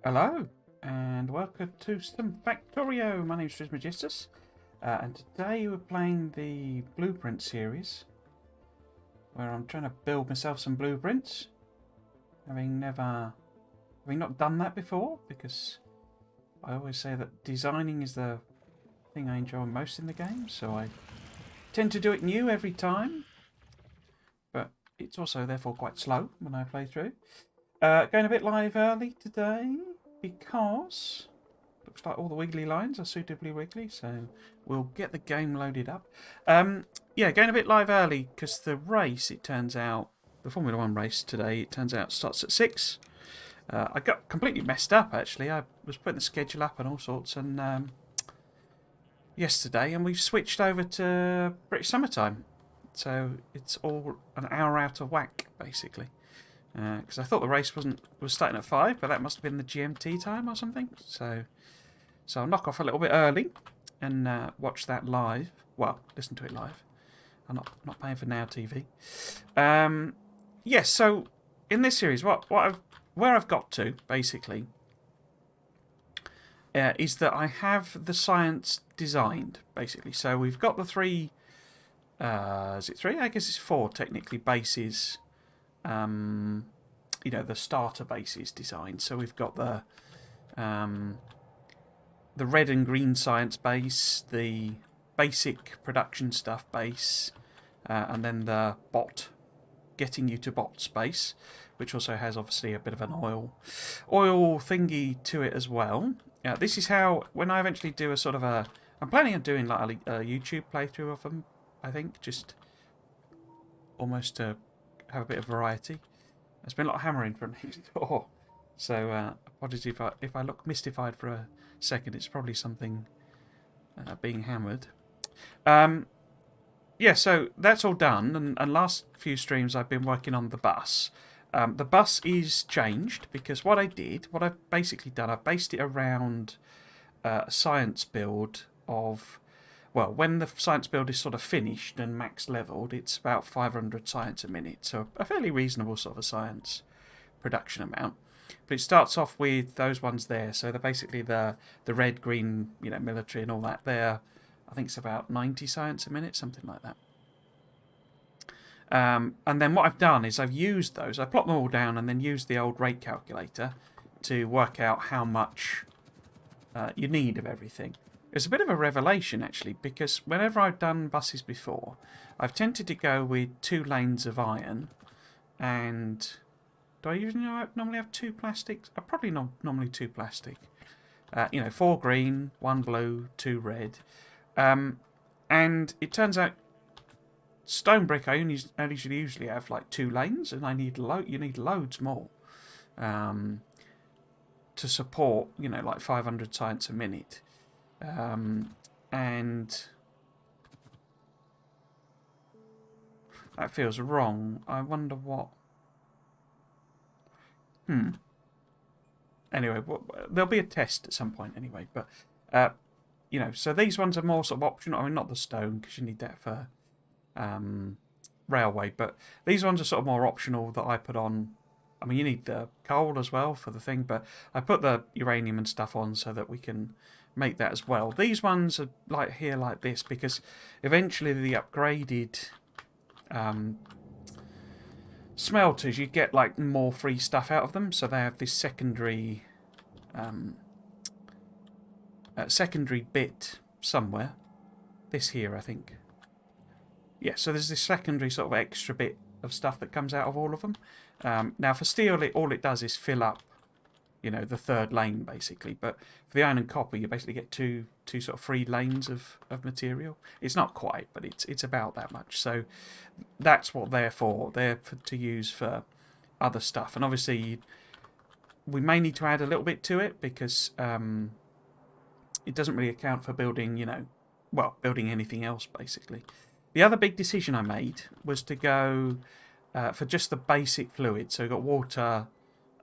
Hello, and welcome to some Factorio. My name's Trismegistus, and today we're playing the Blueprint series, where I'm trying to build myself some blueprints, having not done that before, because I always say that designing is the thing I enjoy most in the game, so I tend to do it new every time, but it's also therefore quite slow when I play through. Going a bit live early today, because looks like all the wiggly lines are suitably wiggly, so we'll get the game loaded up. Yeah, going a bit live early because the race, it turns out, the Formula 1 race today, it turns out starts at 6. I got completely messed up, actually. I was putting the schedule up and all sorts and yesterday, and we've switched over to British summertime. So it's all an hour out of whack, basically. Because I thought the race was starting at 5, but that must have been the GMT time or something. So I'll knock off a little bit early and watch that live. Well, listen to it live. I'm not paying for Now TV. Yes, so in this series, where I've got to basically is that I have the science designed basically. So we've got the three. Is it 3? I guess it's 4 technically bases. The starter bases designed. So we've got the red and green science base, the basic production stuff base, and then the bot, getting you to bot space, which also has obviously a bit of an oil thingy to it as well. This is how, when I eventually do a sort of a, I'm planning on doing like a YouTube playthrough of them, I think, just almost to have a bit of variety. There's been a lot of hammering from next door, so apologies if I look mystified for a second. It's probably something being hammered. Yeah, so that's all done, and last few streams I've been working on the bus. The bus is changed because what I've basically done, I've based it around a science build of, well, when the science build is sort of finished and max leveled, it's about 500 science a minute, so a fairly reasonable sort of science production amount. But it starts off with those ones there, so they're basically the red, green, military and all that. There, I think it's about 90 science a minute, something like that. And then what I've done is I've used those. I plot them all down and then used the old rate calculator to work out how much you need of everything. It's a bit of a revelation, actually, because whenever I've done buses before, I've tended to go with 2 lanes of iron, and do I usually normally have 2 plastics? I probably normally 2 plastic. 4 green, 1 blue, 2 red. And it turns out stone brick I only usually have like 2 lanes, and you need loads more to support, like 500 science a minute. And that feels wrong. I wonder what. Anyway, there'll be a test at some point anyway. But, so these ones are more sort of optional. I mean, not the stone, because you need that for railway. But these ones are sort of more optional that I put on. I mean, you need the coal as well for the thing, but I put the uranium and stuff on so that we can make that as well. These ones are like this because eventually the upgraded smelters, you get like more free stuff out of them, so they have this secondary bit somewhere. This here, I think. Yeah, so there's this secondary sort of extra bit of stuff that comes out of all of them. Now for steel, all it does is fill up, the 3rd lane basically. But for the iron and copper, you basically get two sort of free lanes of material. It's not quite, but it's about that much. So that's what they're for. To use for other stuff. And obviously, we may need to add a little bit to it because it doesn't really account for building, building anything else basically. The other big decision I made was to go for just the basic fluid. So we've got water,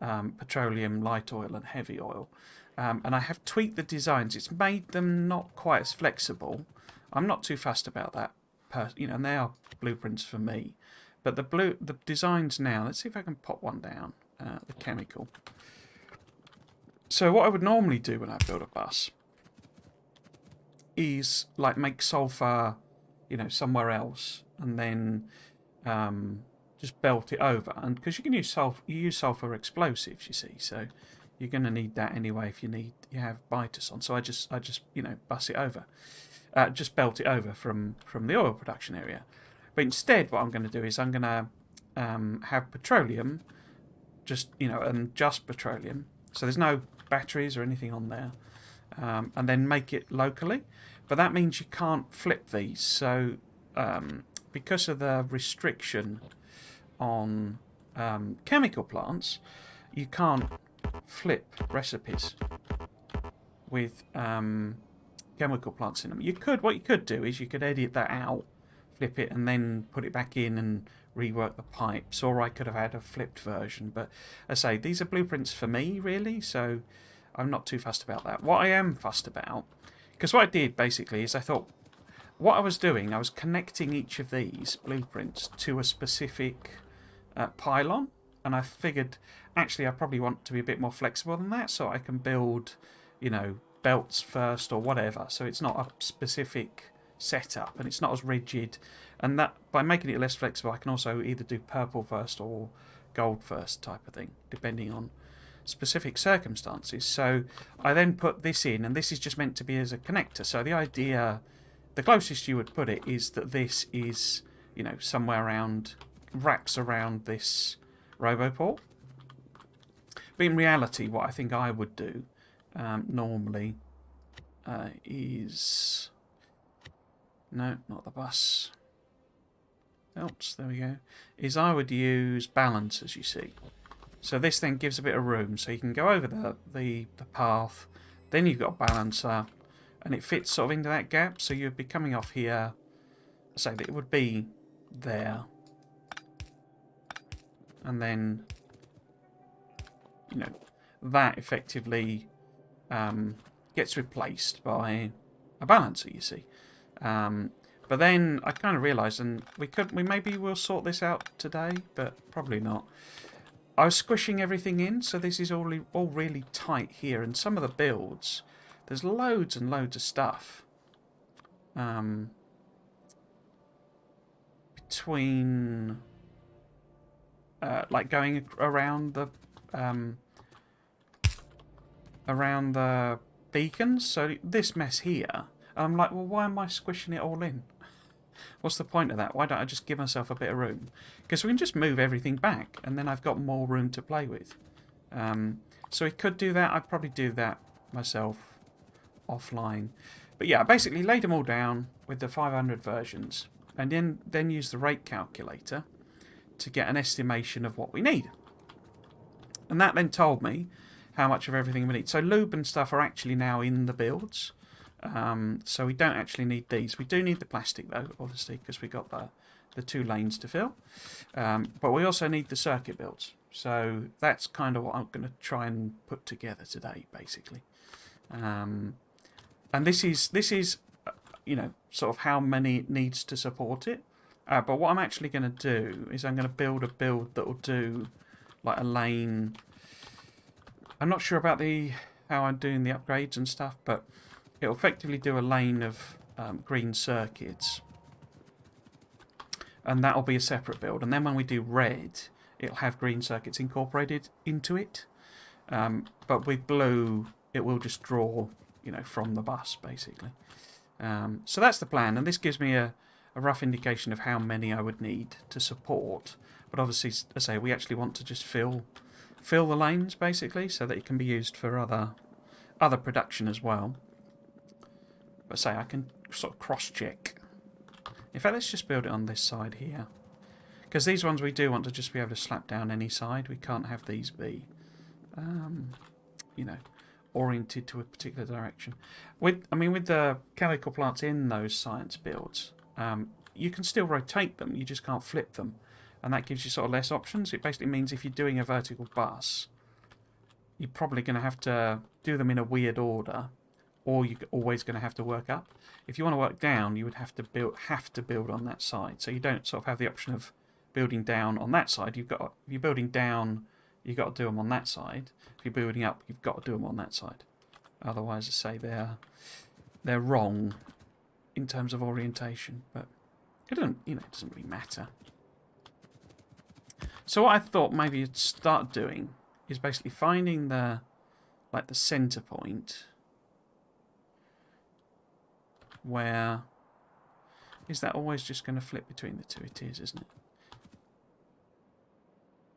petroleum, light oil and heavy oil. And I have tweaked the designs. It's made them not quite as flexible. I'm not too fussed about that, and they are blueprints for me. But the designs now, let's see if I can pop one down, the chemical. So what I would normally do when I build a bus is like make sulfur, somewhere else, and then just belt it over. And because you can use sulfur explosives, you see, so you're going to need that anyway if you have Bitus on. So I just bus it over, just belt it over from the oil production area. But instead, what I'm going to do is I'm going to have petroleum, and just petroleum. So there's no batteries or anything on there, and then make it locally. But that means you can't flip these. So because of the restriction on chemical plants, you can't flip recipes with chemical plants in them. What you could do is you could edit that out, flip it, and then put it back in and rework the pipes, or I could have had a flipped version. But as I say, these are blueprints for me, really, so I'm not too fussed about that. What I am fussed about, because what I did basically is I thought what I was doing, I was connecting each of these blueprints to a specific pylon, and I figured actually I probably want to be a bit more flexible than that, so I can build, belts first or whatever, so it's not a specific setup and it's not as rigid, and that by making it less flexible I can also either do purple first or gold first type of thing, depending on specific circumstances. So I then put this in, and this is just meant to be as a connector. So the idea, the closest you would put it, is that this is, somewhere around, wraps around this roboport. But in reality, what I think I would do normally is... No, not the bus. Oops, there we go. Is I would use balancers, you see. So this then gives a bit of room, so you can go over the path, then you've got a balancer, and it fits sort of into that gap, so you'd be coming off here, so that it would be there. And then, that effectively gets replaced by a balancer, you see. But then I kind of realised, and maybe we'll sort this out today, but probably not. I was squishing everything in, so this is all really tight here. And some of the builds, there's loads and loads of stuff between, like going around the beacons. So this mess here, I'm like, well, why am I squishing it all in? What's the point of that? Why don't I just give myself a bit of room? Because we can just move everything back, and then I've got more room to play with. So we could do that. I'd probably do that myself offline. But yeah, I basically laid them all down with the 500 versions, and then use the rate calculator to get an estimation of what we need. And that then told me how much of everything we need. So lube and stuff are actually now in the builds. So we don't actually need these. We do need the plastic though, obviously, because we got the 2 lanes to fill. But we also need the circuit builds. So that's kind of what I'm going to try and put together today, basically. And this is sort of how many it needs to support it. But what I'm actually going to do is I'm going to build a build that will do like a lane. I'm not sure about how I'm doing the upgrades and stuff, but it'll effectively do a lane of green circuits, and that'll be a separate build. And then when we do red, it'll have green circuits incorporated into it. But with blue, it will just draw, from the bus, basically. So that's the plan, and this gives me a rough indication of how many I would need to support. But obviously, as I say, we actually want to just fill the lanes, basically, so that it can be used for other production as well. But say I can sort of cross-check. In fact, let's just build it on this side here. Because these ones we do want to just be able to slap down any side. We can't have these be, oriented to a particular direction. With the chemical plants in those science builds, you can still rotate them. You just can't flip them. And that gives you sort of less options. It basically means if you're doing a vertical bus, you're probably going to have to do them in a weird order, or you're always going to have to work up. If you want to work down, you would have to build on that side. So you don't sort of have the option of building down on that side. If you're building down you've got to do them on that side. If you're building up, you've got to do them on that side. Otherwise, I say they're wrong in terms of orientation. But it doesn't, you know, it doesn't really matter. So what I thought maybe you'd start doing is basically finding the center point where is that always just going to flip between the two? It is, isn't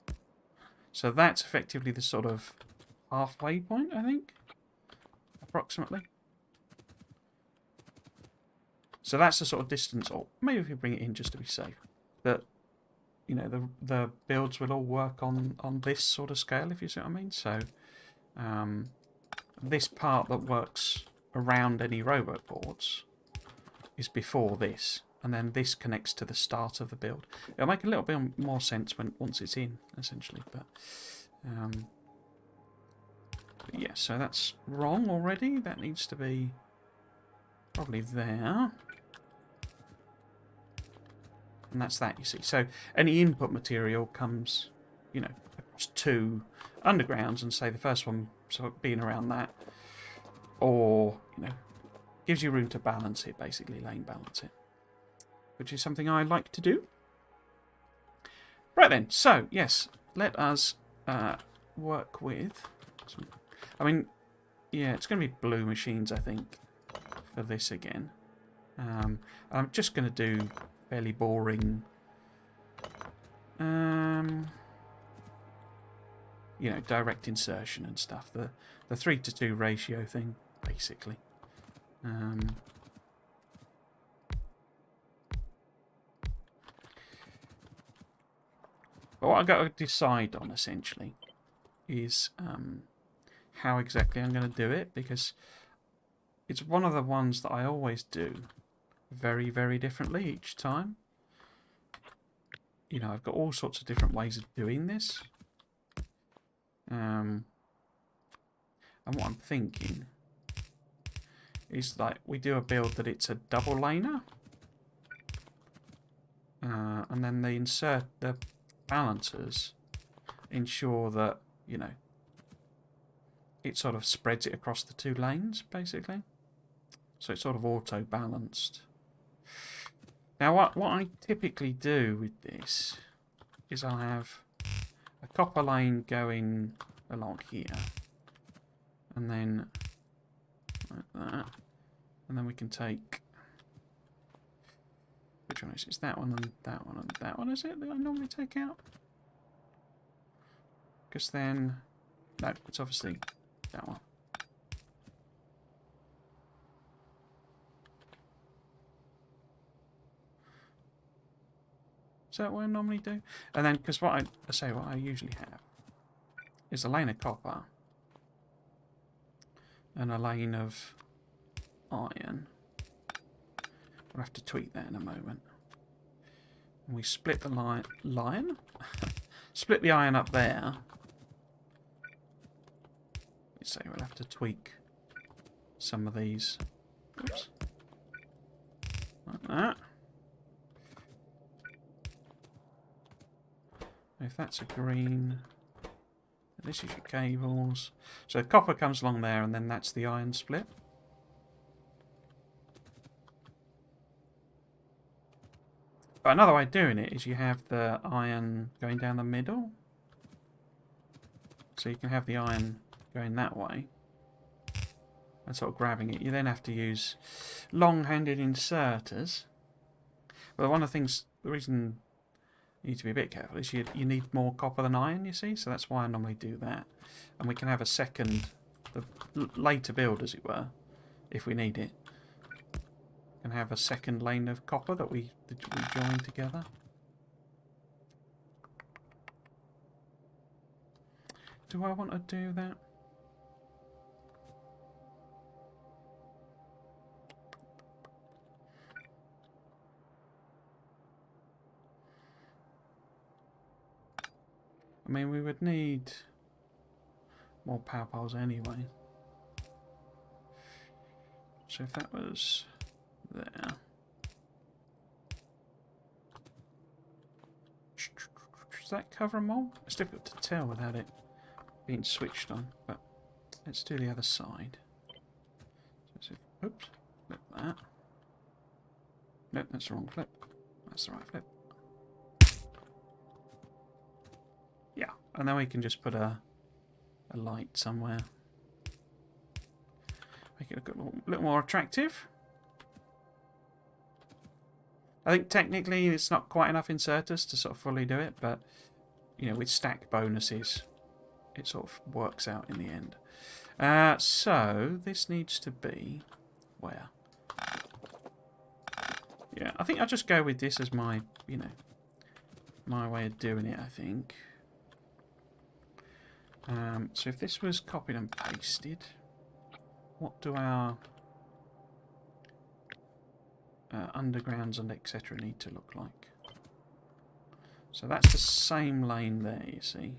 it? So that's effectively the sort of halfway point, I think, approximately. So that's the sort of distance, or maybe if you bring it in just to be safe, that, you know, the builds will all work on this sort of scale, if you see what I mean. So this part that works around any robot boards is before this, and then this connects to the start of the build. It'll make a little bit more sense once it's in, essentially. But yeah, so that's wrong already. That needs to be probably there. And that's that, you see. So any input material comes, you know, across two undergrounds, and say the first one sort of being around that, or, you know, gives you room to balance it, basically, lane balance it, which is something I like to do. Right then, so, yes, let us work with some, I mean, yeah, it's going to be blue machines, I think, for this again. I'm just going to do fairly boring, you know, direct insertion and stuff. The 3:2 ratio thing, basically. But what I've got to decide on, essentially, is how exactly I'm going to do it, because it's one of the ones that I always do very, very differently each time. You know, I've got all sorts of different ways of doing this. And what I'm thinking is like we do a build that it's a double laner. And then the balancers ensure that, you know, it sort of spreads it across the two lanes, basically. So it's sort of auto-balanced. Now, what I typically do with this is I have a copper lane going along here. And then like that. And then we can take... Which one is it? It's that one and that one and that one, is it, that I normally take out? Because then... No, it's obviously that one. Is that what I normally do? And then, because what I usually have is a lane of copper and a lane of iron. We'll have to tweak that in a moment. And we split the line? Split the iron up there. So we'll have to tweak some of these. Oops. Like that. If that's a green, this is your cables. So copper comes along there, and then that's the iron split. But another way of doing it is you have the iron going down the middle. So you can have the iron going that way and sort of grabbing it. You then have to use long-handed inserters. But one of the things, the reason you need to be a bit careful is you need more copper than iron, you see, so that's why I normally do that. And we can have a second, the later build, as it were, if we need it. We can have a second lane of copper that we join together. Do I want to do that? I mean, we would need more power poles anyway. So if that was there. Does that cover them all? It's difficult to tell without it being switched on, but let's do the other side. So, oops, flip that. Nope, that's the wrong flip. That's the right flip. Yeah, and then we can just put a light somewhere. Make it look a little more attractive. I think technically it's not quite enough inserters to sort of fully do it, but you know, with stack bonuses, it sort of works out in the end. So this needs to be where? Yeah, I think I'll just go with this as my, you know, my way of doing it, I think. So if this was copied and pasted, what do our undergrounds and etc. need to look like? So that's the same lane there, you see.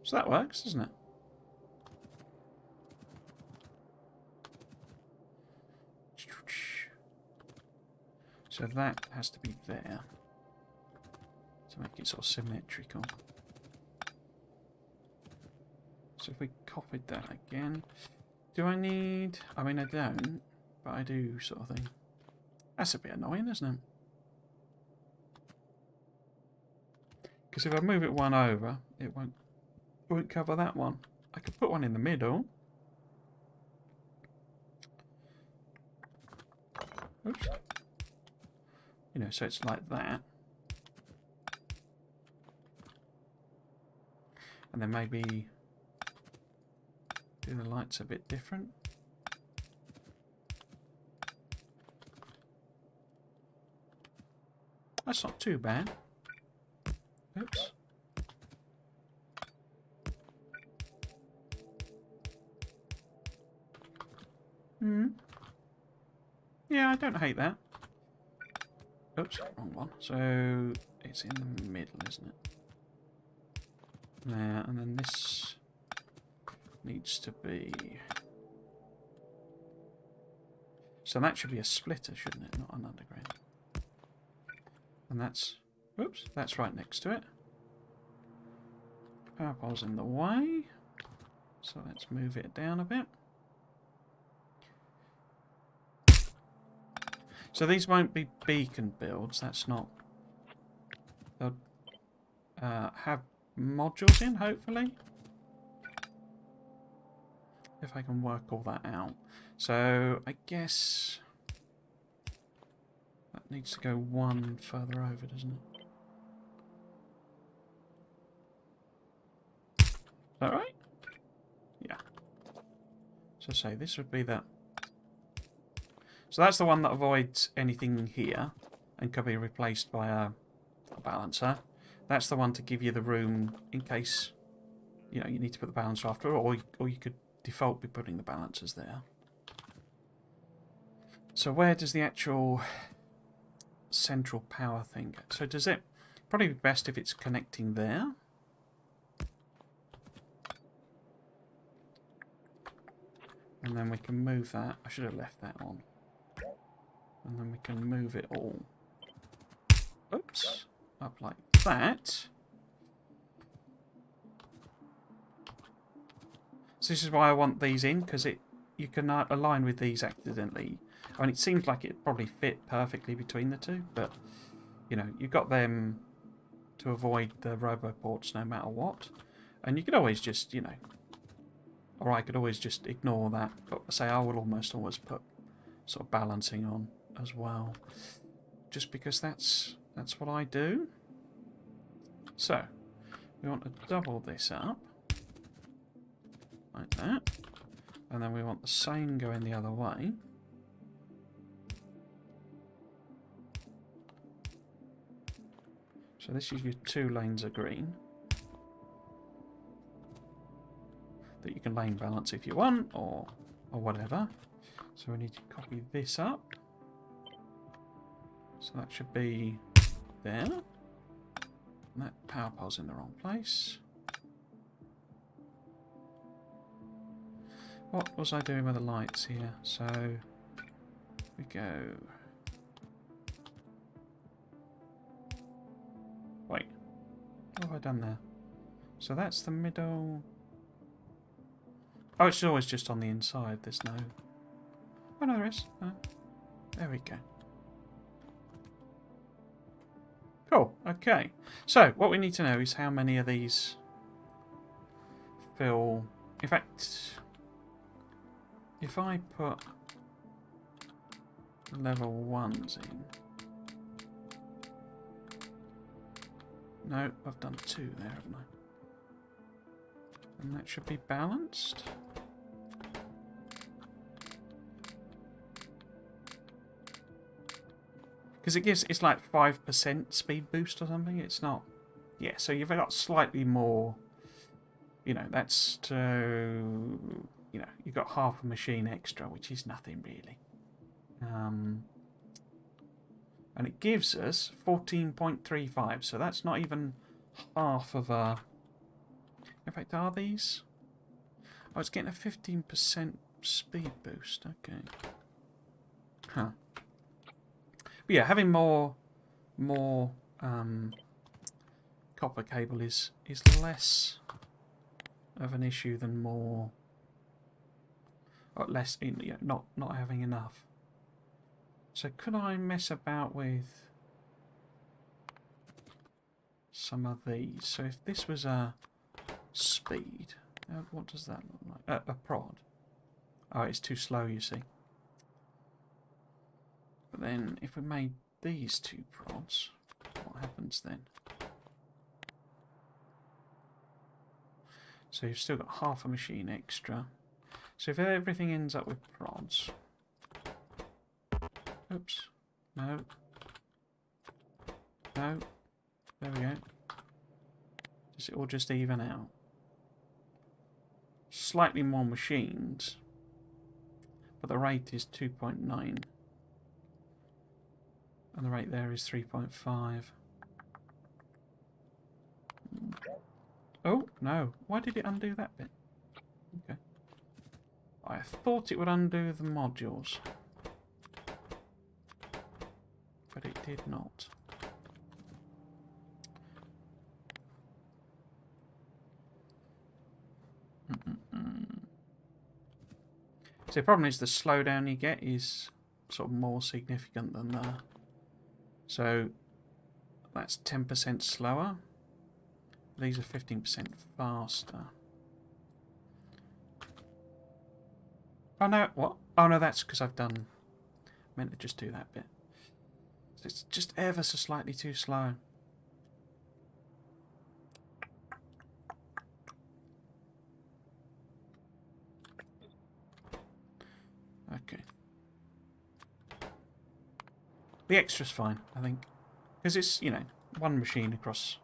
So that works, doesn't it? So that has to be there to make it sort of symmetrical. So if we copied that again, do I need... I mean, I don't, but I do sort of thing. That's a bit annoying, isn't it? Because if I move it one over, it won't cover that one. I could put one in the middle. Oops. You know, so it's like that. And then maybe do the lights a bit different. That's not too bad. Oops. Yeah, I don't hate that. Oops, wrong one. So it's in the middle, isn't it? There, and then this needs to be... So that should be a splitter, shouldn't it? Not an underground. And that's... Oops, that's right next to it. Power pole's in the way. So let's move it down a bit. So these won't be beacon builds, that's not... They'll have modules in, hopefully. If I can work all that out. So, I guess... That needs to go one further over, doesn't it? Is that right? Yeah. So say this would be the... So that's the one that avoids anything here and can be replaced by a balancer. That's the one to give you the room in case, you know, you need to put the balancer after, or you could default be putting the balancers there. So where does the actual central power thing go? So does it probably be best if it's connecting there? And then we can move that. I should have left that on. And then we can move it all. Oops. Up like that. So this is why I want these in, because you can align with these accidentally. I mean, it seems like it probably fit perfectly between the two, but, you know, you've got them to avoid the roboports no matter what. And you could always just, you know, or I could always just ignore that, but say I will almost always put sort of balancing on as well, just because that's what I do. So we want to double this up like that, and then we want the same going the other way. So this is your 2 lanes of green that you can lane balance if you want, or whatever. So we need to copy this up. So that should be there. And that power pole's in the wrong place. What was I doing with the lights here? So we go... Wait, What have I done there? So that's the middle. Oh, it's always just on the inside. There's no. Oh no, there is. Oh, there we go. Cool. Okay. So what we need to know is how many of these fill. In fact, if I put level 1s in. No, I've done 2 there, haven't I? And that should be balanced. Because it's like 5% speed boost or something. It's not. Yeah, so you've got slightly more. You know, that's to. You know, you've got half a machine extra, which is nothing really. And it gives us 14.35, so that's not even half of a. In fact, are these? Oh, it's getting a 15% speed boost. Okay. Huh. But yeah, having more copper cable is less of an issue than more, or less, you know, not having enough. So could I mess about with some of these? So if this was a speed, what does that look like? A prod. Oh, it's too slow, you see. But then if we made these 2 prods, what happens then? So you've still got half a machine extra. So if everything ends up with prods... Oops. No. No. There we go. Does it all just even out? Slightly more machines, but the rate is 2.9. And the rate there is 3.5. Oh, no. Why did it undo that bit? Okay. I thought it would undo the modules, but it did not. So the problem is the slowdown you get is sort of more significant than the... So that's 10% slower. These are 15% faster. Oh no, what? Oh no, that's because I've done... meant to just do that bit. So it's just ever so slightly too slow. Okay. The extra's fine, I think. Because it's, you know, 1 machine across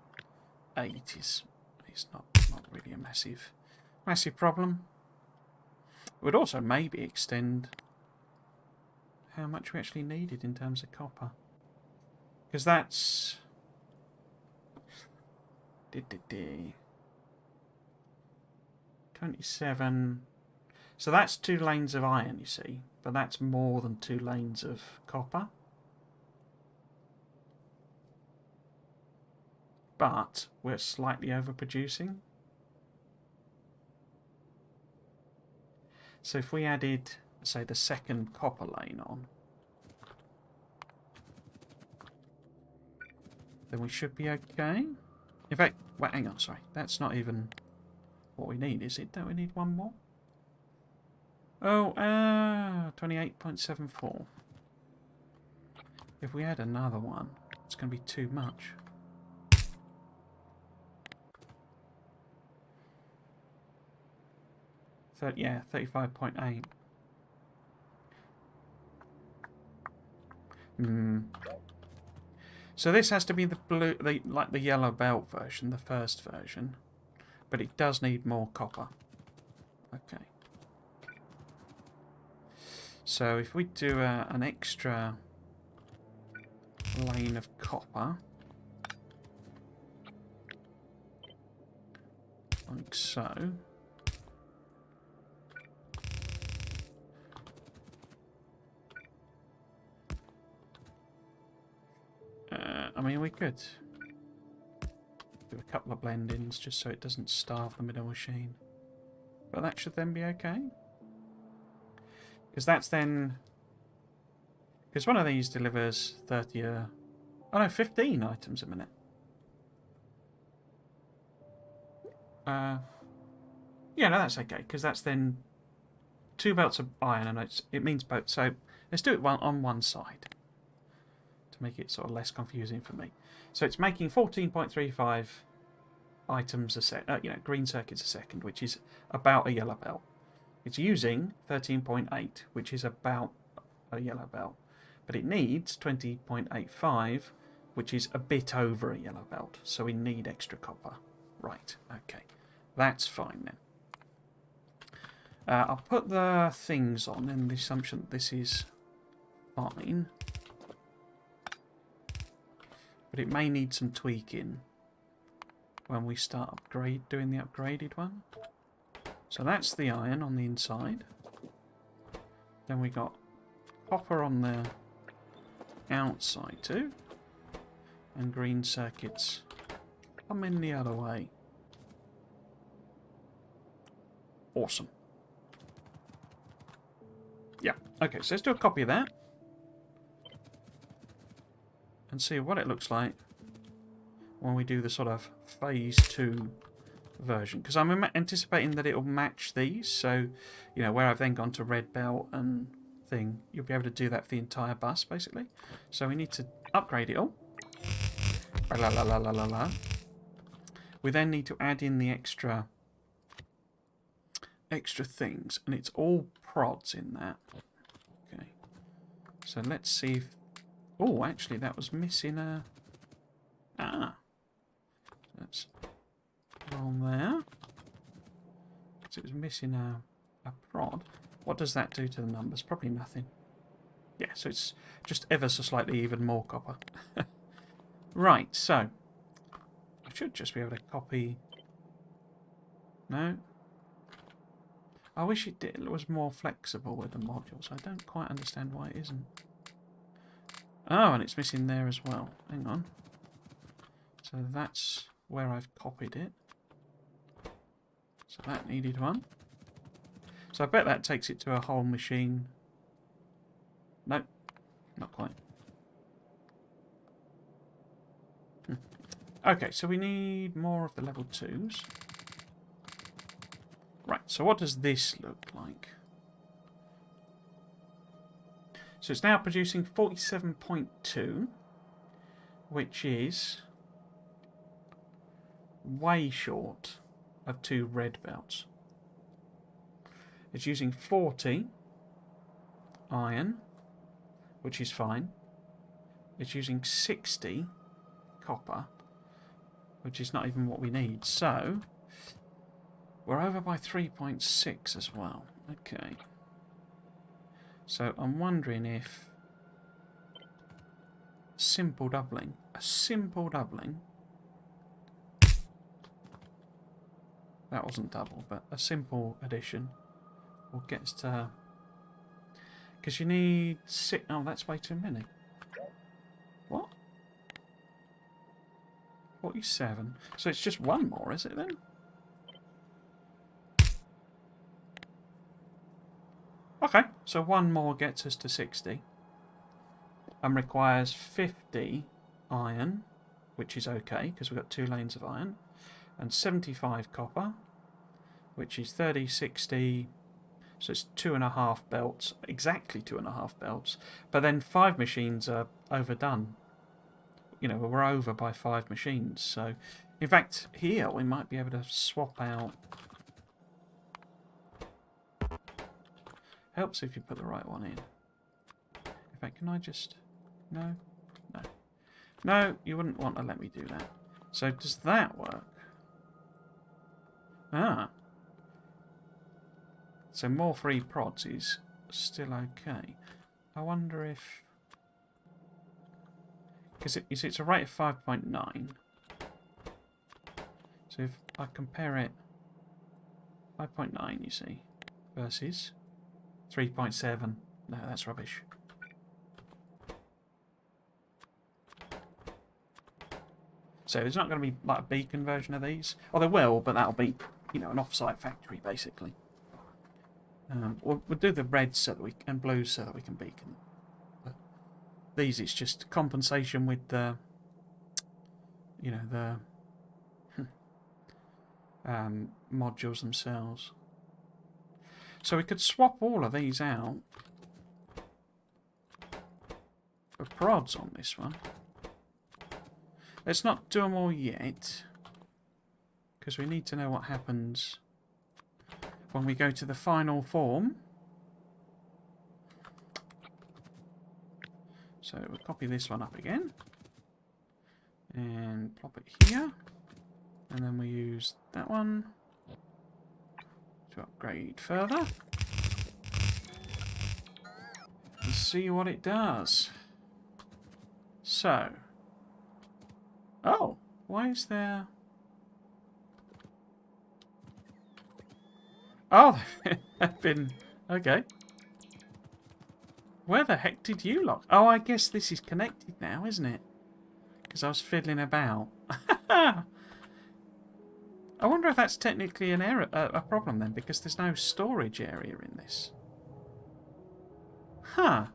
8 is not really a massive problem. It would also maybe extend how much we actually needed in terms of copper. Because that's... 27... So that's 2 lanes of iron, you see. But that's more than 2 lanes of copper. But we're slightly overproducing. So if we added, say, the second copper lane on, then we should be okay. In fact, wait, hang on, sorry. That's not even what we need, is it? Don't we need 1 more? Oh, 28.74. If we add another one, it's going to be too much. Yeah, 35.8. So this has to be the blue, like the yellow belt version, the first version, but it does need more copper. Okay. So if we do an extra lane of copper, like so. I mean, we could. Do a couple of blend-ins just so it doesn't starve the middle machine. But that should then be okay. Because that's then... Because one of these delivers 30... oh no, 15 items a minute. Yeah, no, that's okay. Because that's then 2 belts of iron, and it means both. So let's do it on one side to make it sort of less confusing for me. So it's making 14.35 items a second, green circuits a second, which is about a yellow belt. It's using 13.8, which is about a yellow belt. But it needs 20.85, which is a bit over a yellow belt. So we need extra copper. Right, okay. That's fine then. I'll put the things on in the assumption that this is fine. But it may need some tweaking when we start doing the upgraded one. So that's the iron on the inside. Then we got copper on the outside too. And green circuits coming the other way. Awesome. Yeah, okay, so let's do a copy of that. And see what it looks like when we do the sort of phase 2 version. Because I'm anticipating that it'll match these. So, where I've then gone to red belt and thing, you'll be able to do that for the entire bus, basically. So we need to upgrade it all. La la la la la la. We then need to add in the extra things, and it's all prods in that. Okay. So let's see if... Oh, actually, that was missing a... Let's go on there. So it was missing a prod. What does that do to the numbers? Probably nothing. Yeah, so it's just ever so slightly even more copper. Right, so... I should just be able to copy... No? I wish it was more flexible with the modules. I don't quite understand why it isn't. Oh, and it's missing there as well. Hang on. So that's where I've copied it. So that needed one. So I bet that takes it to a whole machine. Nope, not quite. Okay, so we need more of the level 2s. Right, so what does this look like? So it's now producing 47.2, which is way short of 2 red belts. It's using 40 iron, which is fine. It's using 60 copper, which is not even what we need. So we're over by 3.6 as well. Okay. So I'm wondering if a simple doubling, that wasn't double, but a simple addition will get us to, because you need 6, oh, that's way too many. What? 47. So it's just one more, is it then? Okay, so one more gets us to 60. And requires 50 iron, which is okay, because we've got 2 lanes of iron. And 75 copper, which is 30, 60... So it's 2.5 belts, exactly 2.5 belts. But then 5 machines are overdone. We're over by 5 machines. So, in fact, here we might be able to swap out. Helps if you put the right one in. In fact, can I just... No? No. No, you wouldn't want to let me do that. So does that work? Ah. So more free prods is still okay. I wonder if... Because it's a rate of 5.9. So if I compare it... 5.9, you see, versus 3.7. No, that's rubbish. So there's not going to be like a beacon version of these. Or there will, but that'll be, you know, an off-site factory basically. We'll do the reds so that and blues so that we can beacon. But these, it's just compensation with the, you know, the modules themselves. So we could swap all of these out for prods on this one. Let's not do them all yet, because we need to know what happens when we go to the final form. So we'll copy this one up again and plop it here, and then we use that one to upgrade further and see what it does. So, oh, why is there... Oh, they've been... Okay. Where the heck did you lock? Oh, I guess this is connected now, isn't it? Because I was fiddling about. I wonder if that's technically an error, a problem then, because there's no storage area in this. Huh.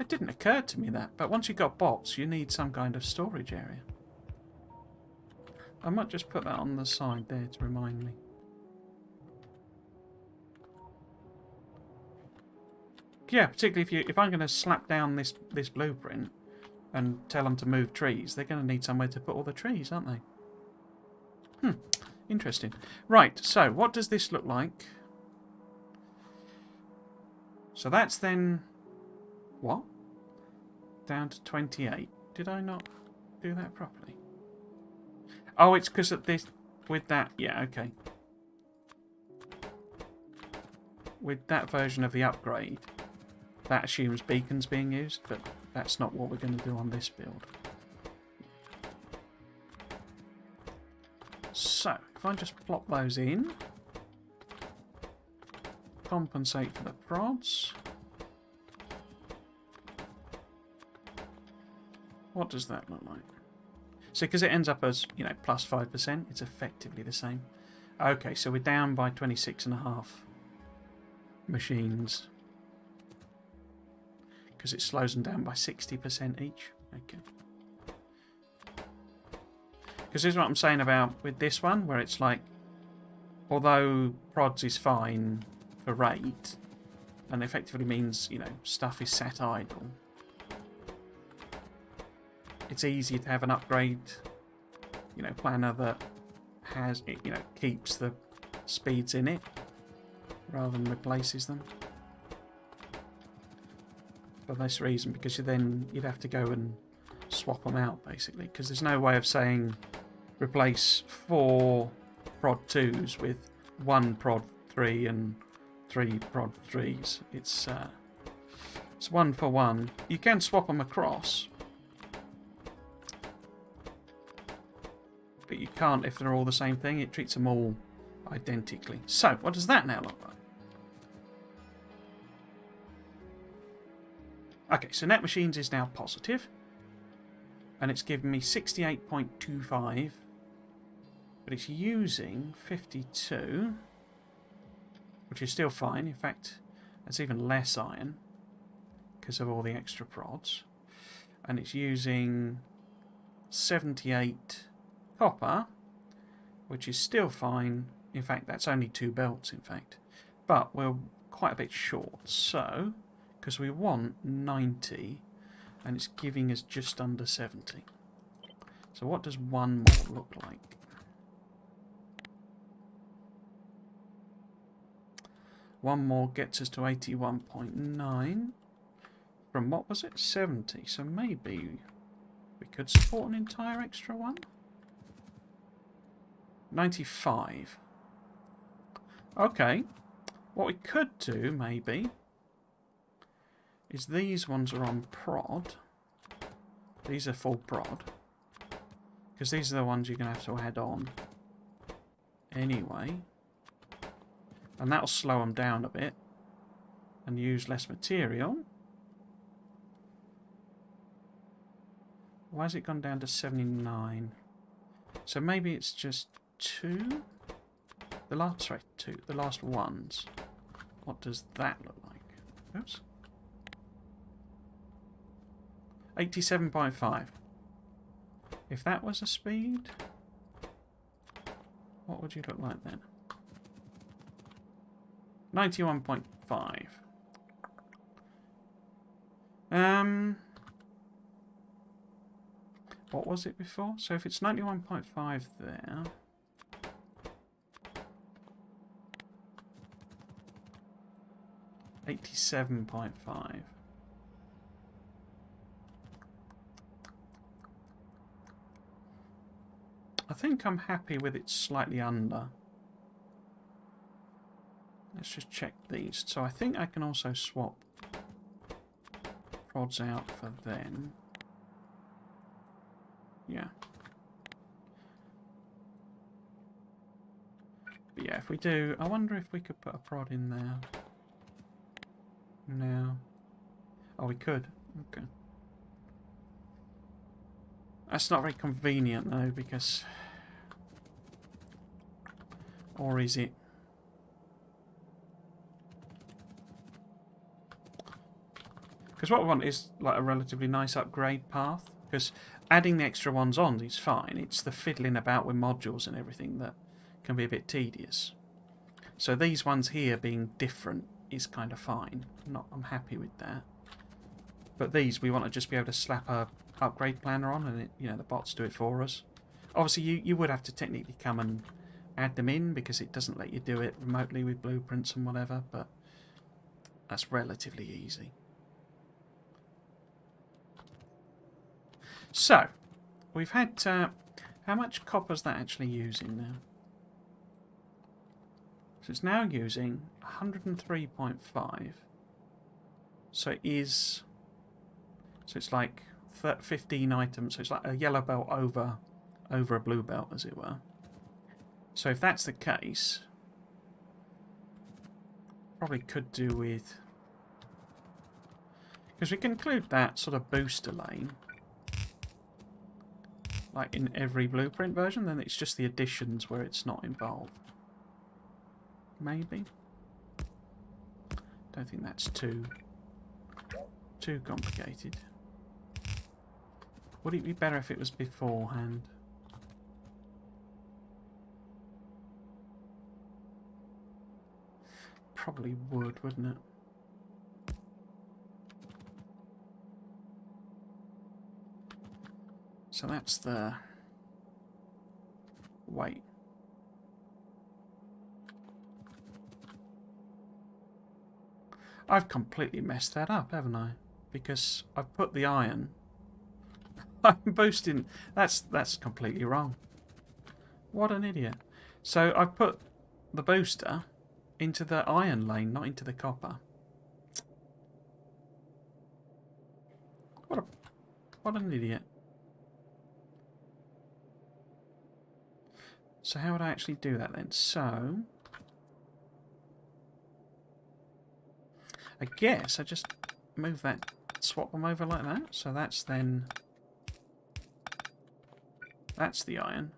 It didn't occur to me that, but once you've got bots, you need some kind of storage area. I might just put that on the side there to remind me. Yeah, particularly if I'm going to slap down this blueprint and tell them to move trees, they're going to need somewhere to put all the trees, aren't they? Interesting. Right, so what does this look like? So that's then... What? Down to 28. Did I not do that properly? Oh, it's because of this... With that... Yeah, okay. With that version of the upgrade, that assumes beacons being used, but that's not what we're going to do on this build. So, if I just plop those in, compensate for the prods. What does that look like? So, because it ends up as, you know, plus 5%, it's effectively the same. Okay, so we're down by 26.5 machines. Because it slows them down by 60% each. Okay. Because here's what I'm saying about with this one, where it's like, although prods is fine for rate, and effectively means, you know, stuff is sat idle, it's easier to have an upgrade, you know, planner that has, you know, keeps the speeds in it rather than replaces them. For this reason, because you'd have to go and swap them out basically, because there's no way of saying replace 4 prod 2s with 1 prod 3 and 3 prod 3s. It's 1 for 1. You can swap them across, but you can't if they're all the same thing. It treats them all identically. So what does that now look like? Okay, so net machines is now positive, and it's giving me 68.25, but it's using 52, which is still fine. In fact, that's even less iron because of all the extra prods, and it's using 78 copper, which is still fine. In fact, that's only 2 belts, in fact, but we're quite a bit short, so... because we want 90, and it's giving us just under 70. So what does one more look like? One more gets us to 81.9. From what was it? 70. So maybe we could support an entire extra one? 95. Okay. What we could do, maybe... is these ones are on prod. These are full prod. Because these are the ones you're going to have to add on anyway. And that'll slow them down a bit and use less material. Why has it gone down to 79? So maybe it's just 2? The last ones. What does that look like? Oops. 87.5. If that was a speed, what would you look like then? 91.5. What was it before? So if it's 91.5 there... 87.5. I think I'm happy with it slightly under. Let's just check these. So I think I can also swap prods out for them. Yeah. But yeah, if we do, I wonder if we could put a prod in there. No. Oh, we could. Okay. That's not very convenient though, because... Or is it? Because what we want is like a relatively nice upgrade path. Because adding the extra ones on is fine. It's the fiddling about with modules and everything that can be a bit tedious. So these ones here being different is kind of fine. I'm happy with that. But these we want to just be able to slap a upgrade planner on, and the bots do it for us. Obviously, you would have to technically come and add them in because it doesn't let you do it remotely with blueprints and whatever. But that's relatively easy. So we've had how much copper is that actually using now? So it's now using 103.5. So it is. So it's like 15 items. So it's like a yellow belt over a blue belt, as it were. So if that's the case, probably could do with, because we can include that sort of booster lane, like in every blueprint version. Then it's just the additions where it's not involved. Maybe. Don't think that's too complicated. Would it be better if it was beforehand? Probably would, wouldn't it? So that's the... Wait. I've completely messed that up, haven't I? Because I've put the iron... I'm boosting... That's completely wrong. What an idiot. So I've put the booster into the iron lane, not into the copper. What an idiot. So how would I actually do that then? So... I guess I just move that, swap them over like that. So that's then... That's the iron.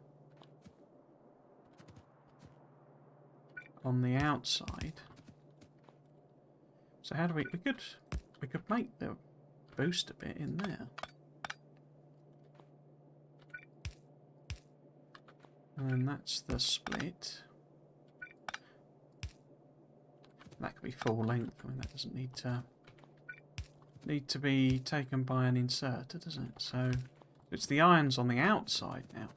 On the outside. So how do we could make the booster bit in there. And that's the split. That could be full length. I mean, that doesn't need to be taken by an inserter, does it? So it's the irons on the outside now.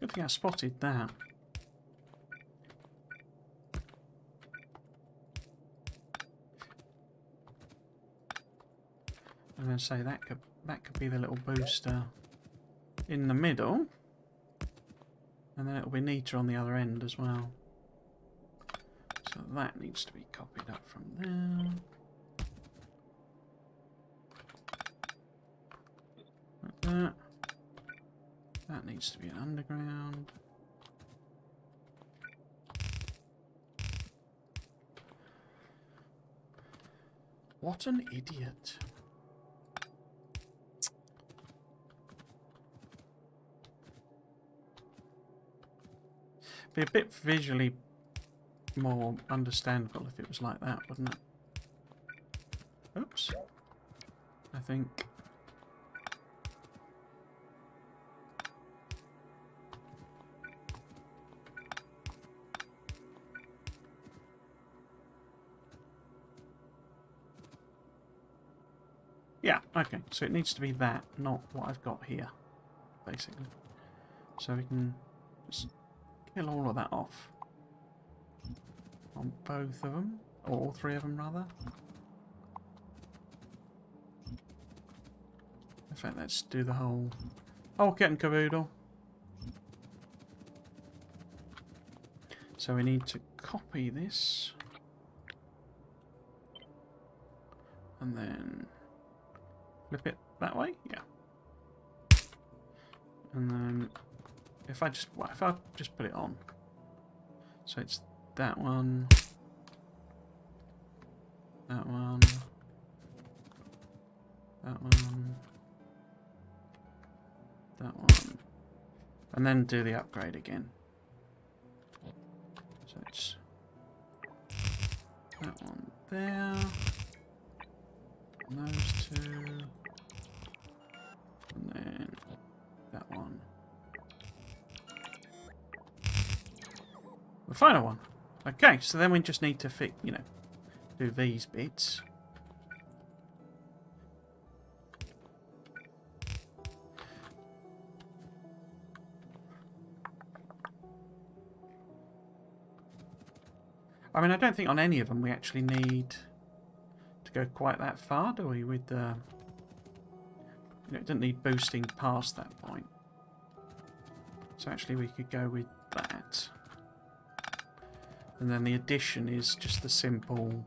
Good thing I spotted that. I'm going to say that could be the little booster in the middle, and then it'll be neater on the other end as well. So that needs to be copied up from there. Like that. That needs to be an underground. What an idiot. Be a bit visually more understandable if it was like that, wouldn't it? Oops. I think... Yeah, okay. So it needs to be that, not what I've got here, basically. So we can just kill all of that off. On both of them. Or all three of them, rather. In fact, let's do the whole kit and caboodle. So we need to copy this. And then flip it that way? Yeah. And then if I just put it on. So it's that one. That one. That one. That one. And then do the upgrade again. So it's that one there. And those two. And then that one. The final one. Okay, so then we just need to do these bits. I mean, I don't think on any of them we actually need to go quite that far, do we? With the, it doesn't need boosting past that point. So actually we could go with that. And then the addition is just the simpler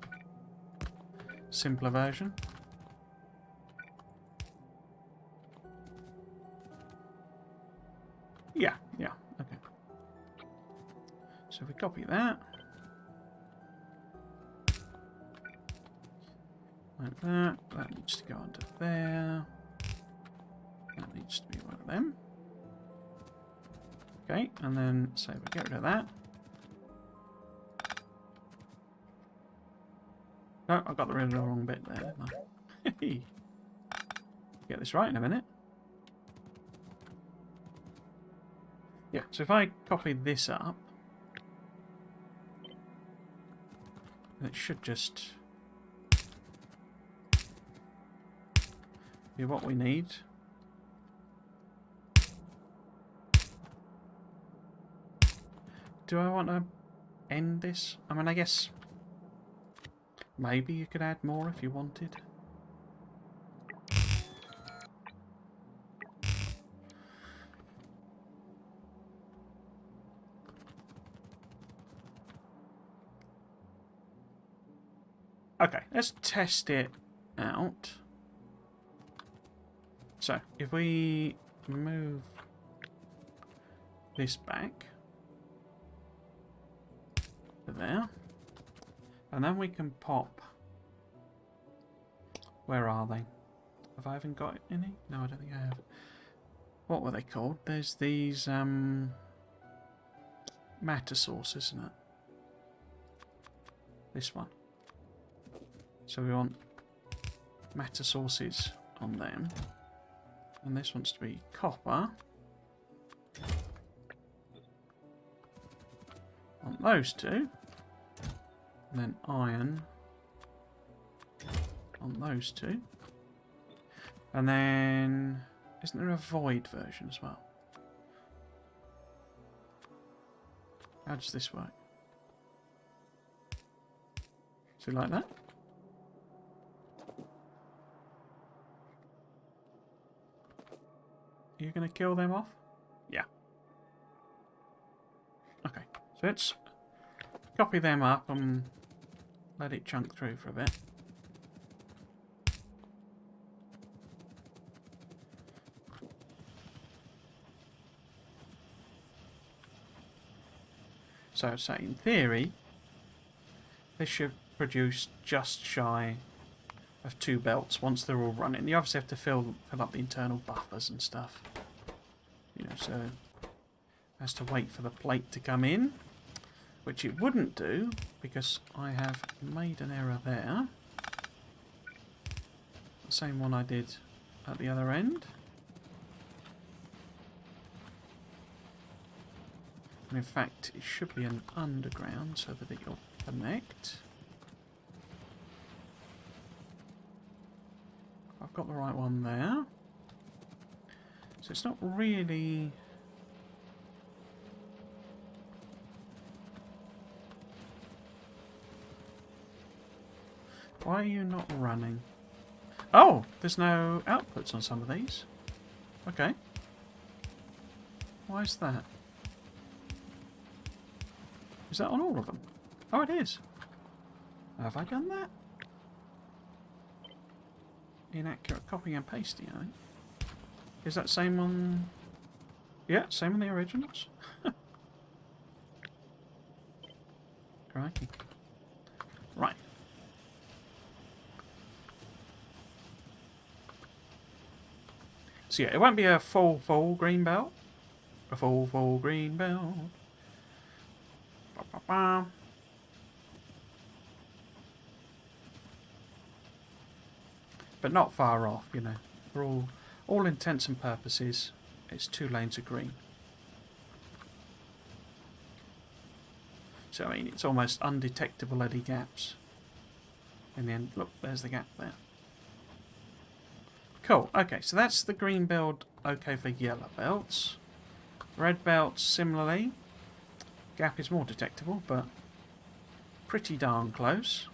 version. Yeah, okay. So if we copy that. Like that. That needs to go under there. That needs to be one of them. Okay, and then say we get rid of that. No, I got rid of the wrong bit there. Get this right in a minute. Yeah, so if I copy this up, it should just be what we need. Do I want to end this? I mean, I guess maybe you could add more if you wanted. Okay, let's test it out. So, if we move this back to there, and then we can pop... Where are they? Have I even got any? No, I don't think I have. What were they called? There's these matter sources, isn't it? This one. So we want matter sources on them. And this wants to be copper. On those two. And then iron on those two. And then... Isn't there a void version as well? How does this work? Is it like that? Are you going to kill them off? Yeah. Okay, so let's copy them up and let it chunk through for a bit. So in theory, this should produce just shy of 2 belts once they're all running. You obviously have to fill up the internal buffers and stuff. You know, so has to wait for the plate to come in, which it wouldn't do because I have made an error there. The same one I did at the other end. And in fact, it should be an underground so that it'll connect. I've got the right one there. So it's not really... Why are you not running? Oh, there's no outputs on some of these. Okay. Why is that? Is that on all of them? Oh, it is. Have I done that? Inaccurate copying and pasting, I think. Is that same on... Yeah, same on the originals. Crikey. Right. So yeah, it won't be a full green belt. A full green belt. Ba, ba, ba. But not far off, you know. For all intents and purposes, it's 2 lanes of green. So I mean, it's almost undetectable any gaps. In the end, look, there's the gap there. Cool. Okay, so that's the green build. Okay for yellow belts. Red belts, similarly. Gap is more detectable, but pretty darn close.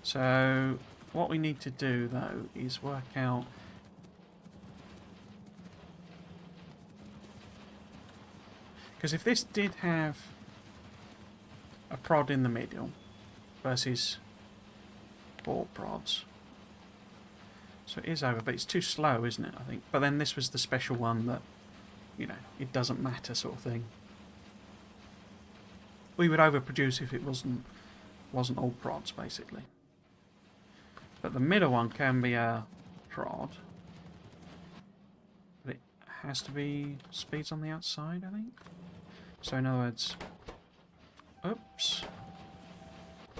So what we need to do, though, is work out... Because if this did have a prod in the middle versus 4 prods... So it is over, but it's too slow, isn't it, I think? But then this was the special one that, you know, it doesn't matter sort of thing. We would overproduce if it wasn't all prods, basically. But the middle one can be a prod. But it has to be speeds on the outside, I think. So in other words... Oops.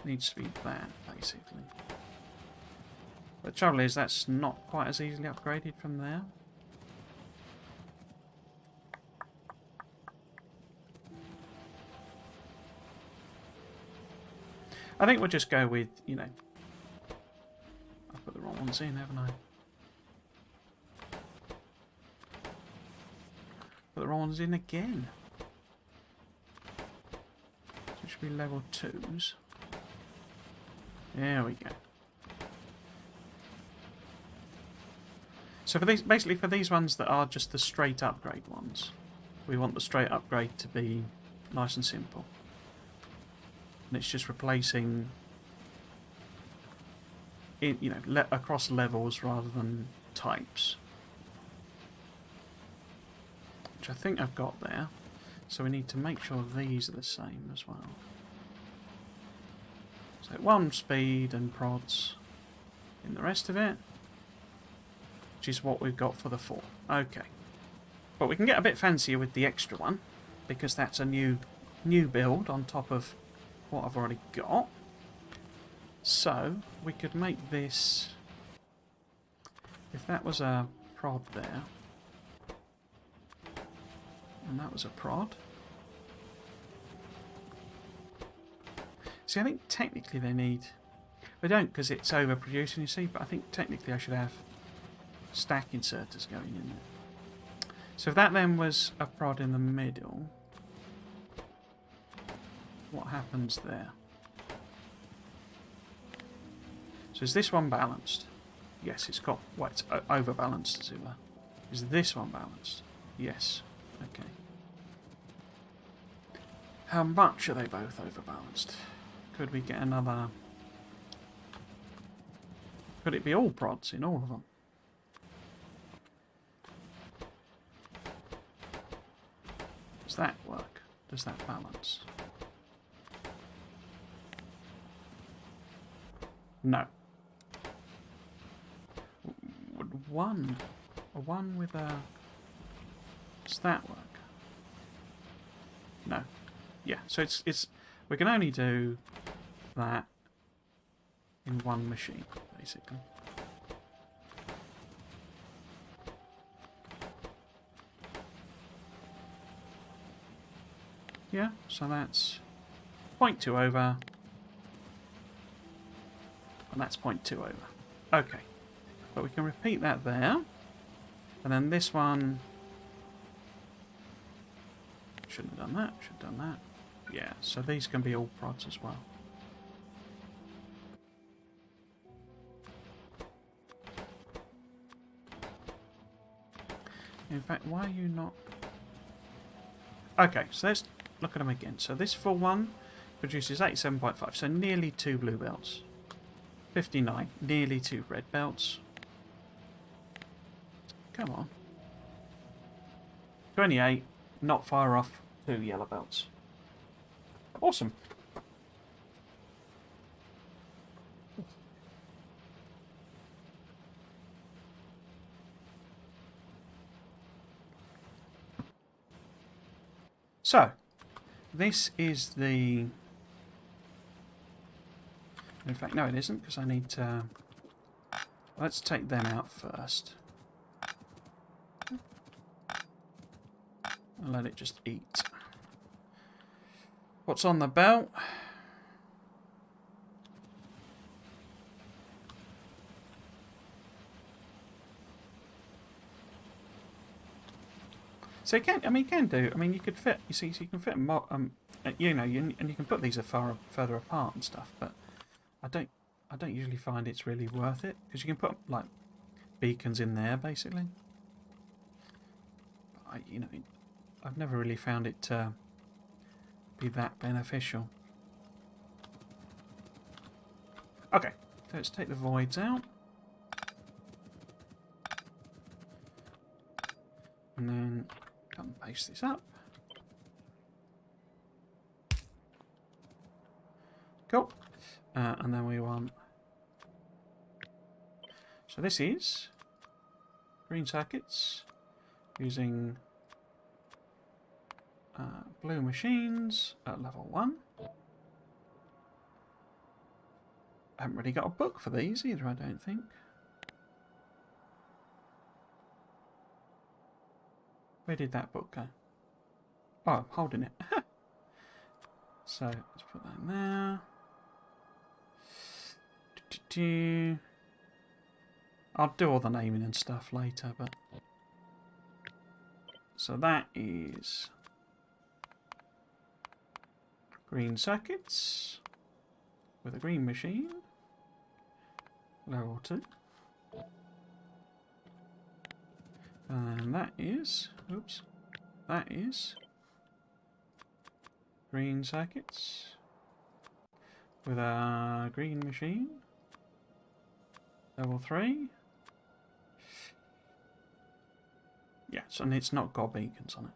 Needs to be that, basically. But the trouble is, that's not quite as easily upgraded from there. I think we'll just go with, you know... I've put the wrong ones in, haven't I? Put the wrong ones in again. So it should be level 2s. There we go. So for these, basically for these ones that are just the straight upgrade ones, we want the straight upgrade to be nice and simple. And it's just replacing, you know, across levels rather than types. Which I think I've got there. So we need to make sure these are the same as well. So 1 speed and prods in the rest of it. Which is what we've got for the 4. Okay. But we can get a bit fancier with the extra one, because that's a new build on top of what I've already got. So we could make this, if that was a prod there, and that was a prod. See, I think technically they need, they don't because it's overproducing, you see, but I think technically I should have stack inserters going in there. So if that then was a prod in the middle, what happens there? So is this one balanced? Yes, it's got, well, it's overbalanced as it were. Is this one balanced? Yes. Okay. How much are they both overbalanced? Could we get another... Could it be all prods in all of them? Does that work? does that balance? No. Would a one with a... Does that work? No. Yeah, so it's we can only do that in one machine, basically. Yeah, so that's 0.2 over, and that's 0.2 over. Okay, but we can repeat that there, and then this one... Shouldn't have done that, should have done that. Yeah, so these can be all prods as well. In fact, why are you not... Okay, so let's look at them again. So this full one produces 87.5, so nearly 2 blue belts. 59, nearly 2 red belts. Come on. 28, not far off 2 yellow belts. Awesome. So, this is the... In fact, no it isn't, because I need to... Let's take them out first. And let it just eat. What's on the belt? So you can, you can do. I mean, you could fit. You see, so you can fit and you can put these further apart and stuff. But I don't usually find it's really worth it because you can put like beacons in there basically. But I've never really found it to be that beneficial. Okay, so let's take the voids out. And then cut and paste this up. Cool. And then we want... So this is green circuits using blue machines at level 1. I haven't really got a book for these either, I don't think. Where did that book go? Oh, I'm holding it. So, let's put that in there. I'll do all the naming and stuff later, but... So that is... green circuits with a green machine. Level 2. And that is... Oops. That is... green circuits with a green machine. Level 3. Yes, and it's not got beacons on it.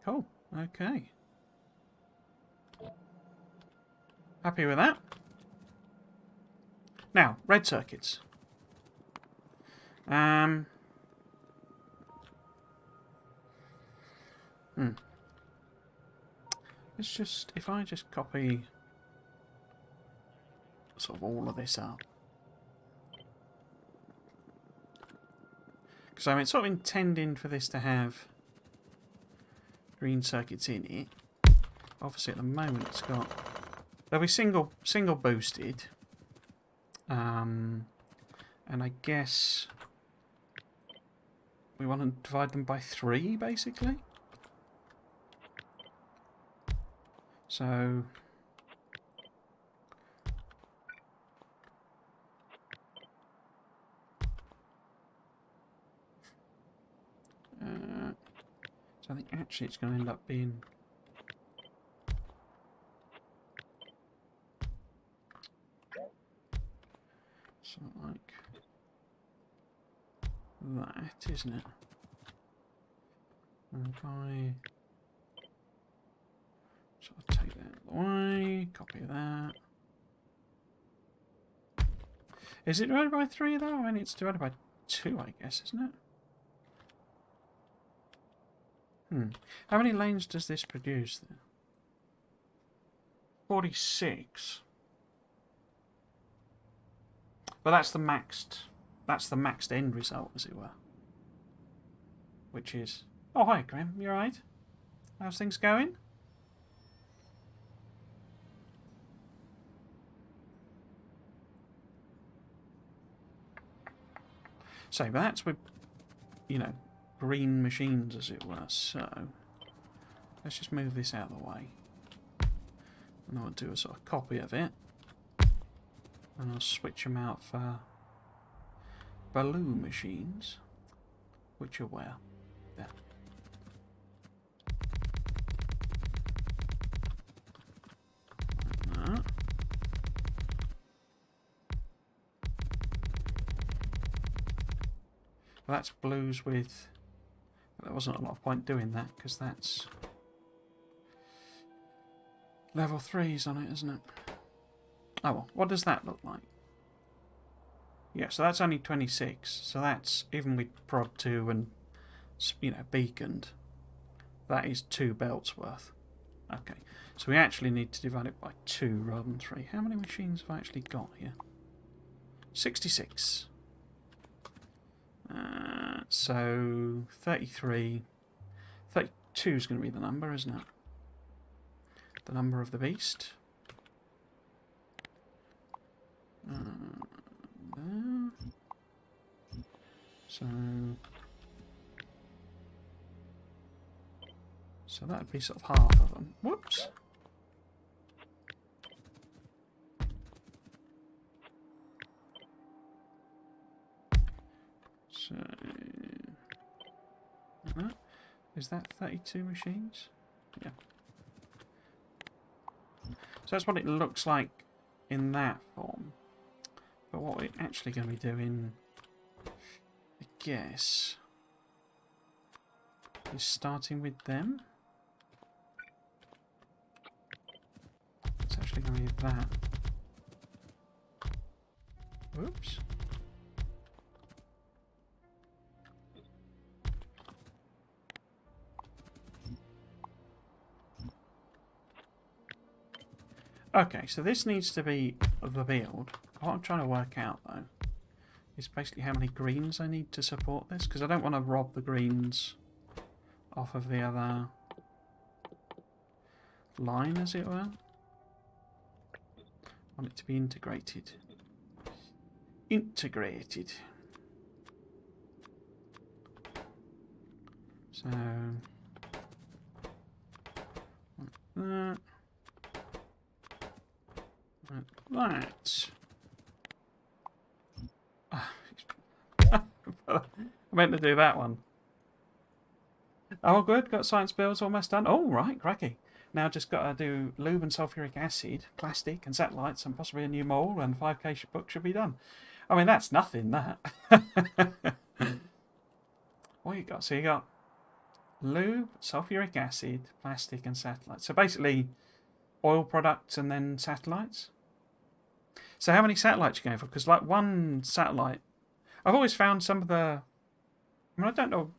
Cool. Okay. Happy with that? Now, red circuits. Let's just, if I just copy sort of all of this up. Because I'm sort of intending for this to have green circuits in it. Obviously at the moment it's got... They'll be single boosted. And I guess we want to divide them by 3 basically. So I think actually it's going to end up being something like that, isn't it? And if I So I'll take that out of the way, copy that. Is it divided by 3 though? I mean, it's divided by 2, I guess, isn't it? How many lanes does this produce then? 46. But that's the maxed end result, as it were. Which is... Oh, hi, Graham. You alright? How's things going? So, but that's with, you know, green machines, as it were. So, let's just move this out of the way. And I'll do a sort of copy of it. And I'll switch them out for blue machines, which are where? There. Like that. Well, that's blues with... There wasn't a lot of point doing that, because that's level 3s on it, isn't it? Oh well, what does that look like? Yeah, so that's only 26. So that's, even with prod 2 and, you know, beaconed, that is 2 belts worth. Okay, so we actually need to divide it by 2 rather than 3. How many machines have I actually got here? 66. So 33. 32 is going to be the number, isn't it? The number of the beast. There. So that'd be sort of half of them. Whoops. So is that 32 machines? Yeah. So that's what it looks like in that form. But what we're actually going to be doing, I guess, is starting with them. It's actually going to be that. Whoops. Okay, so this needs to be the build. What I'm trying to work out, though, is basically how many greens I need to support this, because I don't want to rob the greens off of the other line, as it were. I want it to be integrated. Integrated. So, like that. Like that. I meant to do that one. Oh, good. Got science builds almost done. Oh, right. Cracky. Now just got to do lube and sulfuric acid, plastic and satellites, and possibly a new mole, and 5k book should be done. I mean, that's nothing, that. What you got? So you got lube, sulfuric acid, plastic and satellites. So basically oil products and then satellites. So how many satellites are you going for? Because like one satellite, I've always found some of the... I mean, I don't know.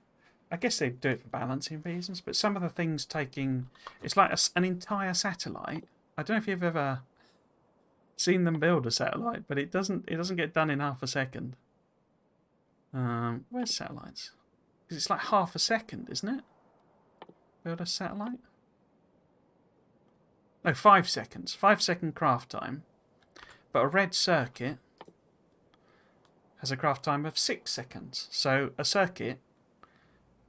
I guess they do it for balancing reasons, but some of the things taking... It's like an entire satellite. I don't know if you've ever seen them build a satellite, but it doesn't get done in half a second. Where's satellites? Because it's like half a second, isn't it? Build a satellite? No, 5 seconds. 5-second craft time. But a red circuit has a craft time of 6 seconds. So a circuit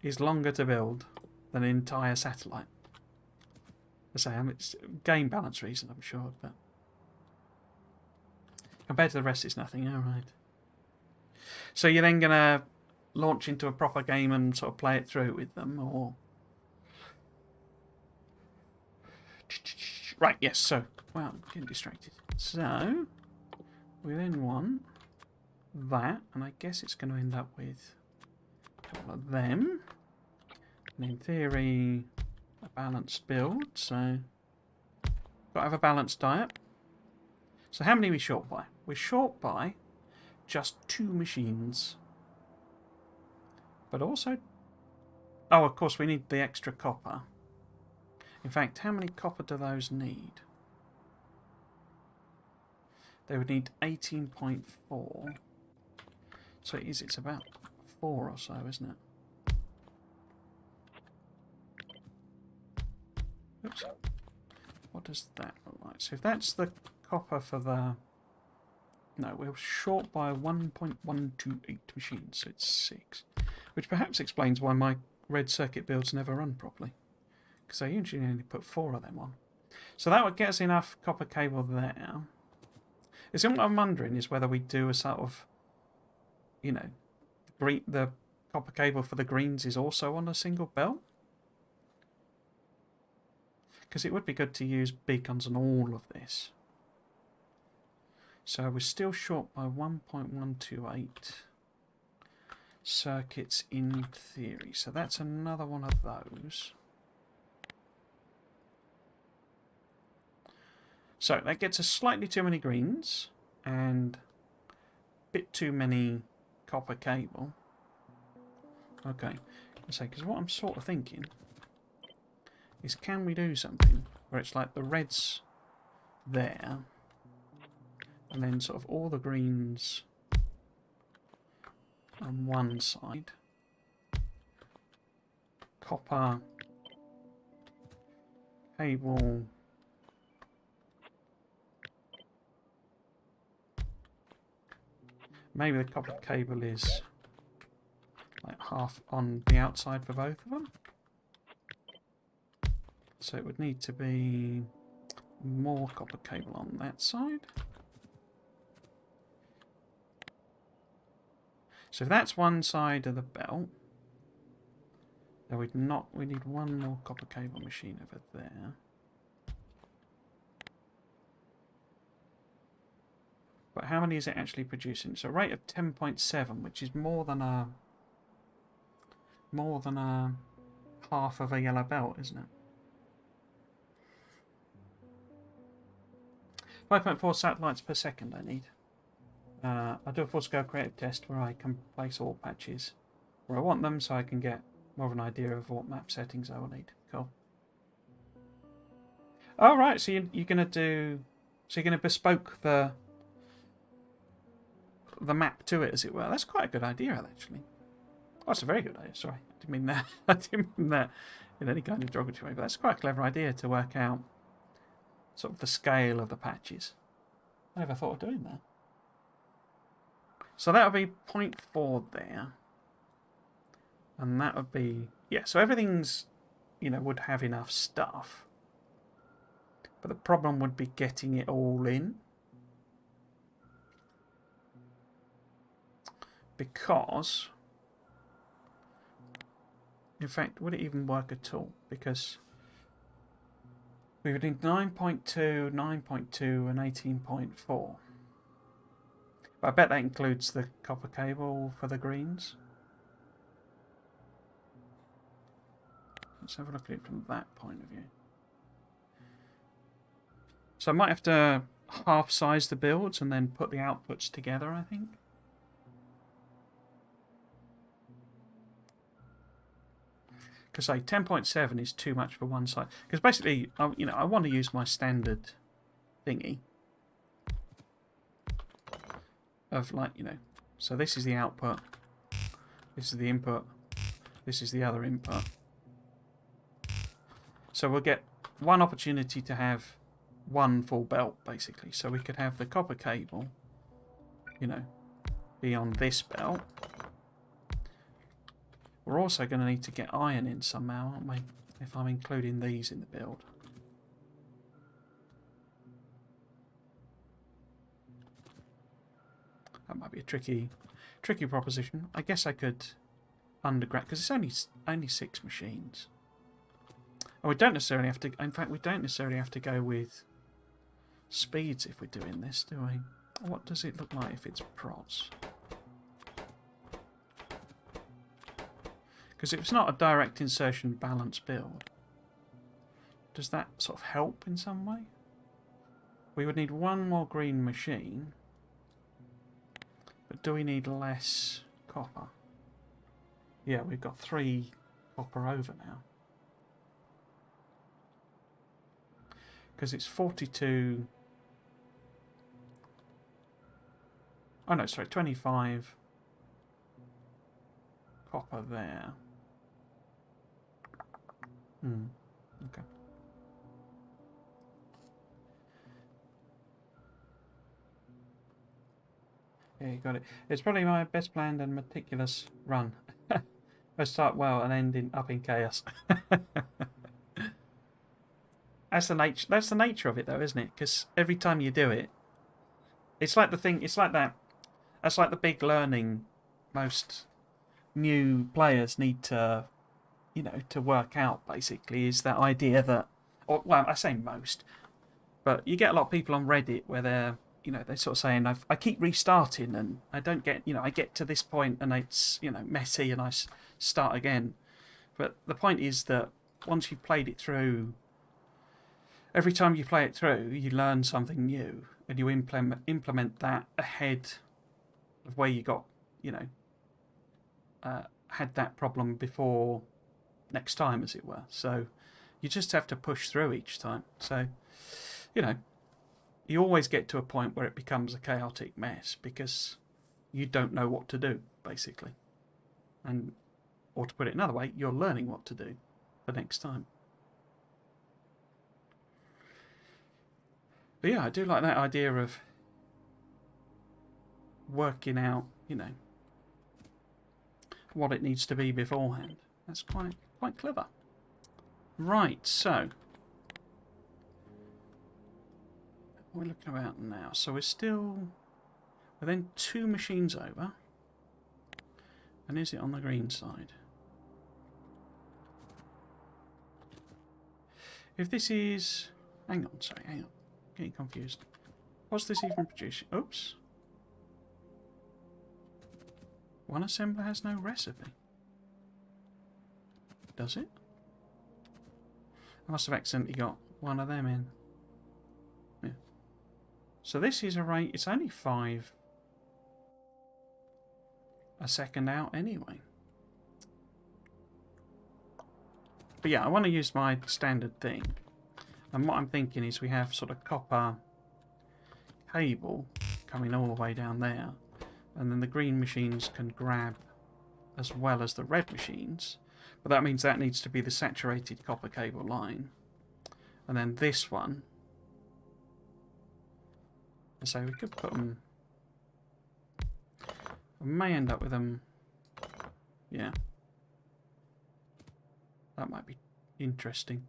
is longer to build than an entire satellite. I say, it's game balance reason, I'm sure, but compared to the rest, it's nothing. All right. So you're then gonna launch into a proper game and sort of play it through with them, or right? Yes. So, well, I'm getting distracted. So we then want that, and I guess it's going to end up with a couple of them. And in theory, a balanced build. So Got to have a balanced diet. So how many are we short by? We're short by just 2 machines. But also... Oh, of course, we need the extra copper. In fact, how many copper do those need? They would need 18.4. So it's about 4 or so, isn't it? Oops. What does that look like? So if that's the copper for the... No, we're short by 1.128 machines, so it's 6. Which perhaps explains why my red circuit builds never run properly. Because I usually only put 4 of them on. So that would get us enough copper cable there. What I'm wondering is whether we do a sort of, you know, the copper cable for the greens is also on a single belt. Because it would be good to use beacons on all of this. So we're still short by 1.128 circuits in theory. So that's another one of those. So that gets us slightly too many greens and a bit too many copper cable. Okay, because what I'm sort of thinking is, can we do something where it's like the reds there and then sort of all the greens on one side, copper cable maybe the copper cable is like half on the outside for both of them. So it would need to be more copper cable on that side. So if that's one side of the belt, then we need one more copper cable machine over there. But how many is it actually producing? So a rate of 10.7, which is more than a half of a yellow belt, isn't it? 5.4 satellites per second I need. I do a full-scale creative test where I can place all patches where I want them, so I can get more of an idea of what map settings I will need. Cool. Oh, right, so you're going to do... So you're going to bespoke the map to it, as it were. That's quite a good idea, actually. Oh, that's a very good idea, sorry. I didn't mean that. I didn't mean that in any kind of derogatory way, but that's quite a clever idea to work out sort of the scale of the patches. I never thought of doing that. So that would be 0.4 there. And that would be... Yeah, so everything's, you know, would have enough stuff. But the problem would be getting it all in. Because... In fact, would it even work at all? Because we would need 9.2, 9.2 and 18.4. But I bet that includes the copper cable for the greens. Let's have a look at it from that point of view. So I might have to half size the builds and then put the outputs together, I think. Because say 10.7 is too much for one side. Because basically, you know, I want to use my standard thingy of, like, you know, so this is the output, this is the input, this is the other input. So we'll get one opportunity to have one full belt, basically. So we could have the copper cable, you know, be on this belt. We're also going to need to get iron in somehow, aren't we? If I'm including these in the build. That might be a tricky proposition. I guess I could underground, because it's only 6 machines. And we don't necessarily have to. In fact, we don't necessarily have to go with speeds if we're doing this, do we? What does it look like if it's prods? Because if it's not a direct insertion balance build, does that sort of help in some way? We would need one more green machine. But do we need less copper? Yeah, we've got 3 copper over now. Because it's 42... Oh no, sorry, 25 copper there. Okay. Yeah, you got it. It's probably my best planned and meticulous run. I start well and end up in chaos. That's the nature of it, though, isn't it? Because every time you do it, it's like the thing. It's like that. That's like the big learning most new players need to, to work out. Basically, is that idea that, or well, I say most, but you get a lot of people on Reddit where they're sort of saying, I keep restarting and I don't get, I get to this point and it's, messy and I start again. But the point is that once you've played it through, every time you play it through, you learn something new and you implement that ahead of where you got, had that problem before next time, as it were. So you just have to push through each time. So, you always get to a point where it becomes a chaotic mess because you don't know what to do, basically. And, or to put it another way, you're learning what to do for next time. But yeah, I do like that idea of working out, what it needs to be beforehand. That's quite clever. Right, so we're looking about now. So we're then 2 machines over. And is it on the green side? If this is... Hang on. Getting confused. What's this even producing? Oops. One assembler has no recipe. Does it? I must have accidentally got one of them in. Yeah. So this is a rate... It's only 5 a second out anyway. But yeah, I want to use my standard thing. And what I'm thinking is we have sort of copper cable coming all the way down there. And then the green machines can grab as well as the red machines. But that means that needs to be the saturated copper cable line. And then this one. So we could put them... We may end up with them... Yeah. That might be interesting.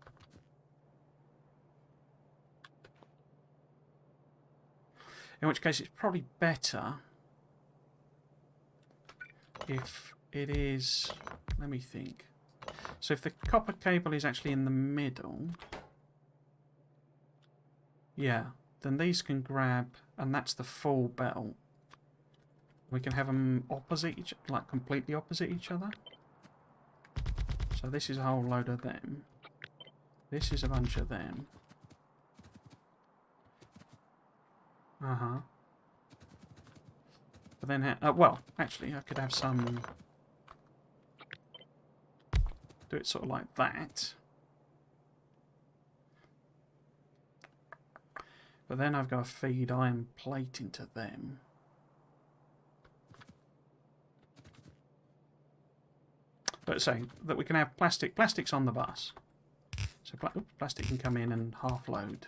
In which case it's probably better if it is... Let me think. So if the copper cable is actually in the middle... Yeah, then these can grab, and that's the full belt. We can have them opposite each, like completely opposite each other. So this is a whole load of them. This is a bunch of them. But then, well, actually, I could have some... Do it sort of like that. But then I've got to feed iron plate into them. But saying that we can have plastic's on the bus. So plastic can come in and half load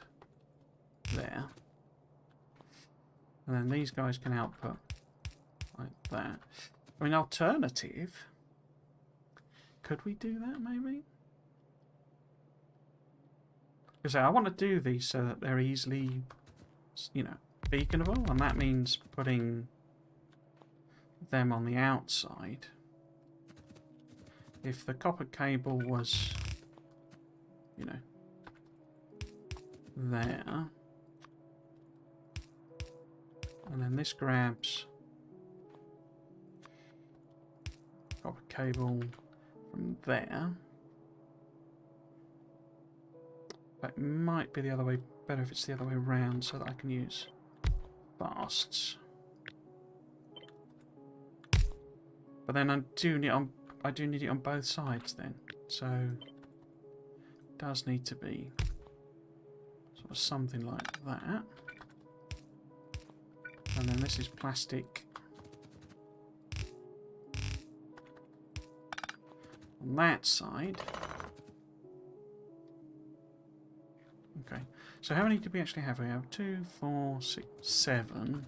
there. And then these guys can output like that. I mean, alternative, could we do that maybe? Because I want to do these so that they're easily, beaconable, and that means putting them on the outside. If the copper cable was, there, and then this grabs copper cable from there. It might be the other way, better if it's the other way around so that I can use fasts. But then I do need it on both sides then. So it does need to be sort of something like that. And then this is plastic on that side. Okay, so how many do we actually have? We have 2, 4, 6, 7.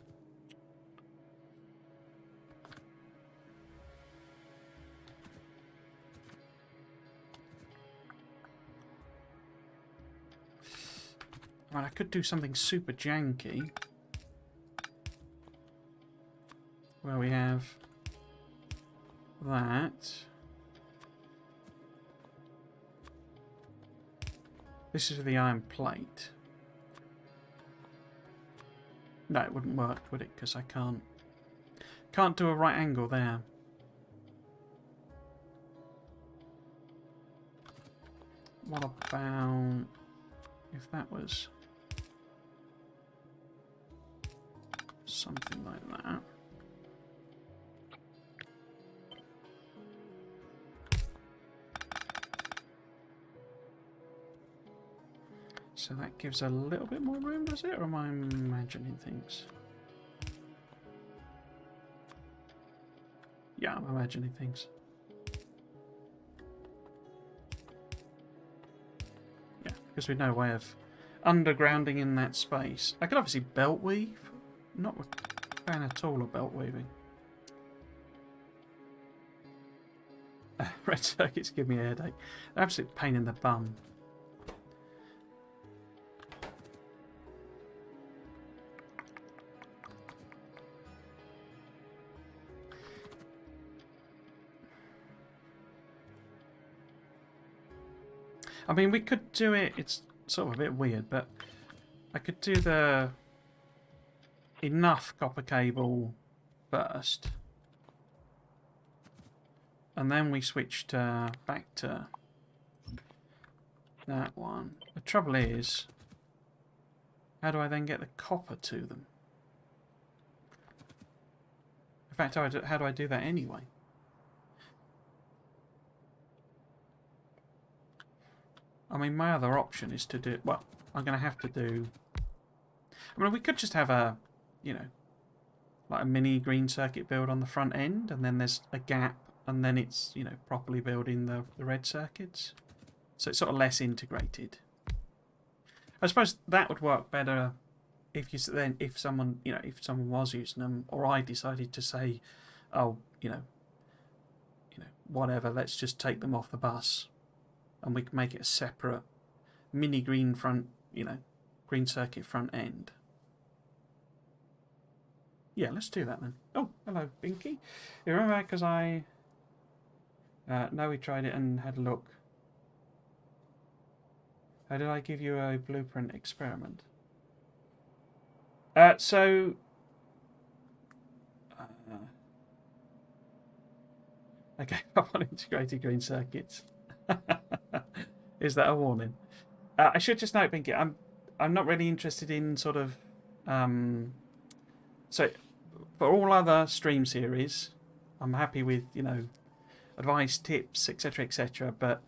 Right, I could do something super janky. Where we have that. This is the iron plate. No, it wouldn't work, would it? Because I can't do a right angle there. What about if that was something like that? So that gives a little bit more room, does it? Or am I imagining things? Yeah, I'm imagining things. Yeah, because we've no way of undergrounding in that space. I could obviously belt weave. Not a fan at all of belt weaving. Red circuits give me a headache. Absolute pain in the bum. I mean, we could do it, it's sort of a bit weird, but I could do the enough copper cable first. And then we switched back to that one. The trouble is, how do I then get the copper to them? In fact, how do I do that anyway? I mean, my other option is to do... Well, I'm going to have to do... I mean, we could just have a, you know, like a mini green circuit build on the front end, and then there's a gap, and then it's, you know, properly building the red circuits. So it's sort of less integrated. I suppose that would work better if someone, you know, if someone was using them, or I decided to say, oh, you know, whatever, let's just take them off the bus. And we can make it a separate mini green front, you know, green circuit front end. Yeah, let's do that then. Oh, hello, Binky. You remember that because I... no, we tried it and had a look. How did I give you a blueprint experiment? So... I gave up on integrated green circuits. Is that a warning? I should just note, Binky, I'm not really interested in sort of so for all other stream series, I'm happy with, you know, advice, tips, etc., etc. But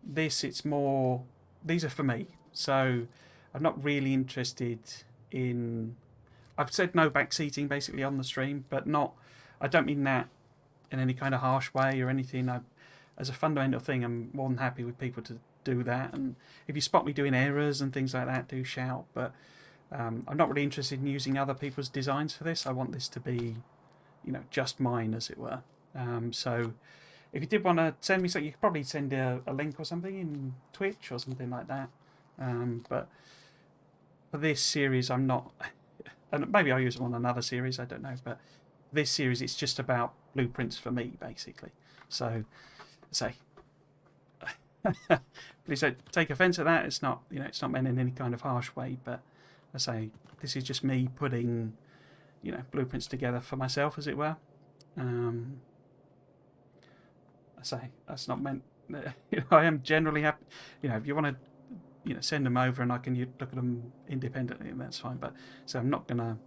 this, it's more, these are for me. So I'm not really interested in. I've said no backseating basically on the stream, but not. I don't mean that in any kind of harsh way or anything. As a fundamental thing, I'm more than happy with people to do that. And if you spot me doing errors and things like that, do shout. But I'm not really interested in using other people's designs for this. I want this to be, you know, just mine, as it were. So if you did want to send me something, you could probably send a link or something in Twitch or something like that. But for this series, I'm not... And maybe I'll use them on another series, I don't know. But this series, it's just about blueprints for me, basically. So... say, please don't take offence at that. It's not, you know, it's not meant in any kind of harsh way. But I say this is just me putting, you know, blueprints together for myself, as it were. I say that's not meant. You know, I am generally happy. You know, if you want to, send them over and I can look at them independently, and that's fine. But so I'm not gonna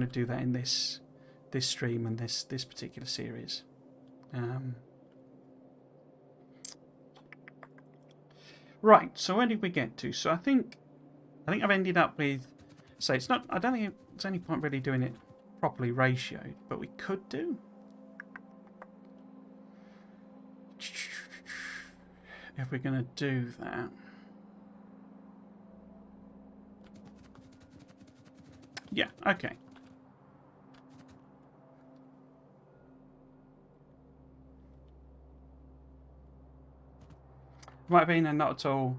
do that in this stream and this particular series. Right. So where did we get to? So I think I've ended up with. So it's not. I don't think there's any point really doing it properly ratioed, but we could do. If we're going to do that. Yeah, okay. Might have been a not at all.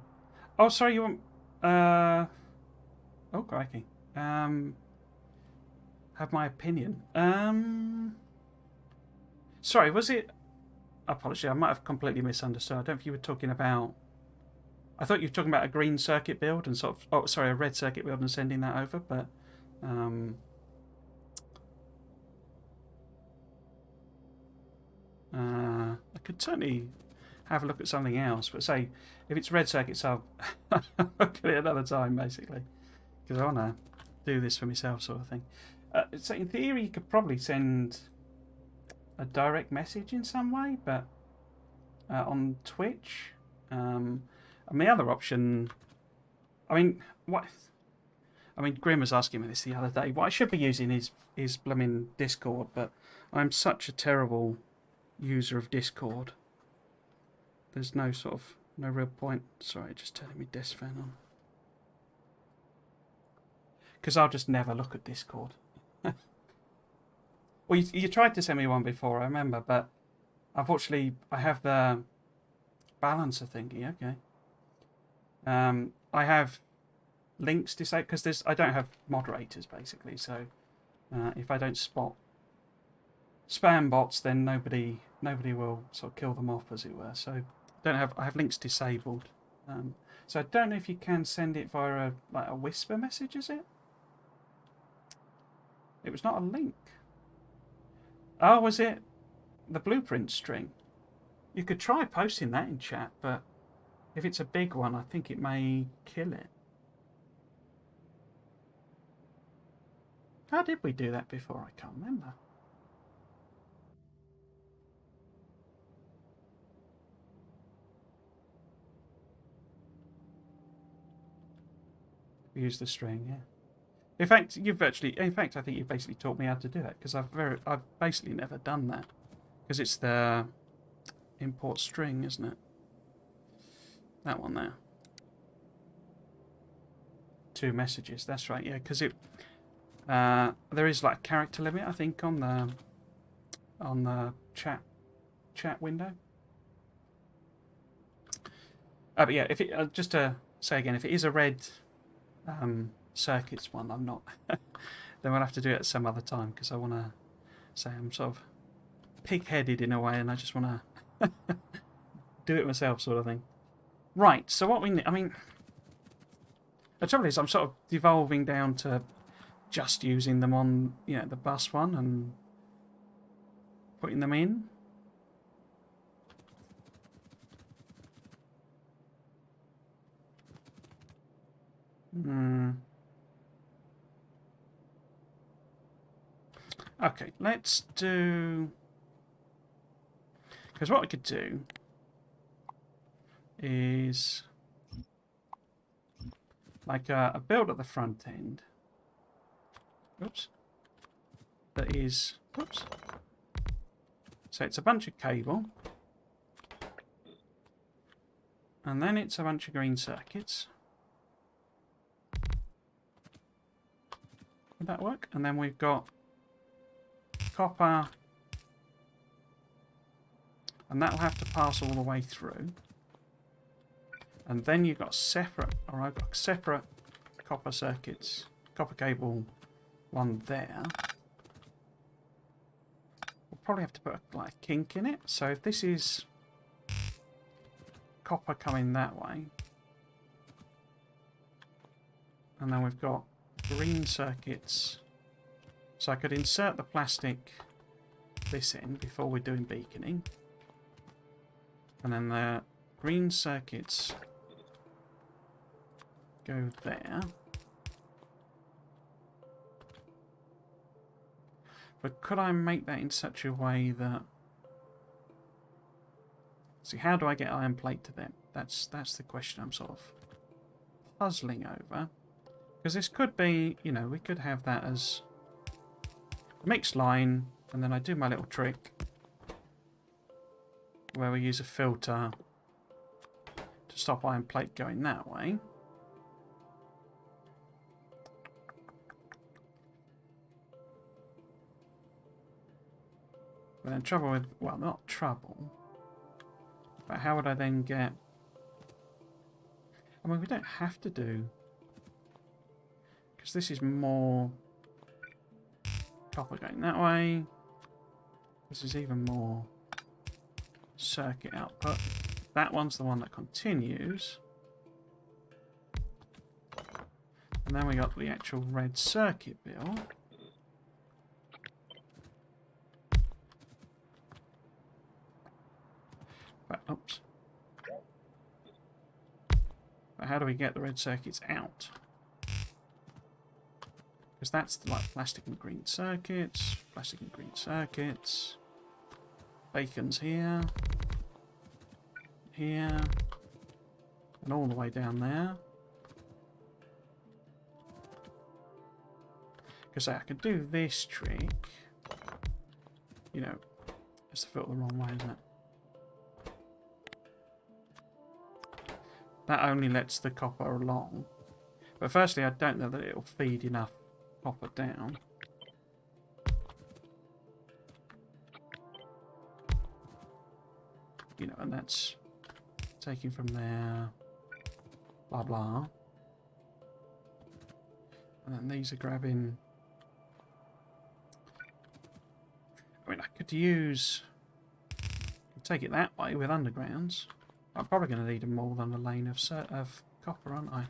Oh, sorry, you want... Oh, crikey. Have my opinion. Sorry, was it... Apology, I might have completely misunderstood. I don't know if you were talking about... I thought you were talking about a green circuit build and sort of... Oh, sorry, a red circuit build and sending that over, but... I could certainly have a look at something else, but say, if it's red circuits, I'll look at it another time, basically. Because I want to do this for myself, sort of thing. So in theory, you could probably send a direct message in some way, but on Twitch. And the other option, Grim was asking me this the other day. What I should be using is blooming Discord, but I'm such a terrible user of Discord. There's no real point. Sorry, just turning my desk fan on. Because I'll just never look at Discord. Well, you tried to send me one before, I remember, but unfortunately I have the balancer thingy. Okay. I have links disabled because I don't have moderators basically. So if I don't spot spam bots, then nobody will sort of kill them off, as it were. So I have links disabled. So I don't know if you can send it via a whisper message. Is it? It was not a link. Oh, was it the blueprint string? You could try posting that in chat, but if it's a big one, I think it may kill it. How did we do that before? I can't remember. We use the string, yeah. In fact, I think you've basically taught me how to do that, because I've basically never done that, because it's the import string, isn't it? That one there. 2 messages. That's right. Yeah, because there is like a character limit, I think, on the chat window. But yeah, just to say again, if it is a red circuits one, I'm not. Then we'll have to do it at some other time, because I want to say I'm sort of pig-headed in a way, and I just want to do it myself, sort of thing. Right. So what we need, the trouble is, I'm sort of devolving down to just using them on the bus one and putting them in. Okay, let's do... Because what I could do is like a build at the front end. Oops. That is... Oops. So it's a bunch of cable. And then it's a bunch of green circuits. Would that work? And then we've got copper, and that'll have to pass all the way through. And then you've got separate, or I've got separate copper circuits, copper cable one there. We'll probably have to put a kink in it. So if this is copper coming that way, and then we've got green circuits. So I could insert the plastic this end before we're doing beaconing. And then the green circuits go there. But could I make that in such a way that... See, how do I get iron plate to them? That's the question I'm sort of puzzling over. Because this could be, you know, we could have that as a mixed line, and then I do my little trick where we use a filter to stop iron plate going that way. But then trouble with, well, not trouble, but how would I then get... I mean, we don't have to do... Because this is more copper going that way. This is even more circuit output. That one's the one that continues. And then we got the actual red circuit bill. But, oops. But how do we get the red circuits out? Because that's like plastic and green circuits, plastic and green circuits. Bacon's here, here, and all the way down there. Because I could do this trick. You know, it's the filter the wrong way, isn't it? That only lets the copper along. But firstly, I don't know that it'll feed enough copper down. You know, and that's taking from there, blah blah. And then these are grabbing... I mean, I could use... take it that way with undergrounds. I'm probably going to need more than a lane of copper, aren't I?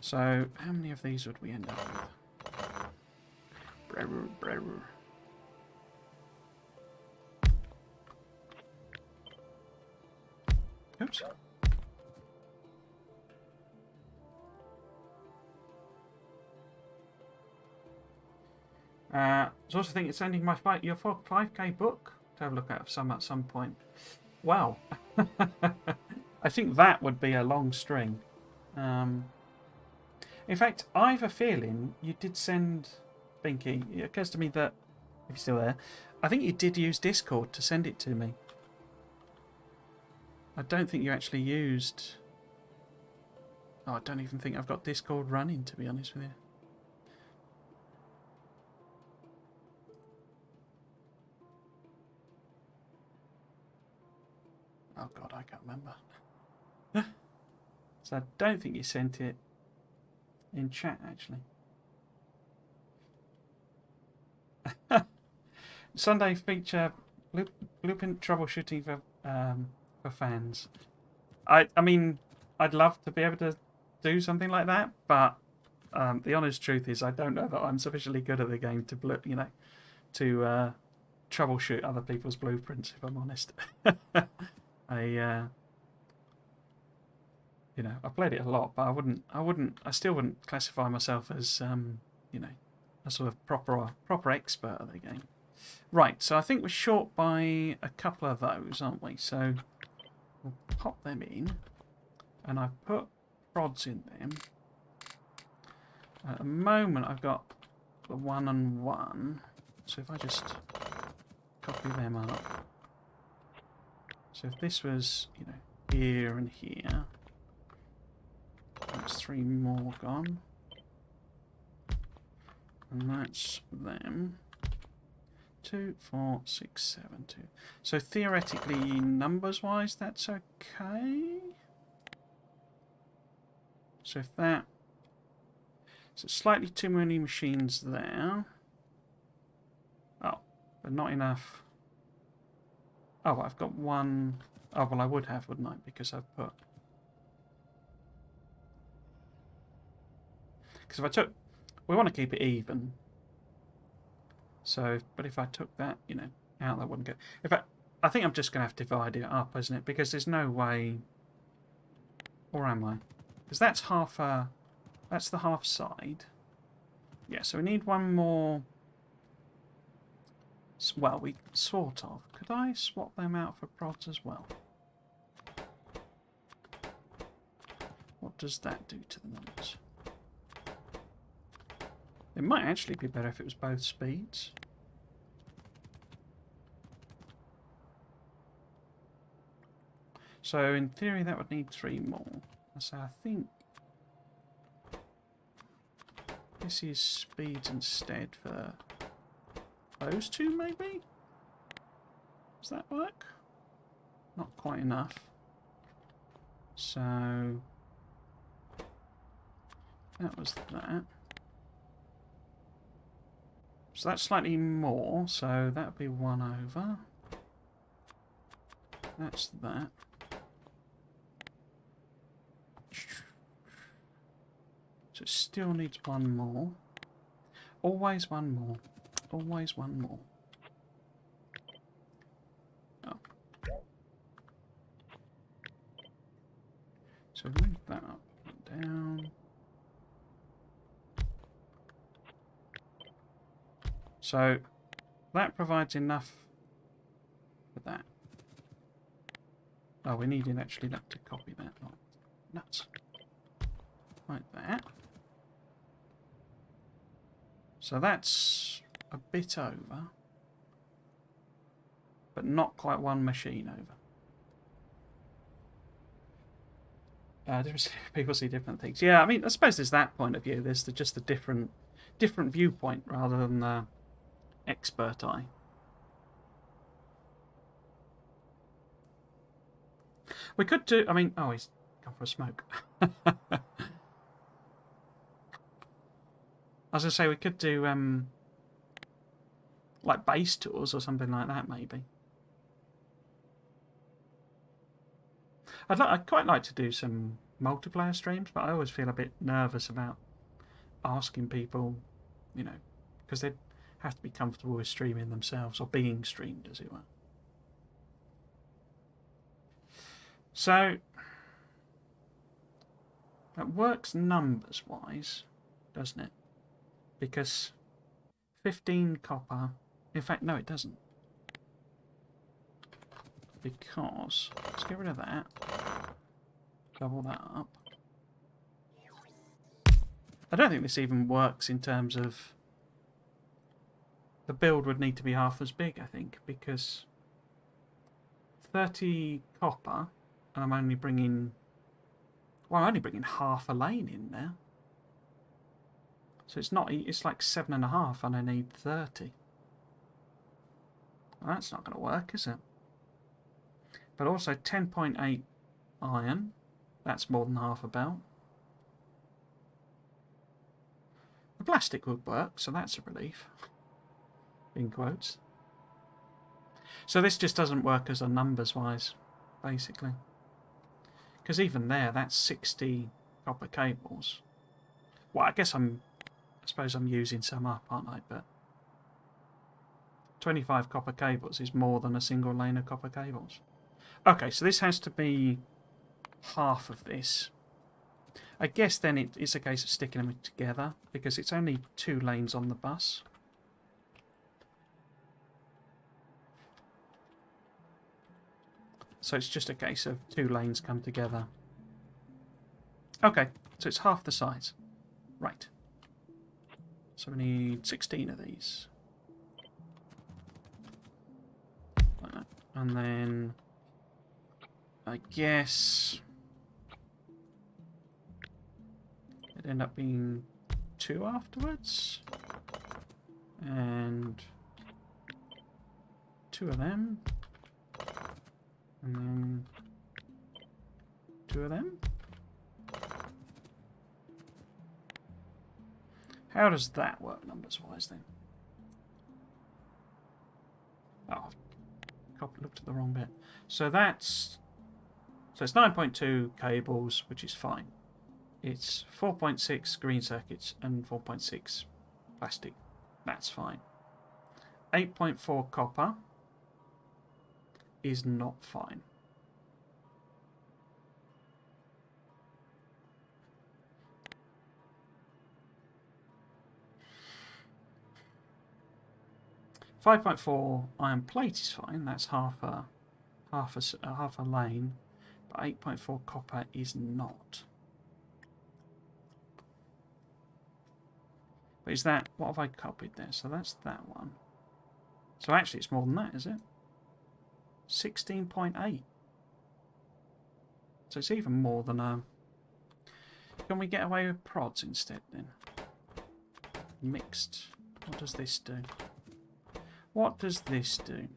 So, how many of these would we end up with? Oops. I was also thinking of sending your 5K book to have a look at some point. Wow. I think that would be a long string. In fact, I have a feeling you did send Binky. It occurs to me that, if you're still there, I think you did use Discord to send it to me. I don't think you actually used... Oh, I don't even think I've got Discord running, to be honest with you. Oh god, I can't remember. So I don't think you sent it in chat, actually. Sunday feature blueprint troubleshooting for fans. I mean, I'd love to be able to do something like that, but the honest truth is I don't know that I'm sufficiently good at the game to troubleshoot other people's blueprints, if I'm honest. You know, I played it a lot, but I still wouldn't classify myself as, you know, a sort of proper expert at the game. Right, so I think we're short by a couple of those, aren't we? So we'll pop them in, and I've put prods in them. At the moment, I've got the 1 and 1. So if I just copy them up. So if this was, you know, here and here, that's 3 more gone. And that's them. 2, 4, 6, 7, 2. So theoretically, numbers-wise, that's okay. So if that... So slightly too many machines there. Oh, but not enough. Oh, well, I've got 1... Oh, well, I would have, wouldn't I? Because I've put... Because if I took... We want to keep it even. So, but if I took that, you know, out, that wouldn't go. I think I'm just going to have to divide it up, isn't it? Because there's no way... Or am I? Because that's half a... That's the half side. Yeah, so we need one more... Well, we sort of. Could I swap them out for prods as well? What does that do to the numbers? It might actually be better if it was both speeds. So in theory that would need 3 more. So I think this is speeds instead for those two maybe? Does that work? Not quite enough. So that was that. So that's slightly more, so that would be 1 over. That's that. So it still needs 1 more. Always 1 more. Always 1 more. Oh. So move that up and down. So that provides enough for that. Oh, we needed actually that to copy that. Oh, nuts. Like that. So that's a bit over, but not quite 1 machine over. People see different things. Yeah, I mean, I suppose there's that point of view. There's just the different viewpoint rather than the expert eye. We could do... I mean... Oh, he's gone for a smoke. I was going to say, we could do... like base tours or something like that, maybe. I'd quite like to do some multiplayer streams, but I always feel a bit nervous about asking people, you know, because they'd have to be comfortable with streaming themselves, or being streamed, as it were. So, that works numbers-wise, doesn't it? Because 15 copper... In fact, no, it doesn't. Because... Let's get rid of that. Double that up. I don't think this even works in terms of... The build would need to be half as big, I think, because 30 copper, and I'm only bringing... Well, I'm only bringing half a lane in there. So it's not... It's like 7.5, and I need 30. Well, that's not going to work, is it? But also 10.8 iron. That's more than half a belt. The plastic would work, so that's a relief. In quotes. So this just doesn't work as a numbers-wise, basically. Because even there, that's 60 copper cables. Well, I suppose I'm using some up, aren't I? But 25 copper cables is more than a single lane of copper cables. Okay, so this has to be half of this. I guess then it's a case of sticking them together, because it's only 2 lanes on the bus. So it's just a case of 2 lanes come together. Okay, so it's half the size. Right. So we need 16 of these. Like that. And then... I guess... It'd end up being 2 afterwards. And... 2 of them. And then 2 of them. How does that work numbers-wise then? Oh, I've looked at the wrong bit. So that's... So it's 9.2 cables, which is fine. It's 4.6 green circuits and 4.6 plastic. That's fine. 8.4 copper. is not fine. .4 iron plate is fine. That's half a lane, but 8.4 copper is not. But is that what have I copied there? So that's that one. So actually, it's more than that, is it? 16.8. So it's even more than Can we get away with prods instead then? Mixed. What does this do? What does this do?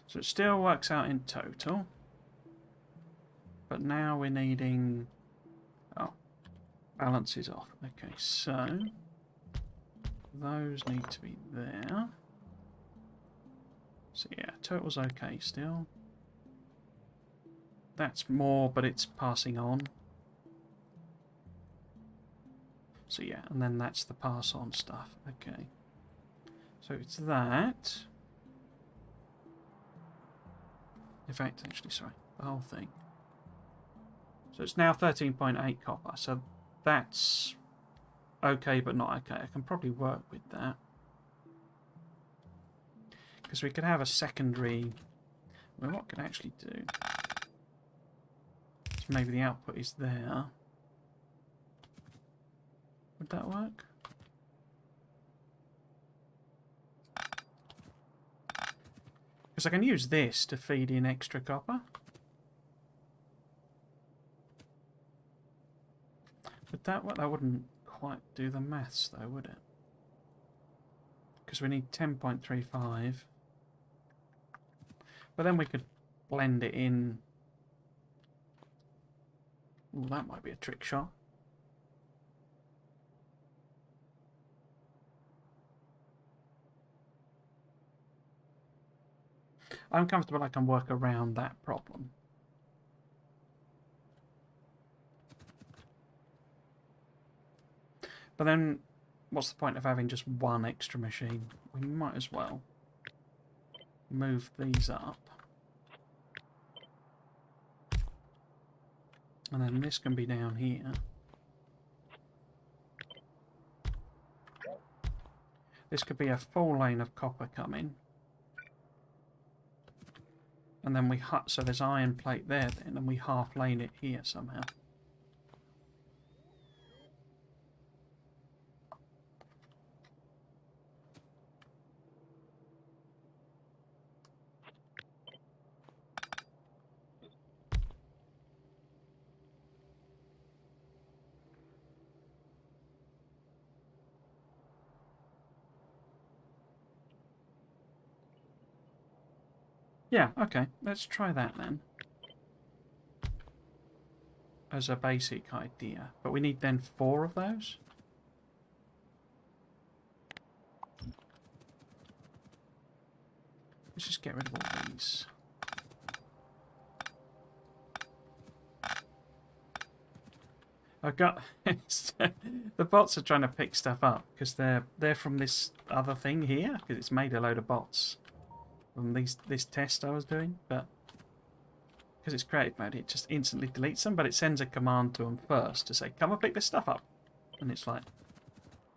So it still works out in total. But now we're needing... Oh, balance is off. Okay, so... those need to be there. So yeah, total's okay still. That's more, but it's passing on. So yeah, and then that's the pass on stuff. Okay. So it's that. In fact, actually, sorry, the whole thing. So it's now 13.8 copper. So that's okay, but not okay. I can probably work with that. Because we could have a secondary... Well, what can I actually do? So maybe the output is there. Would that work? Because I can use this to feed in extra copper. Would that work? That wouldn't quite do the maths though, would it? Because we need 10.35. But then we could blend it in. Ooh, that might be a trick shot. I'm comfortable I can work around that problem. But then, what's the point of having just one extra machine? We might as well move these up. And then this can be down here. This could be a full lane of copper coming. And then we so there's iron plate there then, and we half lane it here somehow. Yeah, okay, let's try that then. As a basic idea. But we need then 4 of those? Let's just get rid of all these. I've got... the bots are trying to pick stuff up because they're from this other thing here, because it's made a load of bots from this test I was doing, but because it's creative mode it just instantly deletes them, but it sends a command to them first to say come and pick this stuff up, and it's like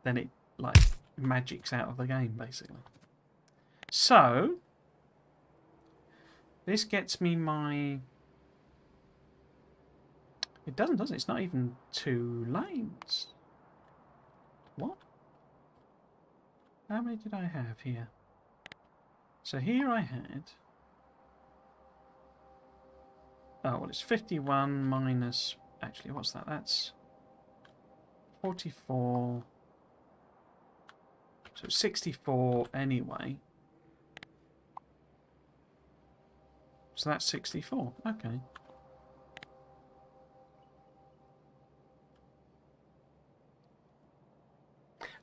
then it like magics out of the game basically. So this gets me my... It doesn't, does it? It's not even 2 lanes. What? How many did I have here? So here I had... Oh, well, it's 51 minus... Actually, what's that? That's 44. So it's 64 anyway. So that's 64. Okay.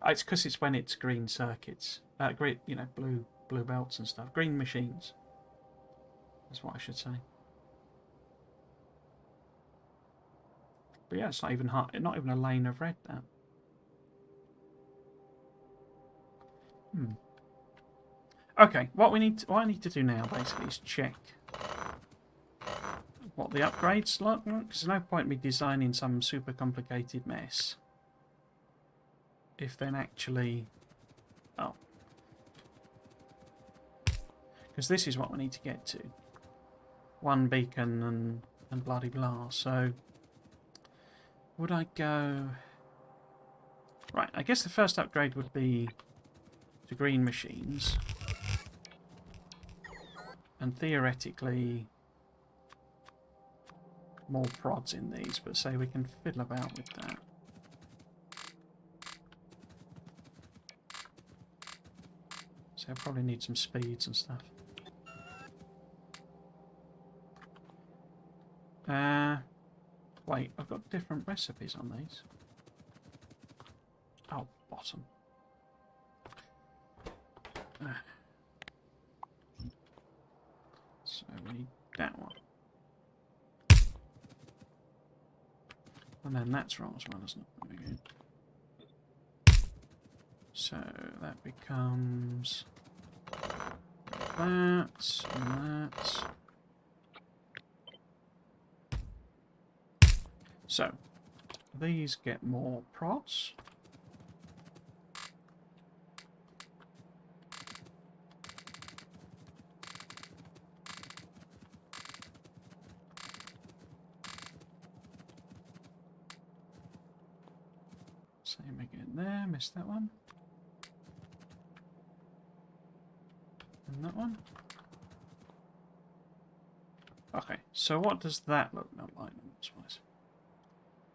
It's because it's when it's green circuits. Green, you know, blue belts and stuff. Green machines. That's what I should say. But yeah, it's not even hard, not even a lane of red, that. Okay, what I need to do now basically is check what the upgrades look like, because there's no point in me designing some super complicated mess if then actually... Oh. Because this is what we need to get to. One beacon and bloody blah. So, would I go... Right, I guess the first upgrade would be to green machines. And theoretically, more prods in these, but say we can fiddle about with that. So I'll probably need some speeds and stuff. Wait, I've got different recipes on these. Oh, bottom. So we need that one. And then that's wrong as well, isn't it? So that becomes that and that. So these get more prods. Same again there, missed that one. And that one. Okay, so what does that look like numbers-wise?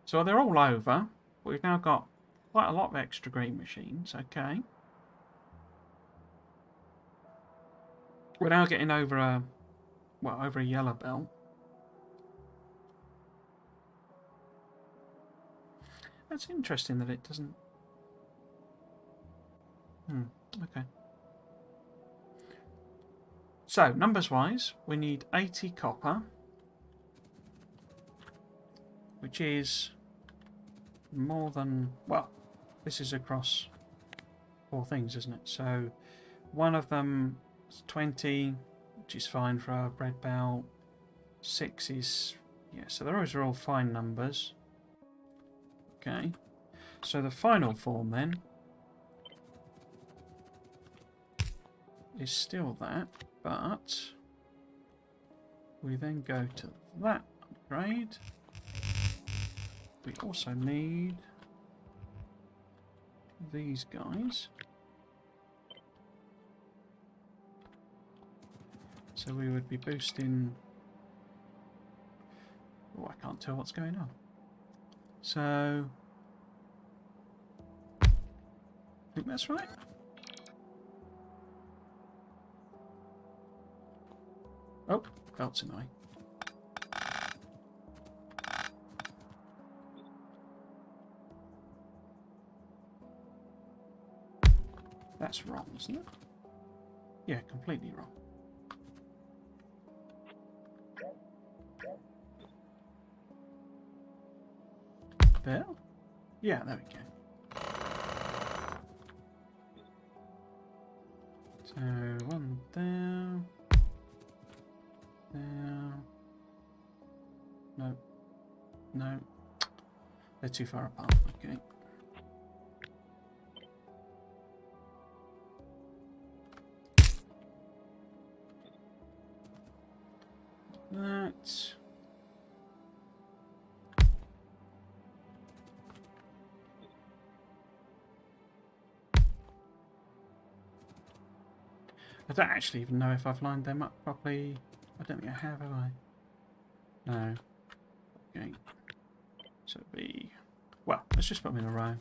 So they're all over. We've now got quite a lot of extra green machines, okay. We're now getting over a, well, over a yellow belt. That's interesting that it doesn't... okay. So, numbers-wise, we need 80 copper, which is more than... Well, this is across 4 things, isn't it? So, one of them is 20, which is fine for our bread belt. 6 is... Yeah, so those are all fine numbers. Okay. So, the final form, then, is still that, but we then go to that upgrade. We also need these guys. So we would be boosting... Oh, I can't tell what's going on. So... I think that's right. Oh, belt's in the way. That's wrong, isn't it? Yeah, completely wrong. There? Yeah, there we go. So, one down. Down. No. No. They're too far apart. Okay. That. I don't actually even know if I've lined them up properly. I don't think I have I? No. Okay. So it'll be... Well, let's just put them in a row.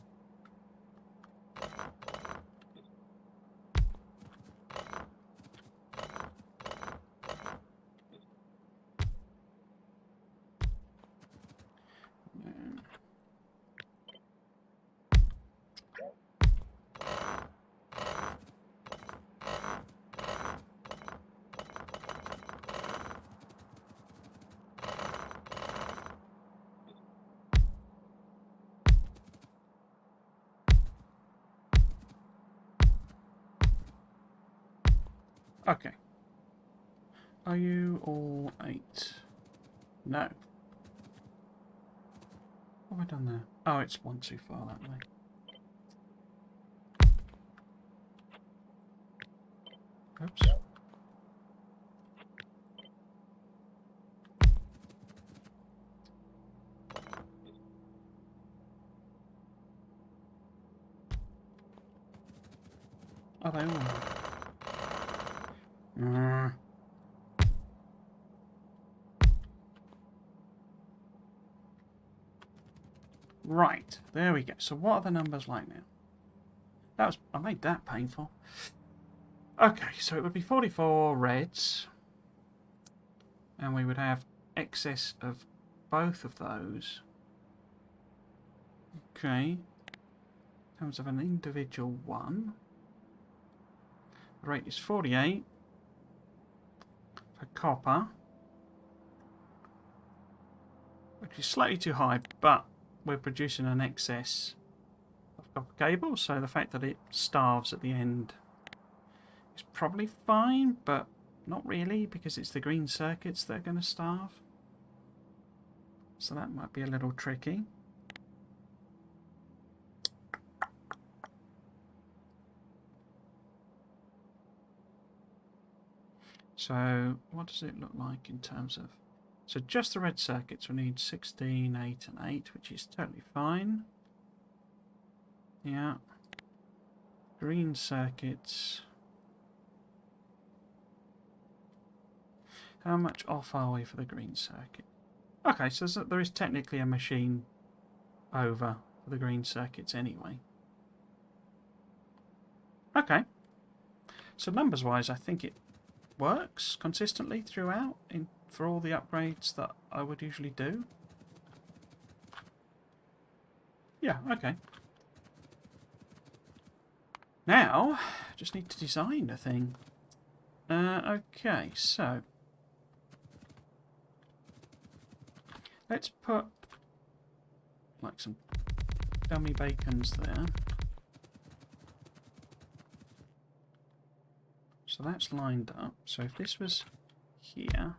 Okay. Are you all 8? No. What have I done there? Oh, it's one too far that way. Oops. Are they all? Right, there we go. So what are the numbers like now? I made that painful. Okay, so it would be 44 reds. And we would have excess of both of those. Okay. In terms of an individual one. The rate is 48 for copper. Which is slightly too high, but we're producing an excess of copper cable, so the fact that it starves at the end is probably fine, but not really, because it's the green circuits that are going to starve. So that might be a little tricky. So what does it look like in terms of... So just the red circuits, we need 16, 8 and 8, which is totally fine. Yeah. Green circuits. How much off are we for the green circuit? Okay, so there is technically a machine over for the green circuits anyway. Okay. So numbers-wise, I think it works consistently throughout for all the upgrades that I would usually do. Yeah, okay. Now, just need to design the thing. Okay, so let's put like some dummy bacons there. So that's lined up. So if this was here,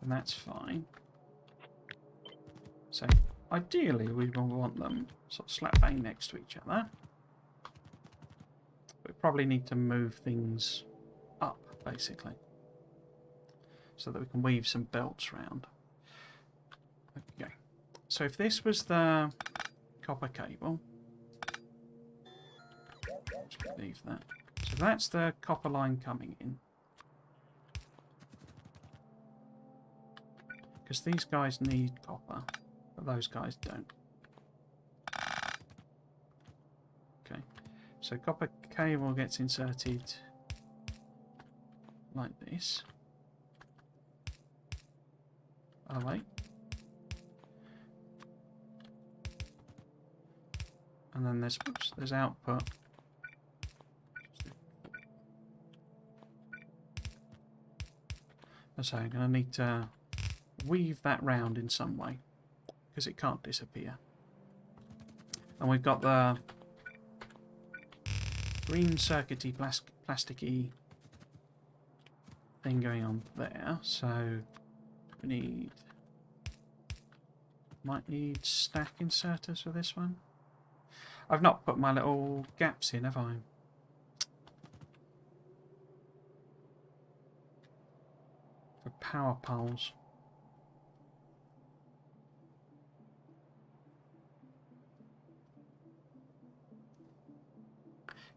then that's fine. So ideally we will want them sort of slap bang next to each other. We probably need to move things up, basically, so that we can weave some belts round. Okay. So if this was the copper cable, just leave that. So that's the copper line coming in. Because these guys need copper, but those guys don't. Okay. So copper cable gets inserted like this. Oh wait. And then there's output. So I'm going to need to weave that round in some way, because it can't disappear. And we've got the green circuity plasticky thing going on there, so we might need stack inserters for this one. I've not put my little gaps in, have I? For power poles.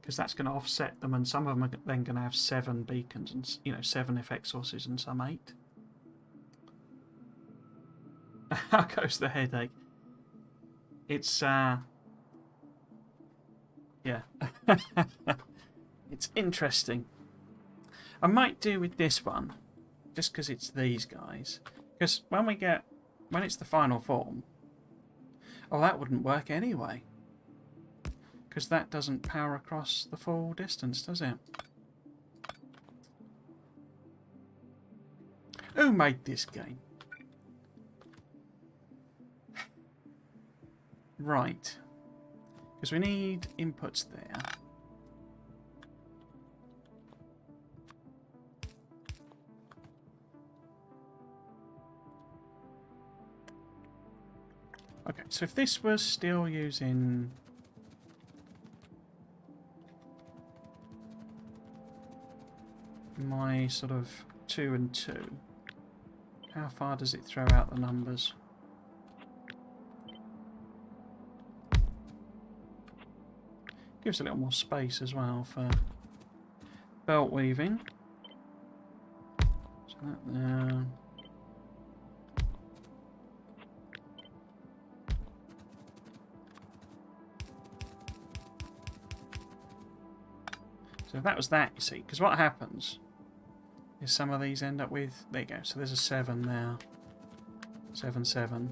Because that's going to offset them, and some of them are then going to have 7 beacons and 7 effect sources and some 8. How goes the headache? It's yeah. It's interesting. I might do with this one, just because it's these guys. Because when it's the final form, oh, that wouldn't work anyway. Because that doesn't power across the full distance, does it? Who made this game? Right. Because we need inputs there. Okay, so if this was still using... my sort of 2 and 2, how far does it throw out the numbers? Gives a little more space as well for belt weaving. So that there. So if that was that, you see, because what happens is some of these end up with... there you go, so there's a 7 there. 7, 7.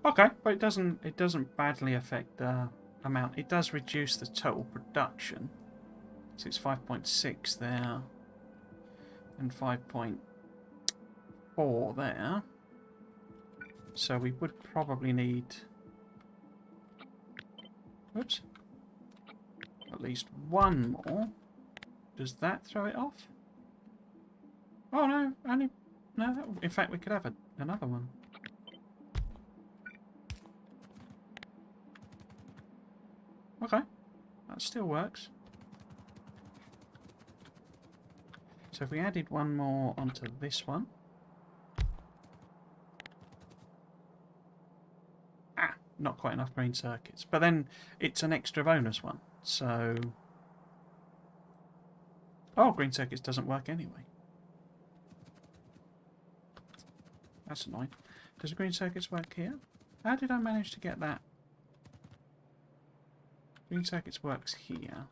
Okay, but it doesn't badly affect the amount. It does reduce the total production. So it's 5.6 there. And 5.4 there. So we would probably need... whoops. At least one more. Does that throw it off? Oh no, only... no, in fact we could have another one. Okay, that still works. So if we added one more onto this one. Ah, not quite enough green circuits. But then it's an extra bonus one. So... oh, green circuits doesn't work anyway. That's annoying. Does the green circuits work here? How did I manage to get that? Green circuits works here.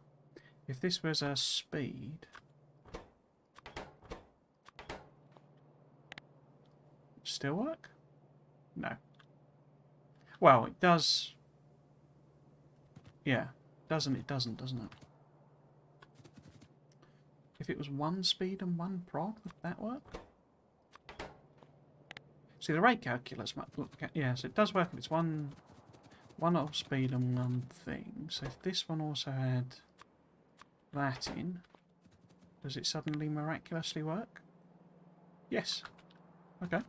If this was a speed... still work? No. Well, it does... yeah. Doesn't it? Doesn't it? If it was one speed and one prod, would that work? See, the rate calculus might look at... yes, it does work if it's one off speed and one thing. So if this one also had that in, does it suddenly miraculously work? Yes. Okay.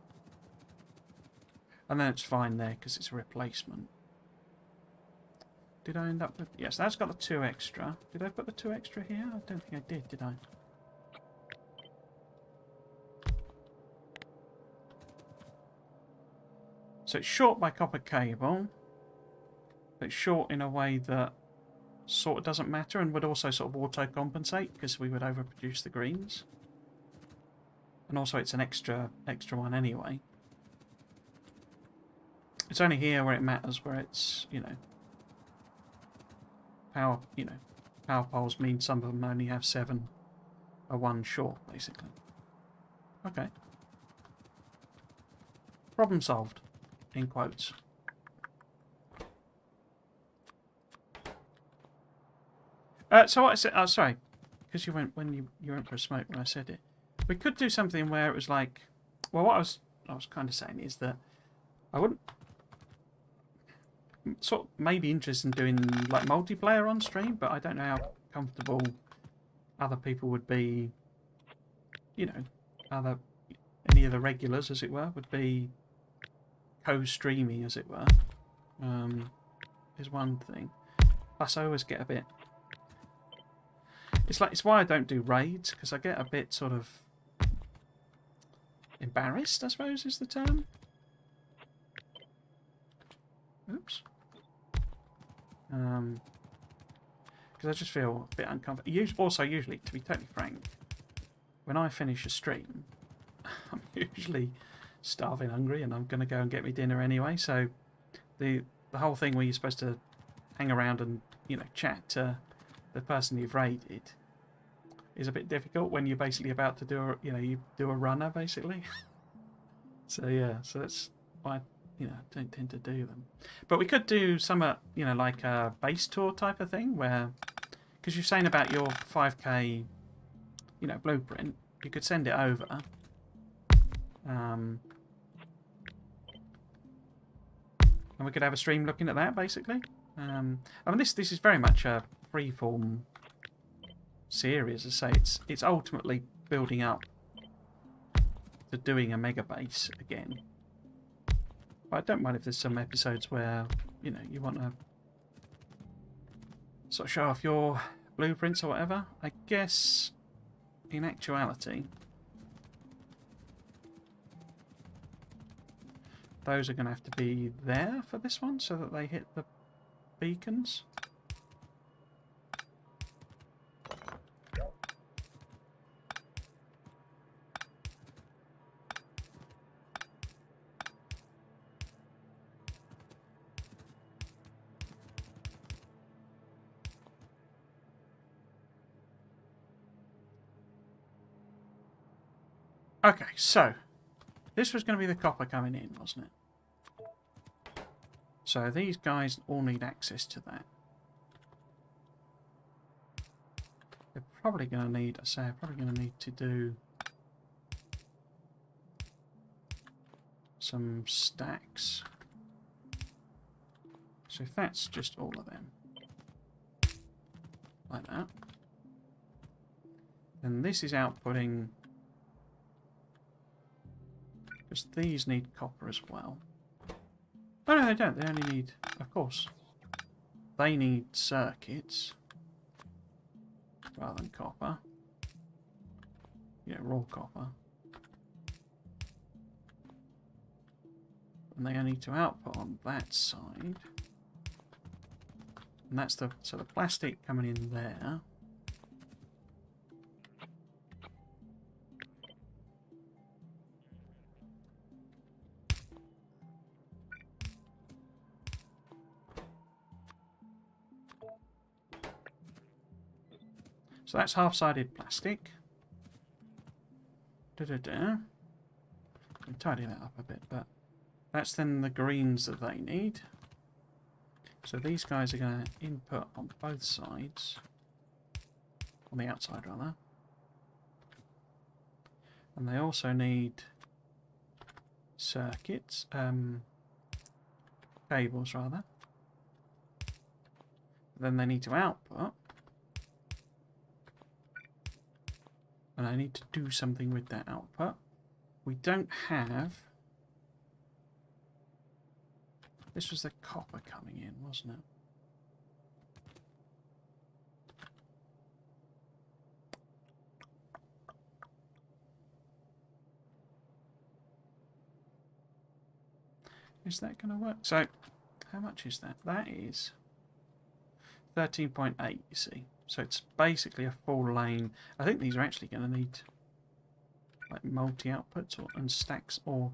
And then it's fine there because it's a replacement. Did I end up with... yes, that's got the 2 extra. Did I put the 2 extra here? I don't think I did I? So it's short by copper cable. But it's short in a way that sort of doesn't matter and would also sort of auto-compensate because we would overproduce the greens. And also it's an extra one anyway. It's only here where it matters, where it's, you know, power poles mean some of them only have 7 or 1 short, basically. Okay. Problem solved, in quotes. So what I said, oh, sorry, because you went when you went for a smoke when I said it. We could do something where it was like, well, what I was kind of saying is that I wouldn't sort of maybe interested in doing like multiplayer on stream, but I don't know how comfortable other people would be. You know, any of the regulars, as it were, would be co-streaming, as it were. Is one thing. Plus, I always get a bit. It's why I don't do raids, because I get a bit sort of embarrassed, I suppose is the term. Oops. Because I just feel a bit uncomfortable. Also, usually, to be totally frank, when I finish a stream, I'm usually starving hungry, and I'm going to go and get me dinner anyway. So the whole thing where you're supposed to hang around and chat to the person you've raided is a bit difficult when you're basically about to do you do a runner basically. So yeah, so that's why I don't tend to do them. But we could do some like a base tour type of thing where, because you're saying about your 5k blueprint, you could send it over And we could have a stream looking at that, basically. I mean, this is very much a freeform series. As I say, it's ultimately building up to doing a mega base again. But I don't mind if there's some episodes where, you know, you want to sort of show off your blueprints or whatever. I guess, in actuality, those are going to have to be there for this one so that they hit the beacons. Okay, so this was going to be the copper coming in, wasn't it? So these guys all need access to that. They're probably going to need, to do some stacks. So if that's just all of them, like that, then this is outputting, because these need copper as well. Oh no, they don't. They only need, of course, they need circuits rather than copper. Yeah, raw copper. And they only need to output on that side. And that's the, so the plastic coming in there. So that's half-sided plastic. Da-da-da. I'll tidy that up a bit, but that's then the greens that they need. So these guys are going to input on both sides. On the outside, rather. And they also need circuits, cables, rather. Then they need to output. And I need to do something with that output. We don't have... This was the copper coming in, wasn't it? Is that going to work? So, how much is that? That is 13.8, you see. So it's basically a full lane. I think these are actually going to need like multi-outputs and stacks, or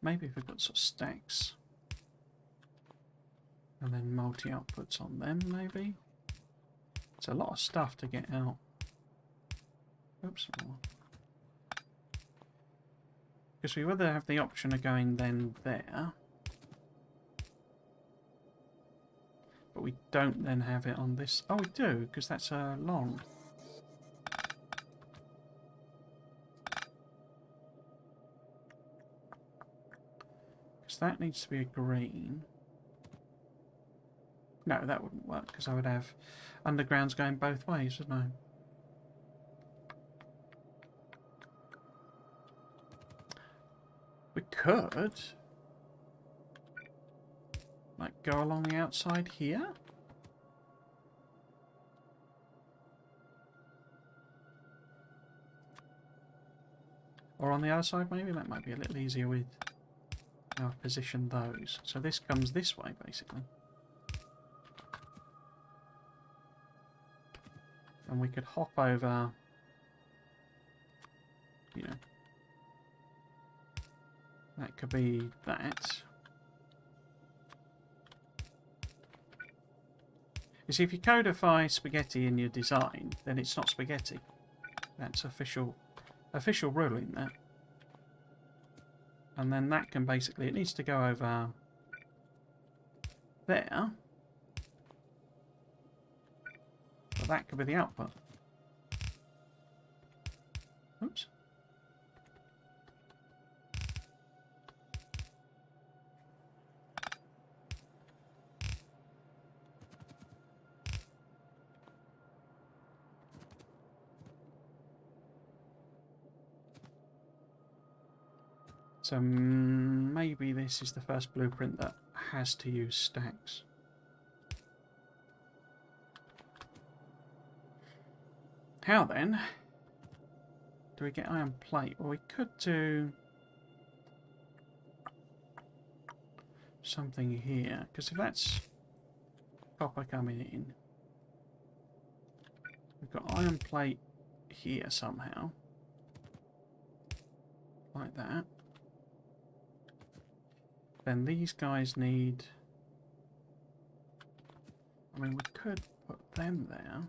maybe if we've got sort of stacks and then multi-outputs on them, maybe. It's a lot of stuff to get out. Oops. Because we would have the option of going then there. But we don't then have it on this. Oh, we do, because that's a long. Because that needs to be a green. No, that wouldn't work, because I would have undergrounds going both ways, wouldn't I? We could... like go along the outside here? Or on the other side maybe? That might be a little easier with how I've positioned those. So this comes this way basically. And we could hop over, you know, that could be that. You see, if you codify spaghetti in your design, then it's not spaghetti. That's official ruling there. And then that can basically, it needs to go over there. But that could be the output. Oops. So maybe this is the first blueprint that has to use stacks. How then do we get iron plate? Well, we could do something here, because if that's copper coming in, we've got iron plate here somehow, like that. Then these guys need... I mean, we could put them there.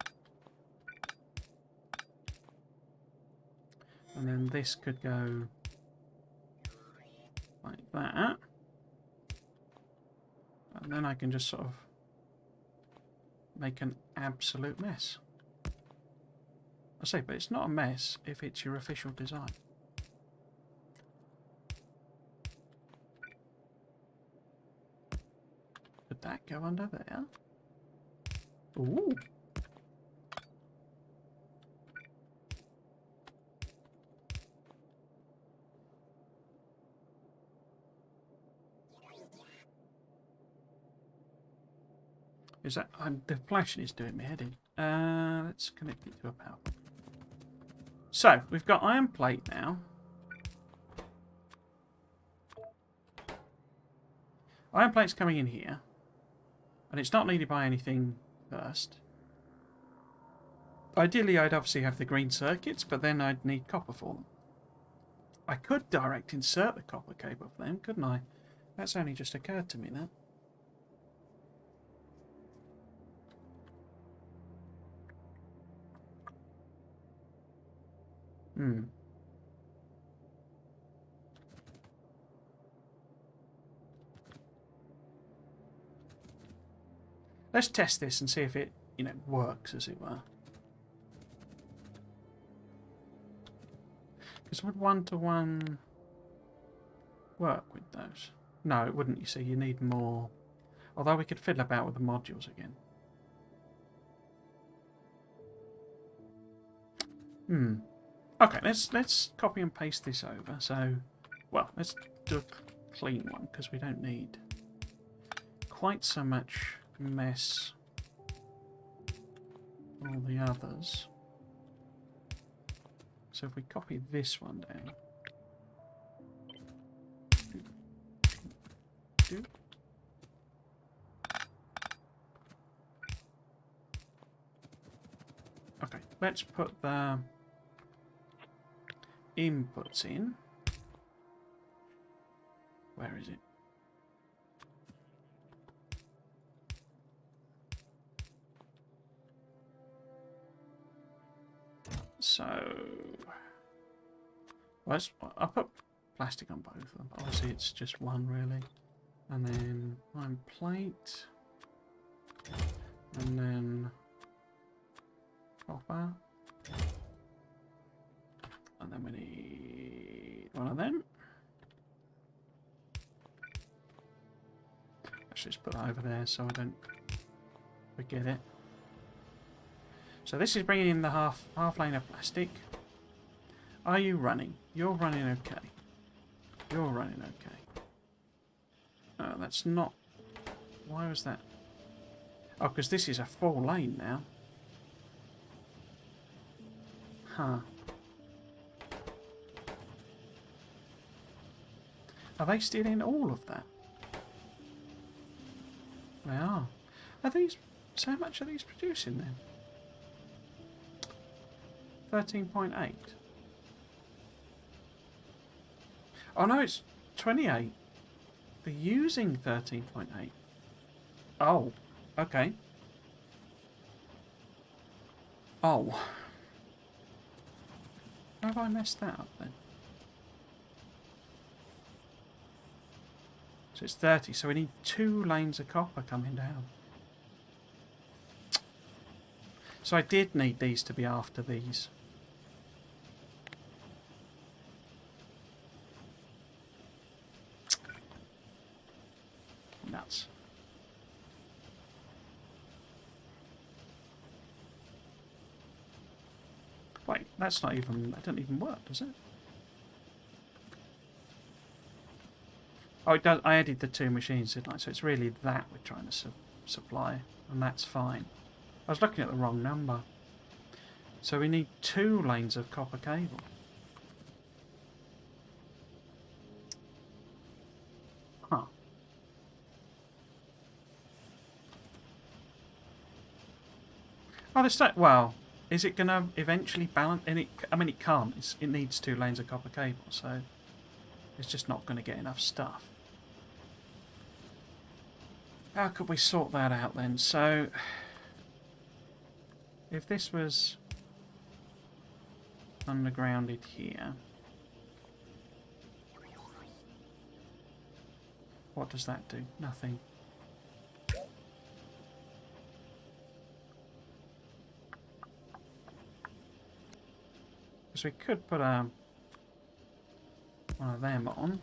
And then this could go like that. And then I can just sort of make an absolute mess. I say, but it's not a mess if it's your official design. Could that go under there? Ooh. Is that... the flashing is doing me head in. Let's connect it to a power. So, we've got iron plate now. Iron plate's coming in here. And it's not needed by anything first. Ideally, I'd obviously have the green circuits, but then I'd need copper for them. I could direct insert the copper cable for them, couldn't I? That's only just occurred to me now. Let's test this and see if it, works, as it were. Because would one-to-one work with those? No, it wouldn't, you see. You need more. Although we could fiddle about with the modules again. Okay, let's copy and paste this over. So, well, let's do a clean one, because we don't need quite so much mess all the others. So if we copy this one down, okay, let's put the inputs in. Where is it? So, I'll put plastic on both of them. Obviously, it's just one really. And then iron plate. And then copper. And then we need one of them. Let's just put that over there so I don't forget it. So this is bringing in the half lane of plastic. Are you running? You're running okay. You're running okay. That's not... Why was that? Oh, because this is a full lane now. Huh. Are they stealing all of that? They are. Are these... So how much are these producing then? 13.8. Oh no, it's 28. They're using 13.8. Oh, okay. Oh. How have I messed that up then? So it's 30, so we need 2 lanes of copper coming down. So I did need these to be after these. Nuts. Wait, that's not even... That doesn't even work, does it? Oh, it does. I added the 2 machines, didn't I? So it's really that we're trying to supply, and that's fine. I was looking at the wrong number. So we need 2 lanes of copper cable. Huh. Oh, this that. Well, is it going to eventually balance? And I mean, it can't. It needs 2 lanes of copper cable, so it's just not going to get enough stuff. How could we sort that out then? So, if this was undergrounded here, what does that do? Nothing. Because we could put one of them on.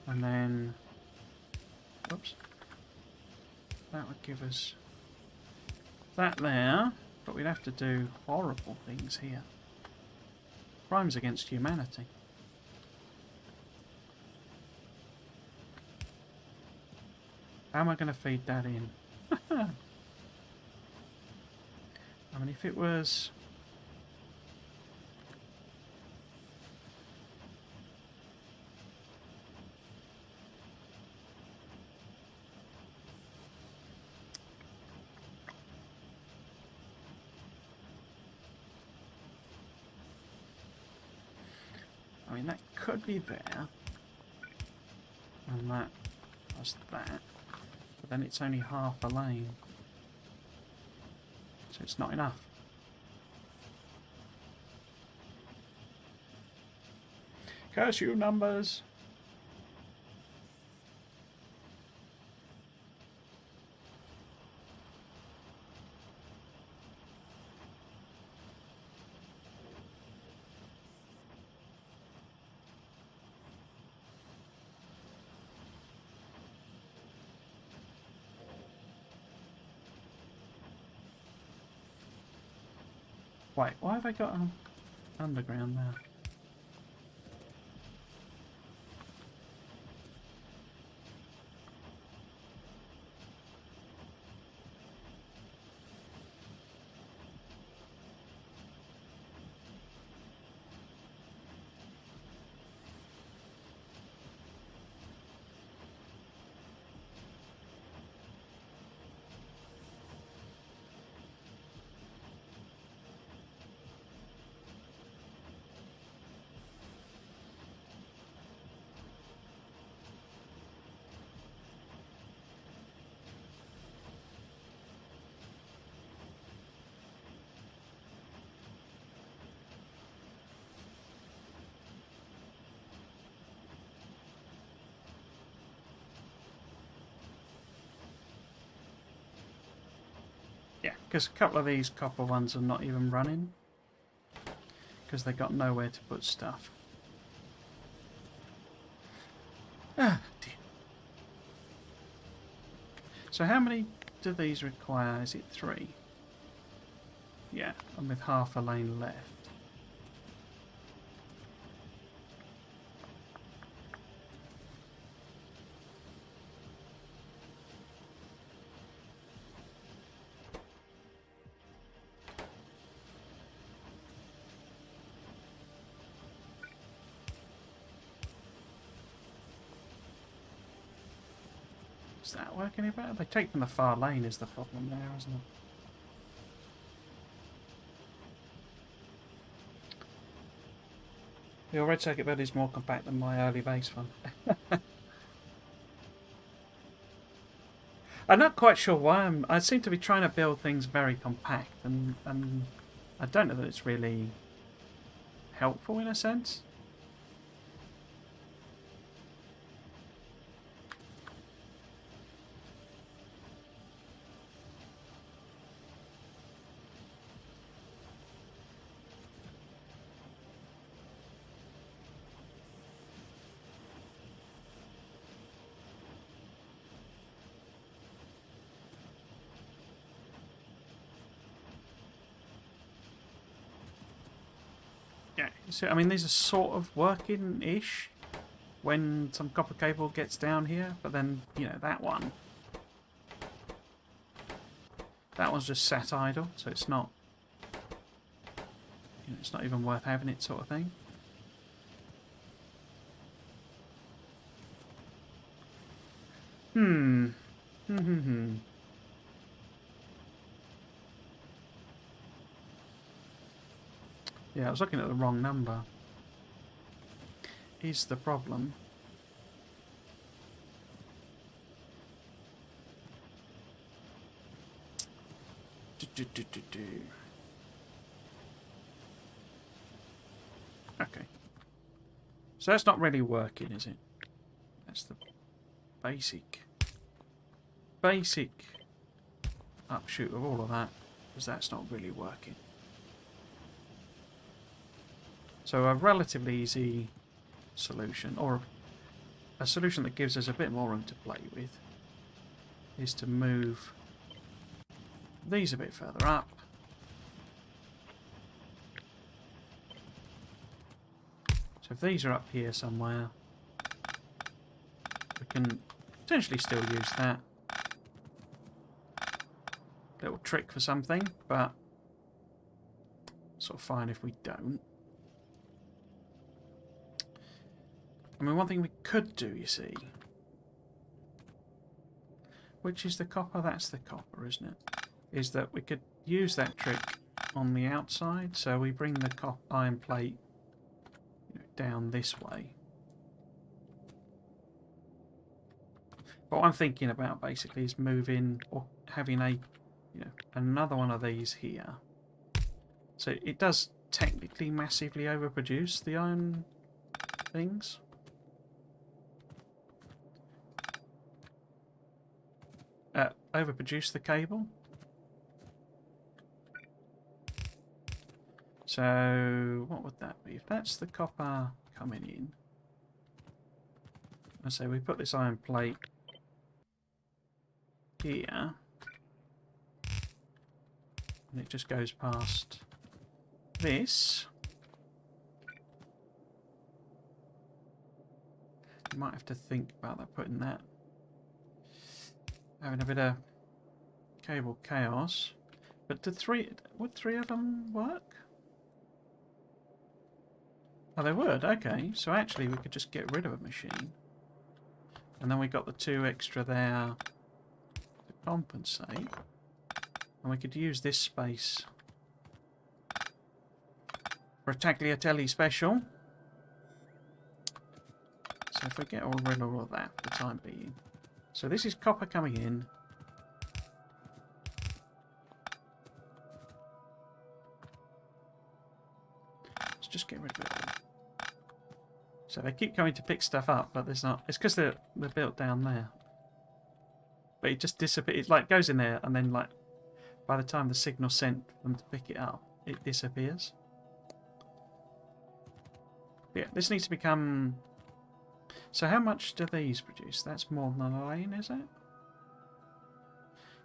And then, oops, that would give us that there, but we'd have to do horrible things here. Crimes against humanity. How am I going to feed that in? I mean, if it was... I mean, that could be there. And that was that. But then it's only half a lane. So it's not enough. Curse you, numbers! Wait, why have I got an underground now? Yeah, because a couple of these copper ones are not even running. Because they got nowhere to put stuff. Ah, dear. So how many do these require? Is it 3? Yeah, and with half a lane left. Does that work any better? They take from the far lane is the problem there, isn't it? Your red circuit board is more compact than my early base one. I'm not quite sure why I seem to be trying to build things very compact, and I don't know that it's really helpful in a sense. So, I mean, these are sort of working-ish when some copper cable gets down here, but then, you know, that one's just sat idle, so it's not, you know, it's not even worth having it, sort of thing. Yeah, I was looking at the wrong number. Is the problem. Okay. So that's not really working, is it? That's the basic upshoot of all of that, because that's not really working. So a relatively easy solution, or a solution that gives us a bit more room to play with, is to move these a bit further up. So if these are up here somewhere, we can potentially still use that little trick for something, but sort of fine if we don't. I mean, one thing we could do, you see, which is the copper, that's the copper, isn't it? Is that we could use that trick on the outside, so we bring the iron plate, you know, down this way. But what I'm thinking about basically is moving, or having a, you know, another one of these here. So it does technically massively overproduce the iron things. Overproduce the cable. So what would that be? If that's the copper coming in, I say we put this iron plate here, and it just goes past this. You might have to think about that, putting that, having a bit of cable chaos. But would three of them work? Oh, they would. Okay, so actually we could just get rid of a machine, and then we got the 2 extra there to compensate, and we could use this space for a tagliatelle special. So if we get rid of all of that for the time being. So this is copper coming in. Let's just get rid of it all. So they keep coming to pick stuff up, but there's not. It's because they're built down there. But it just disappears. It like goes in there, and then like by the time the signal's sent for them to pick it up, it disappears. But yeah, this needs to become. So how much do these produce? That's more than a lane, is it?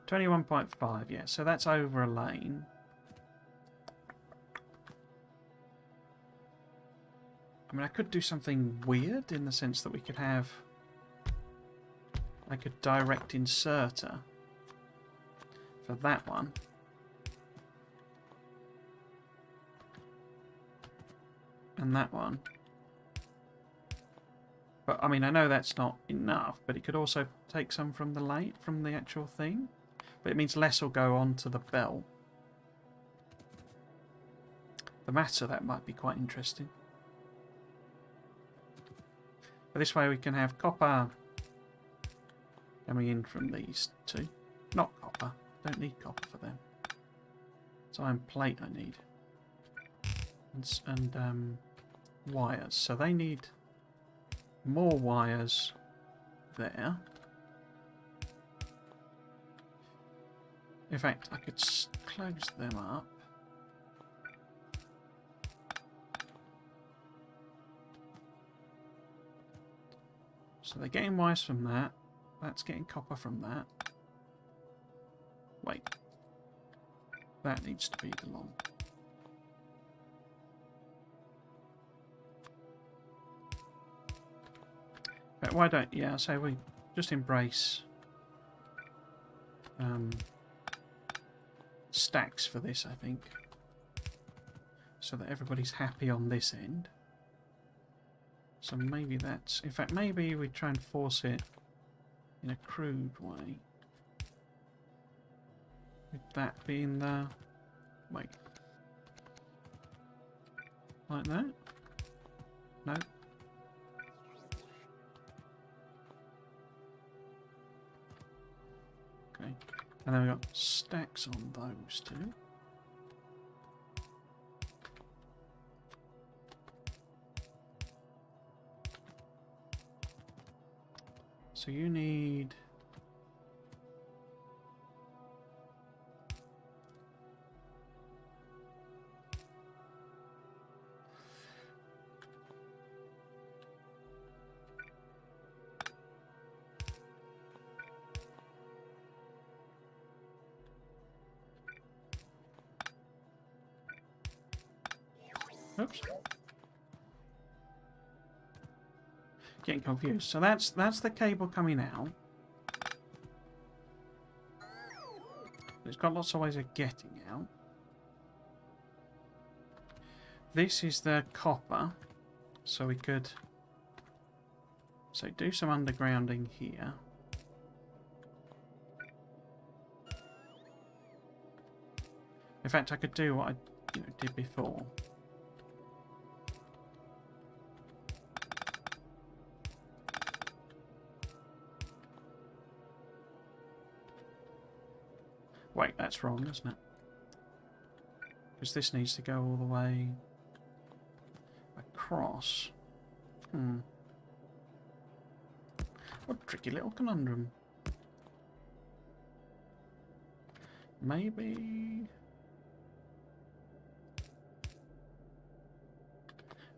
21.5, yeah. So that's over a lane. I mean, I could do something weird in the sense that we could have like a direct inserter for that one. And that one. But I mean, I know that's not enough, but it could also take some from the actual thing. But it means less will go onto the belt. The maths of that might be quite interesting. But this way we can have copper coming in from these 2. Not copper. Don't need copper for them. It's iron plate I need. And wires. So they need more wires there. In fact, I could close them up. So they're getting wires from that. That's getting copper from that. Wait. That needs to be the long. But why don't... Yeah, so we just embrace stacks for this, I think. So that everybody's happy on this end. So maybe that's... In fact, maybe we try and force it in a crude way. Would that be in the... Wait. Like that? No. Okay. And then we've got stacks on those two. So you need... Oops. Getting confused. So that's the cable coming out. It's got lots of ways of getting out. This is the copper. So we could do some undergrounding here. In fact, I could do what I did before. Wait, that's wrong, isn't it? Because this needs to go all the way across. What a tricky little conundrum. Maybe...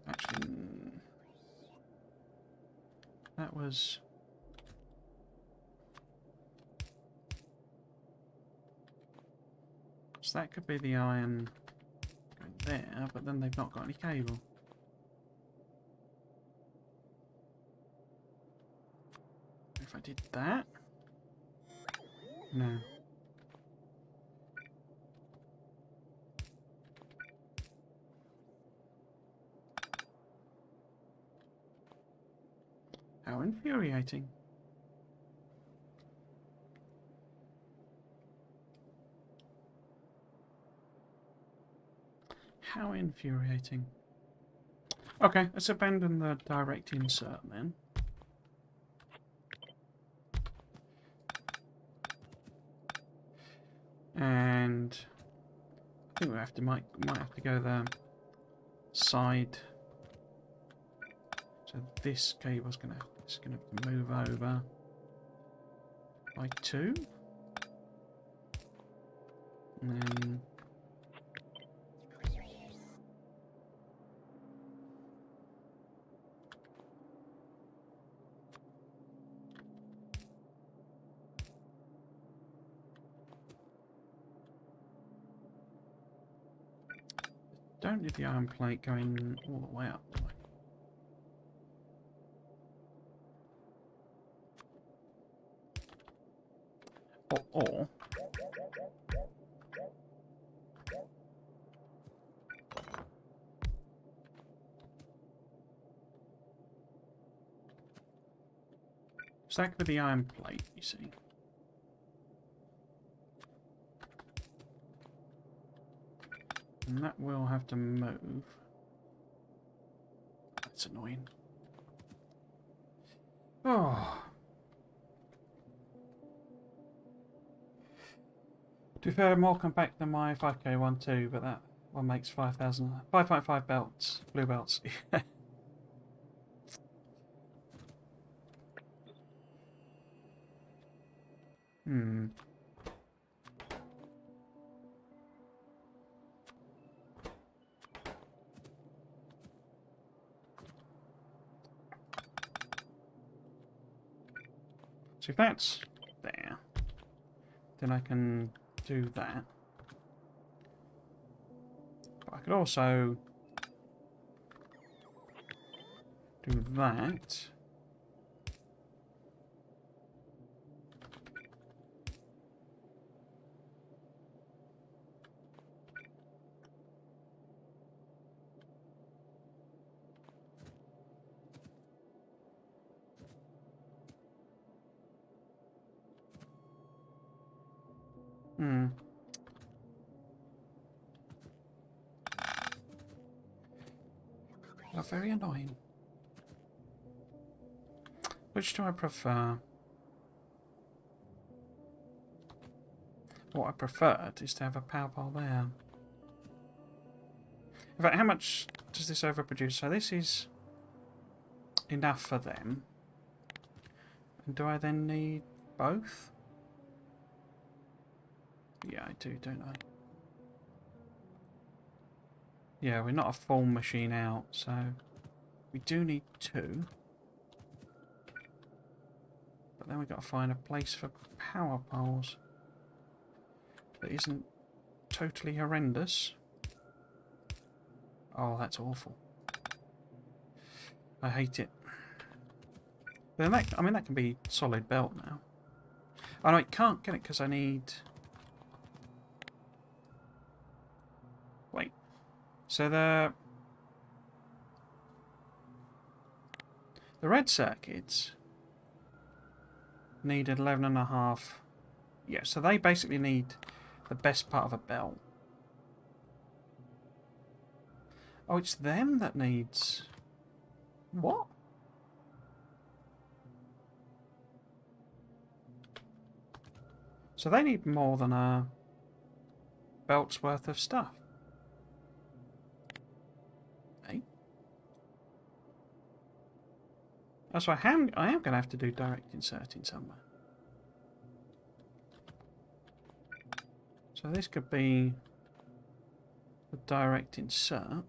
Actually... That was... So that could be the iron going there, but then they've not got any cable. If I did that? No. How infuriating. How infuriating. Okay, let's abandon the direct insert then. And I think we have to might have to go the side. So this cable's gonna have to move over by 2. And then don't need the iron plate going all the way up, do I? Or stack with the iron plate, you see. And that will have to move. That's annoying. Oh. To be fair, more compact than my 5K one too, but that one makes 5.5 belts, blue belts. So if that's there, then I can do that. But I could also do that. Hmm. They're very annoying. Which do I prefer? What I preferred is to have a power pole there. In fact, how much does this overproduce? So this is enough for them. And do I then need both? Yeah, I do, don't I? Yeah, we're not a full machine out, so we do need 2. But then we've got to find a place for power poles that isn't totally horrendous. Oh, that's awful. I hate it. Then that, I mean, that can be solid belt now. Oh no, I can't get it because I need... Wait. So the red circuits need 11.5. Yeah, so they basically need the best part of a belt. Oh, it's them that needs... What? So they need more than a belt's worth of stuff. Hey? Oh, so I am going to have to do direct inserting somewhere. So this could be the direct insert.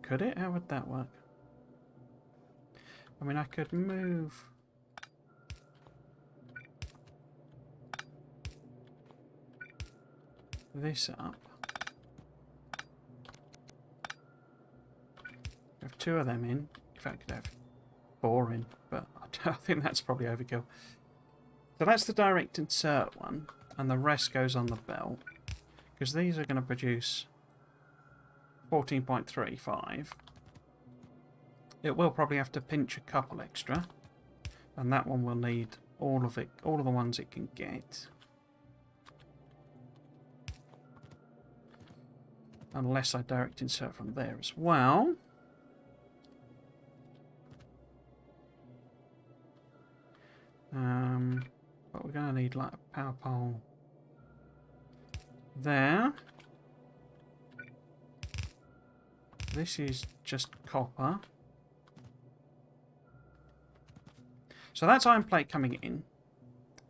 Could it? How would that work? I mean, I could move... this up. Have 2 of them in. In fact, I could have 4 in, but I think that's probably overkill. So that's the direct insert one, and the rest goes on the belt, because these are going to produce 14.35. It will probably have to pinch a couple extra, and that one will need all of it, all of the ones it can get. Unless I direct insert from there as well. But we're going to need like a power pole there. This is just copper. So that's iron plate coming in.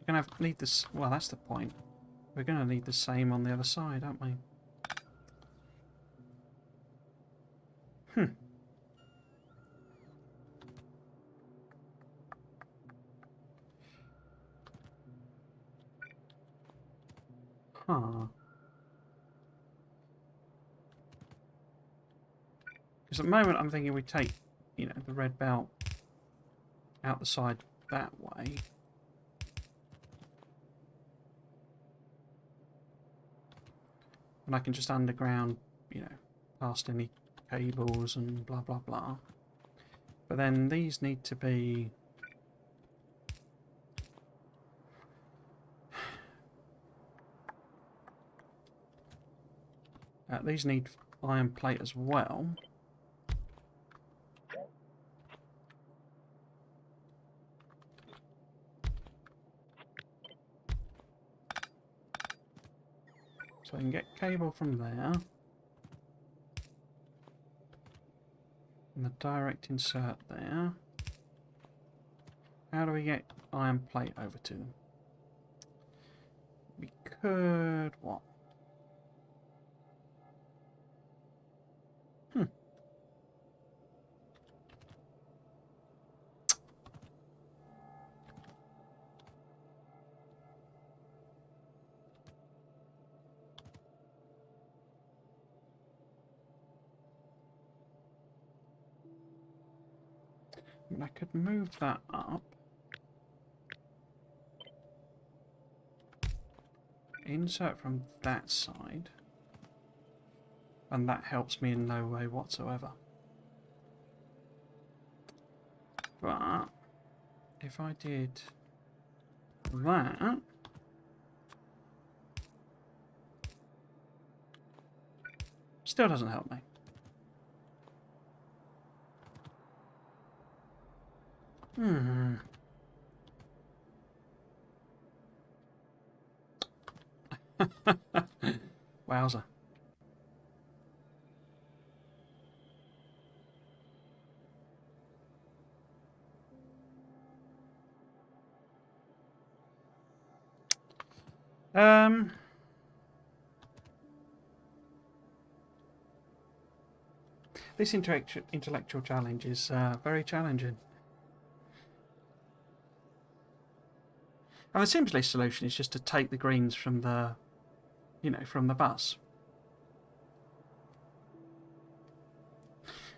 We're going to need this. Well, that's the point. We're going to need the same on the other side, aren't we? Huh. Because at the moment I'm thinking we take, you know, the red belt out the side that way. And I can just underground, you know, past any cables and blah blah blah. But then these need to be... these need iron plate as well. So I can get cable from there. And the direct insert there. How do we get iron plate over to them? We could... what? And I could move that up. Insert from that side. And that helps me in no way whatsoever. But if I did that. Still doesn't help me. Wowza. This intellectual challenge is very challenging. And the simplest solution is just to take the greens from the, from the bus.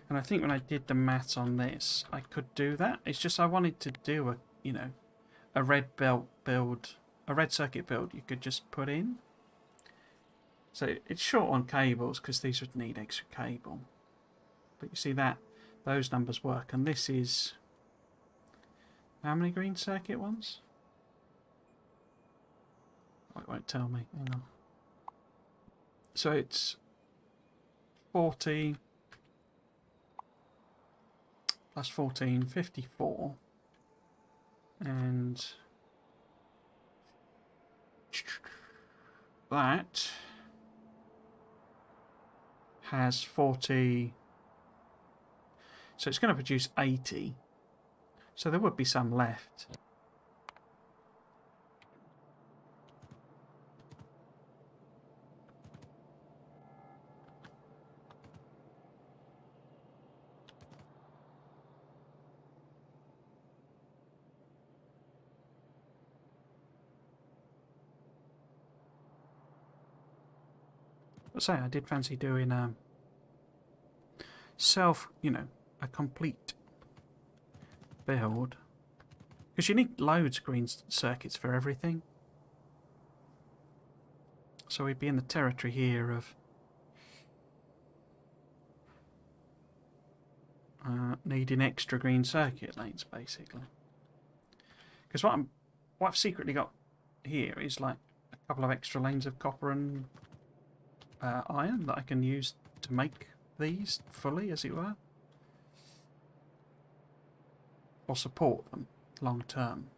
And I think when I did the maths on this, I could do that. It's just I wanted to do a red build, a red circuit build you could just put in. So it's short on cables because these would need extra cable. But you see that those numbers work, and this is how many green circuit ones? Oh, it won't tell me. Hang on. So it's 40 plus 14, 54, and that has 40. So it's going to produce 80. So there would be some left. But say I did fancy doing a a complete build, because you need loads of green circuits for everything. So we'd be in the territory here of needing extra green circuit lanes, basically. Because what I've secretly got here is like a couple of extra lanes of copper and iron that I can use to make these fully, as it were, or support them long term.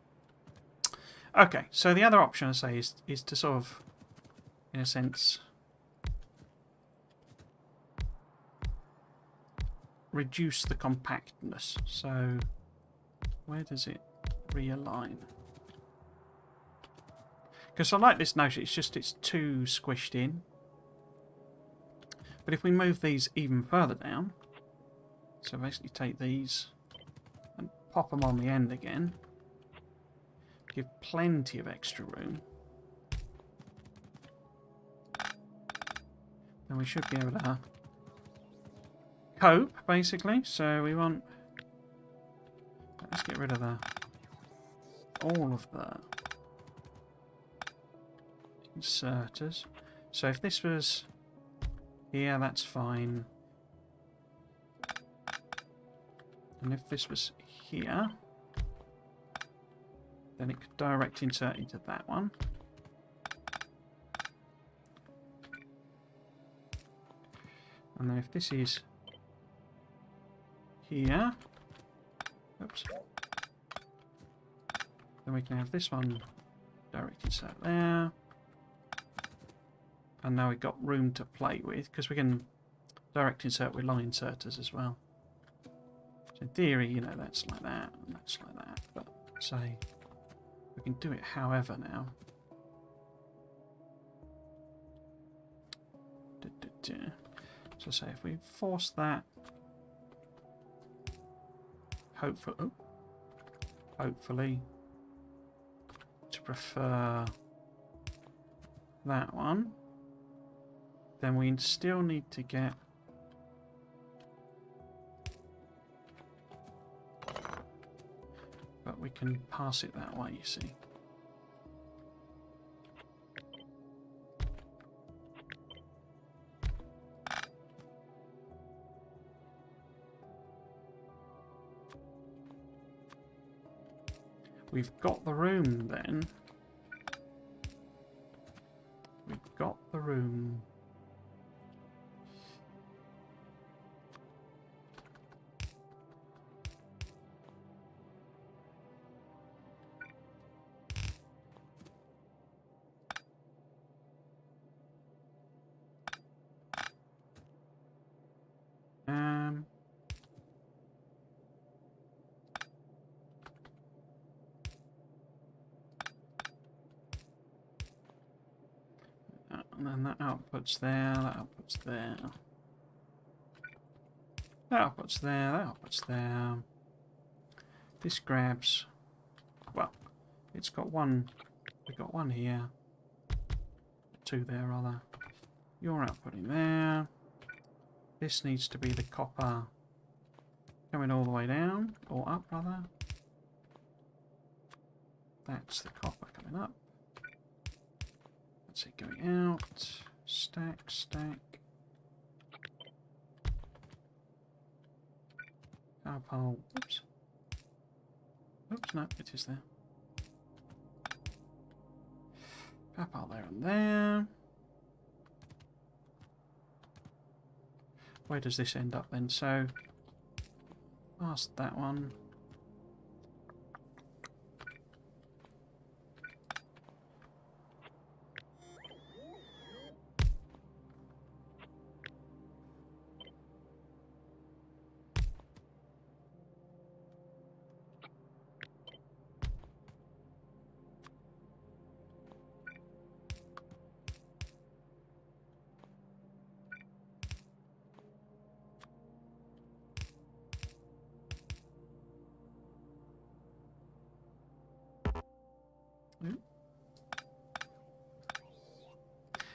Okay, so the other option I say is to sort of, in a sense, reduce the compactness. So where does it realign? Because I like this notion, it's too squished in. But if we move these even further down, so basically take these and pop them on the end again, give plenty of extra room, then we should be able to cope, basically. So we want, let's get rid of all of the inserters. So if this was here, that's fine. And if this was here, then it could direct insert into that one. And then if this is here, oops, then we can have this one direct insert there. And now we've got room to play with, because we can direct insert with line inserters as well. So in theory, that's like that, and that's like that. But say, we can do it however now. So say if we force that, hopefully to prefer that one, then we still need to get but we can pass it that way, you see. We've got the room then got the room. And then that output's there, that output's there. That output's there, that output's there. This grabs, well, it's got one, we've got one here. Two there, rather. You're outputting there. This needs to be the copper coming all the way down, or up, rather. That's the copper coming up. That's it going out. Stack, stack. Power pole. Oops. Oops, no, it is there. Power pole there and there. Where does this end up then? So, past that one.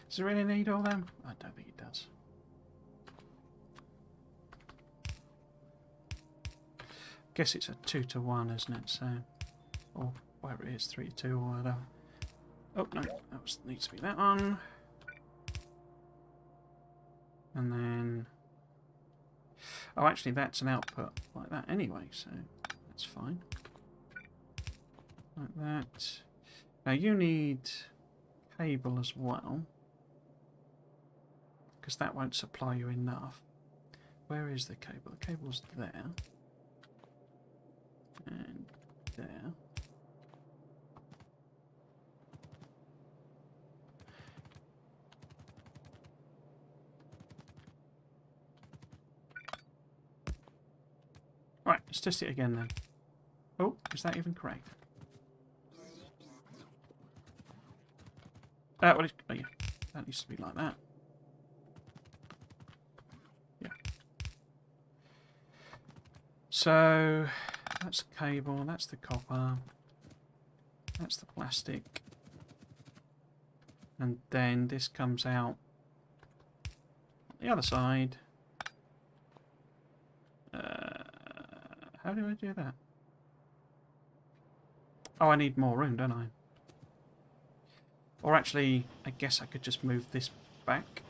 Does it really need all them? I don't think it does. Guess it's a 2-to-1, isn't it? So, or whatever it is, 3-2 or whatever. Oh no, that needs to be that one. And then, oh, actually, that's an output like that anyway, so that's fine. Like that. Now you need cable as well, because that won't supply you enough. Where is the cable? The cable's there. And there. Right, let's test it again then. Oh, is that even correct? Oh yeah, that needs to be like that. Yeah. So that's the cable, that's the copper, that's the plastic, and then this comes out the other side. How do I do that? Oh, I need more room, don't I? Or actually, I guess I could just move this back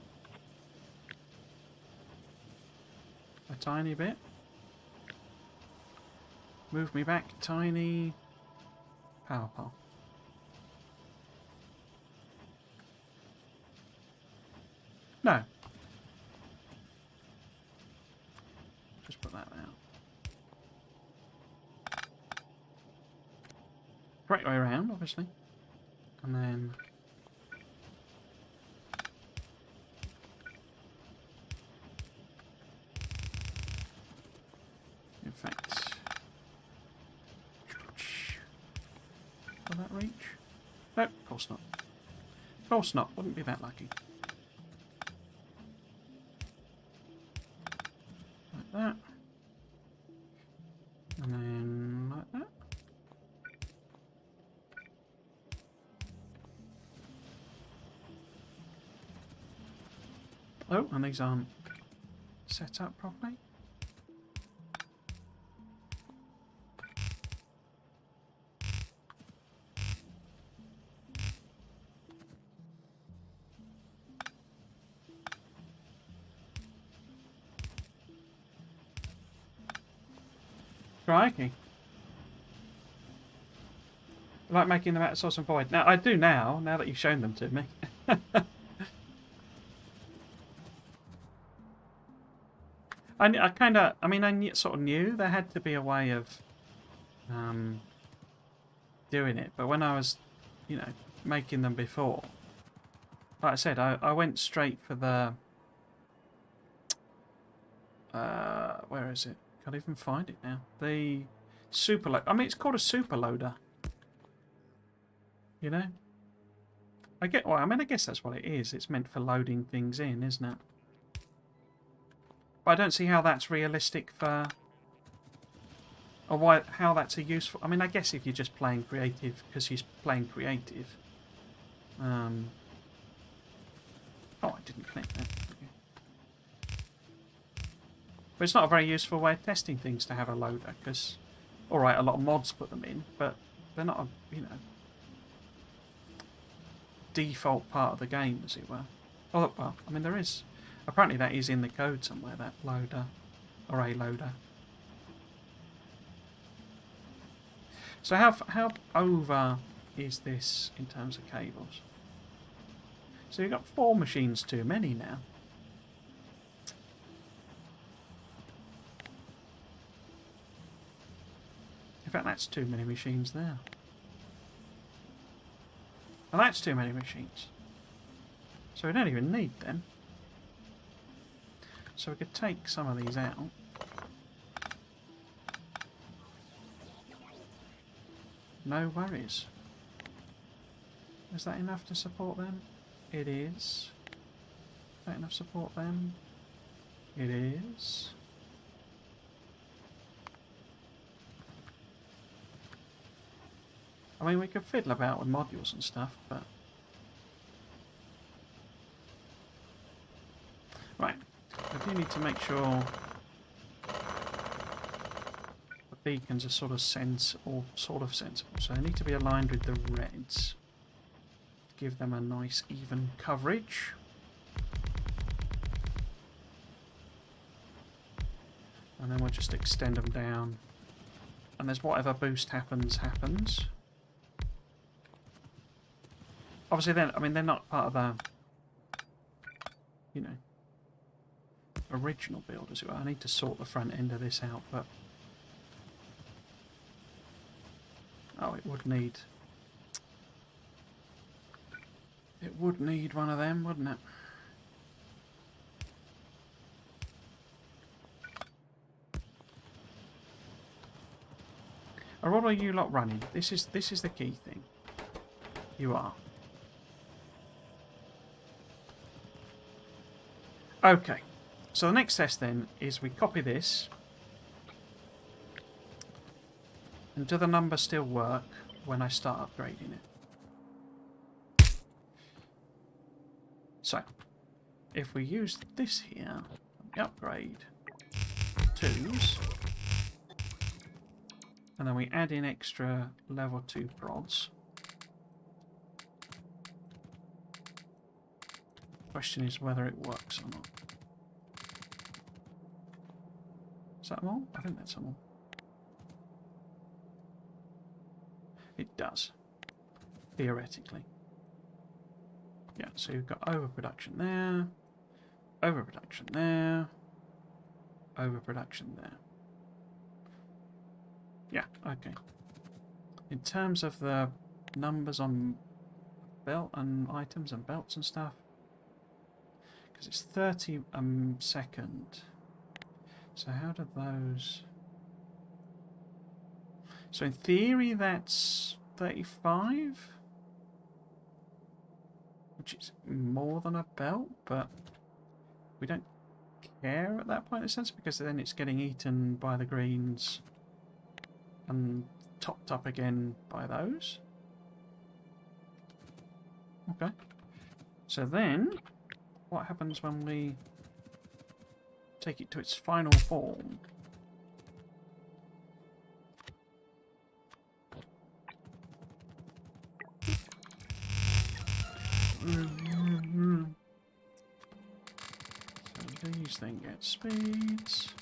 a tiny bit. Move me back, tiny power pole. No. Just put that out. Correct way around, obviously. And then in fact, will that reach? No, of course not. Of course not. Wouldn't be that lucky. Like that. And then like that. Oh, and these aren't set up properly. Crikey. I like making them out of sauce and void. Now, I do now that you've shown them to me. I kind of, I mean, sort of knew there had to be a way of doing it, but when I was, you know, making them before, like I said, I went straight for the, where is it? Can't even find it now. The super load. I mean, it's called a super loader. You know? Well, I mean, I guess that's what it is. It's meant for loading things in, isn't it? But I don't see how that's realistic for... Or how that's a useful... I mean, I guess if you're just playing creative, because he's playing creative. Oh, I didn't click that. Okay. But it's not a very useful way of testing things to have a loader, because... Alright, a lot of mods put them in, but they're not, you know... default part of the game, as it were. Oh, well, I mean, there is. Apparently that is in the code somewhere, that loader. Or a loader. So how over is this in terms of cables? So you've got 4 machines too many now. In fact, that's too many machines there. Well, that's too many machines. So we don't even need them. So we could take some of these out. No worries. Is that enough to support them? It is. Is that enough to support them? It is. I mean, we could fiddle about with modules and stuff, but... Right. I do need to make sure the beacons are sort of sensible. So they need to be aligned with the reds. Give them a nice even coverage. And then we'll just extend them down. And there's whatever boost happens. Obviously, they're not part of the, you know, original build, as it were. I need to sort the front end of this out, but... Oh, it would need... It would need one of them, wouldn't it? Or what are you lot running? This is the key thing. You are. Okay. So the next test then is we copy this. And do the numbers still work when I start upgrading it? So, if we use this here, we upgrade 2s, and then we add in extra level 2 prods. Question is whether it works or not. Is that them all? I think that's them all. It does. Theoretically. Yeah, so you've got overproduction there, overproduction there, overproduction there. Yeah, okay. In terms of the numbers on belt and items and belts and stuff, because it's 30 a second. So how do those... So in theory that's 35? Which is more than a belt, but we don't care at that point in a sense, because then it's getting eaten by the greens and topped up again by those. Okay. So then, what happens when we take it to its final form? So these then get speeds.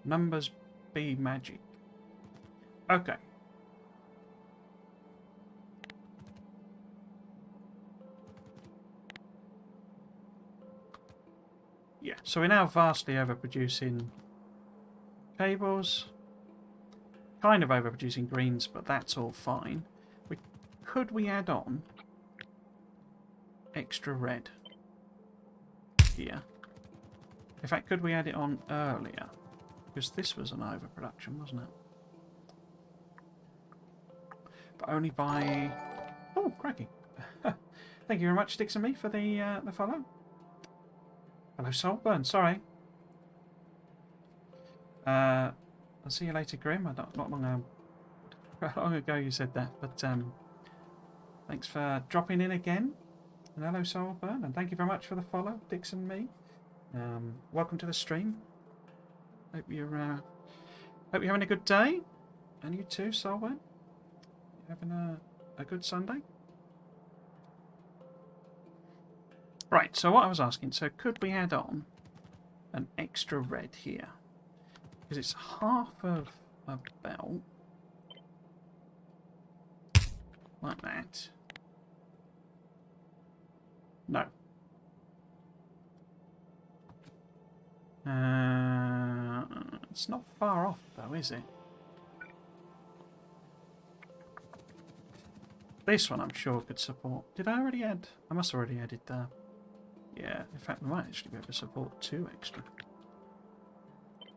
Numbers be magic. Okay. So we're now vastly overproducing cables. Kind of overproducing greens, but that's all fine. Could we add on extra red here? In fact, could we add it on earlier? Because this was an overproduction, wasn't it? But only by... Oh, crikey. Thank you very much, Sticks and Me, for the follow. Hello, Saltburn. Sorry. I'll see you later, Grim. Not long ago you said that, but thanks for dropping in again. And hello, Saltburn, and thank you very much for the follow, Dix and Me. Welcome to the stream. Hope you're having a good day, and you too, Saltburn. You having a good Sunday? Right, so what I was asking, so could we add on an extra red here? Because it's half of a belt. Like that. No. It's not far off though, is it? This one I'm sure could support. Did I already add? I must have already added that. Yeah, in fact we might actually be able to support 2 extra.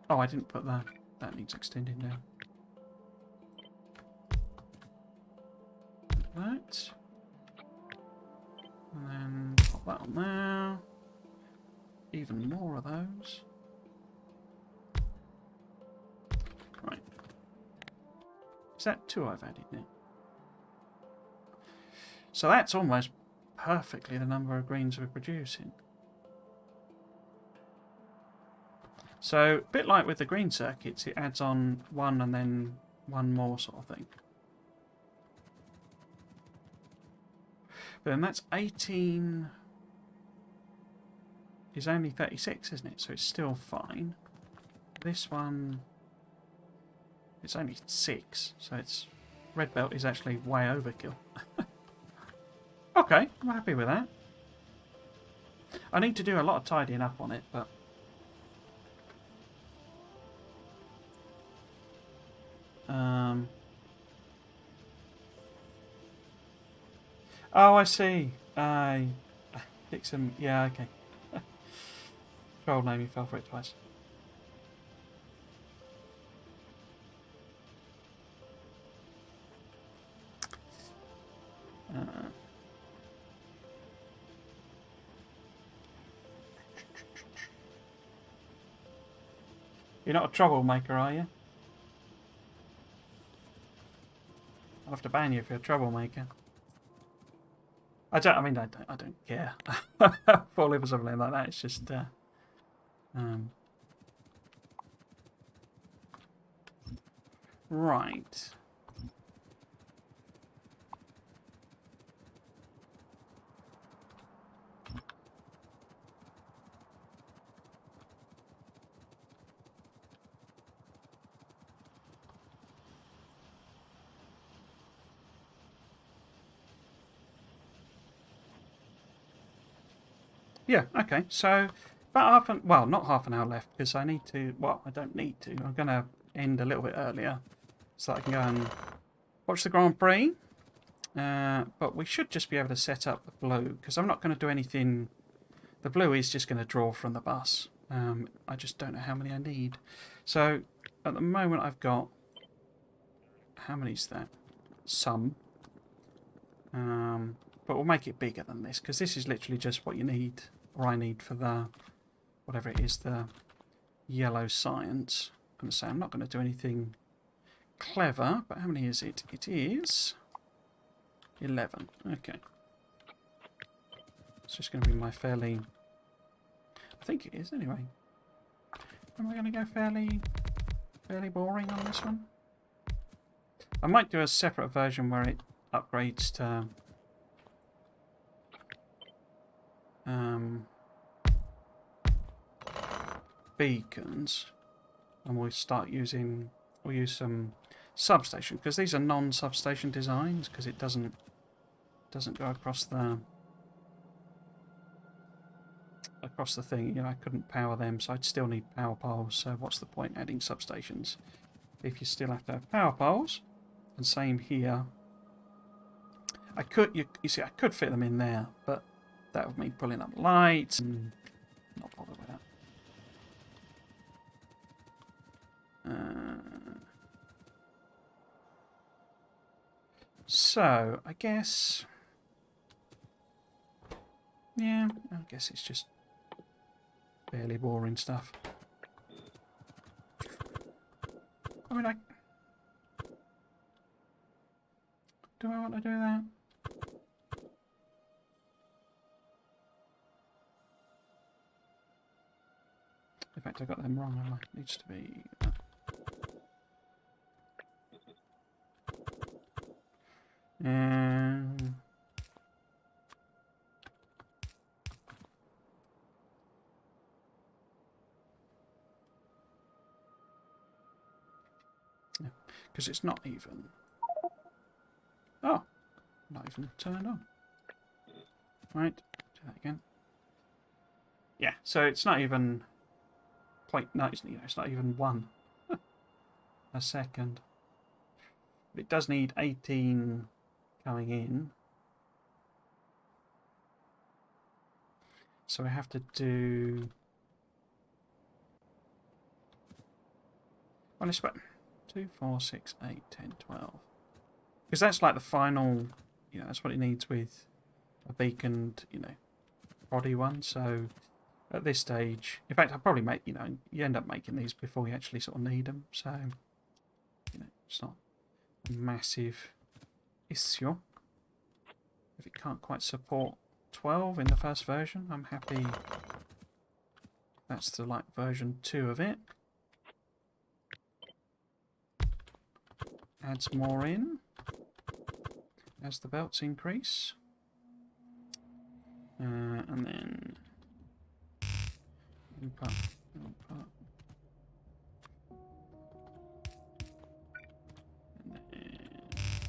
Oh, I didn't put that. That needs extending now. Like that. And then pop that on there. Even more of those. Right. Is that 2 I've added now? So that's almost perfectly the number of greens we're producing. So, a bit like with the green circuits, it adds on 1 and then 1 more sort of thing. But then that's 18 is only 36, isn't it? So it's still fine. This one, it's only 6, so it's red belt is actually way overkill. Okay, I'm happy with that. I need to do a lot of tidying up on it, but oh, I see. Dixon. Yeah, okay. Troll name, you fell for it twice. You're not a troublemaker, are you? I'll have to ban you if you're a troublemaker. I don't care. Fall over something like that. It's just right. Yeah, okay. So about not half an hour left because I need to. Well, I don't need to. I'm going to end a little bit earlier so that I can go and watch the Grand Prix. But we should just be able to set up the blue because I'm not going to do anything. The blue is just going to draw from the bus. I just don't know how many I need. So at the moment I've got, how many is that? Some. But we'll make it bigger than this because this is literally just what you need, or I need for the, whatever it is, the yellow science. I'm going to say I'm not going to do anything clever, but how many is it? It is 11. Okay. It's just going to be my fairly, I think it is anyway. Am I going to go fairly boring on this one? I might do a separate version where it upgrades to beacons, and we'll use some substation because these are non-substation designs because it doesn't go across the across the thing, you know, I couldn't power them, so I'd still need power poles. So what's the point adding substations if you still have to have power poles? And same here. I could, you see, I could fit them in there, but that would mean pulling up lights and not bother with that. So I guess, yeah, I guess it's just fairly boring stuff. I mean, do I want to do that? In fact, I got them wrong. It needs to be. Because it's not even. Oh, not even turned on. Right, do that again. Yeah, so it's not even quite. No, it's not even 1 a second. But it does need 18 coming in. So we have to do. Well, it's about 2, 4, 6, 8, 10, 12. Because that's like the final. You know, that's what it needs with a beaconed, you know, body one. So at this stage, in fact, I'll probably make, you know, you end up making these before you actually sort of need them. So, you know, it's not a massive issue. If it can't quite support 12 in the first version, I'm happy. That's the like version 2 of it. Adds more in as the belts increase. And then input. And then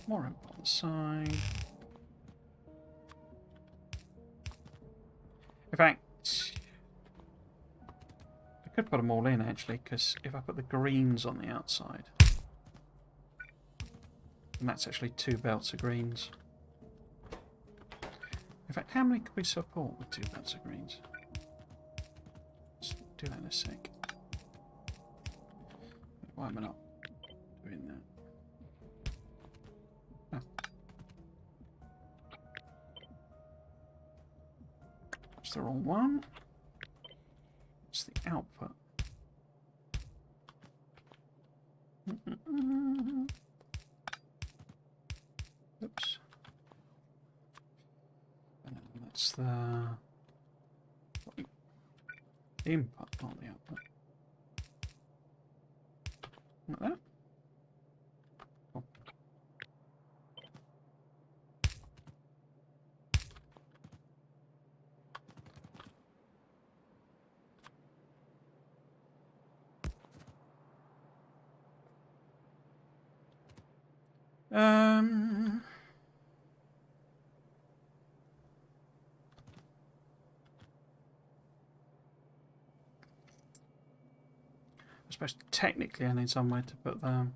more input on the side. In fact, I could put them all in actually, because if I put the greens on the outside, and that's actually 2 belts of greens. In fact, how many could we support with 2 belts of greens? Let's do that in a sec. Why am I not doing that? Oh. It's the wrong one. It's the output. Oops. And that's the input, not the output. Like that. Cool. I suppose technically I need somewhere to put the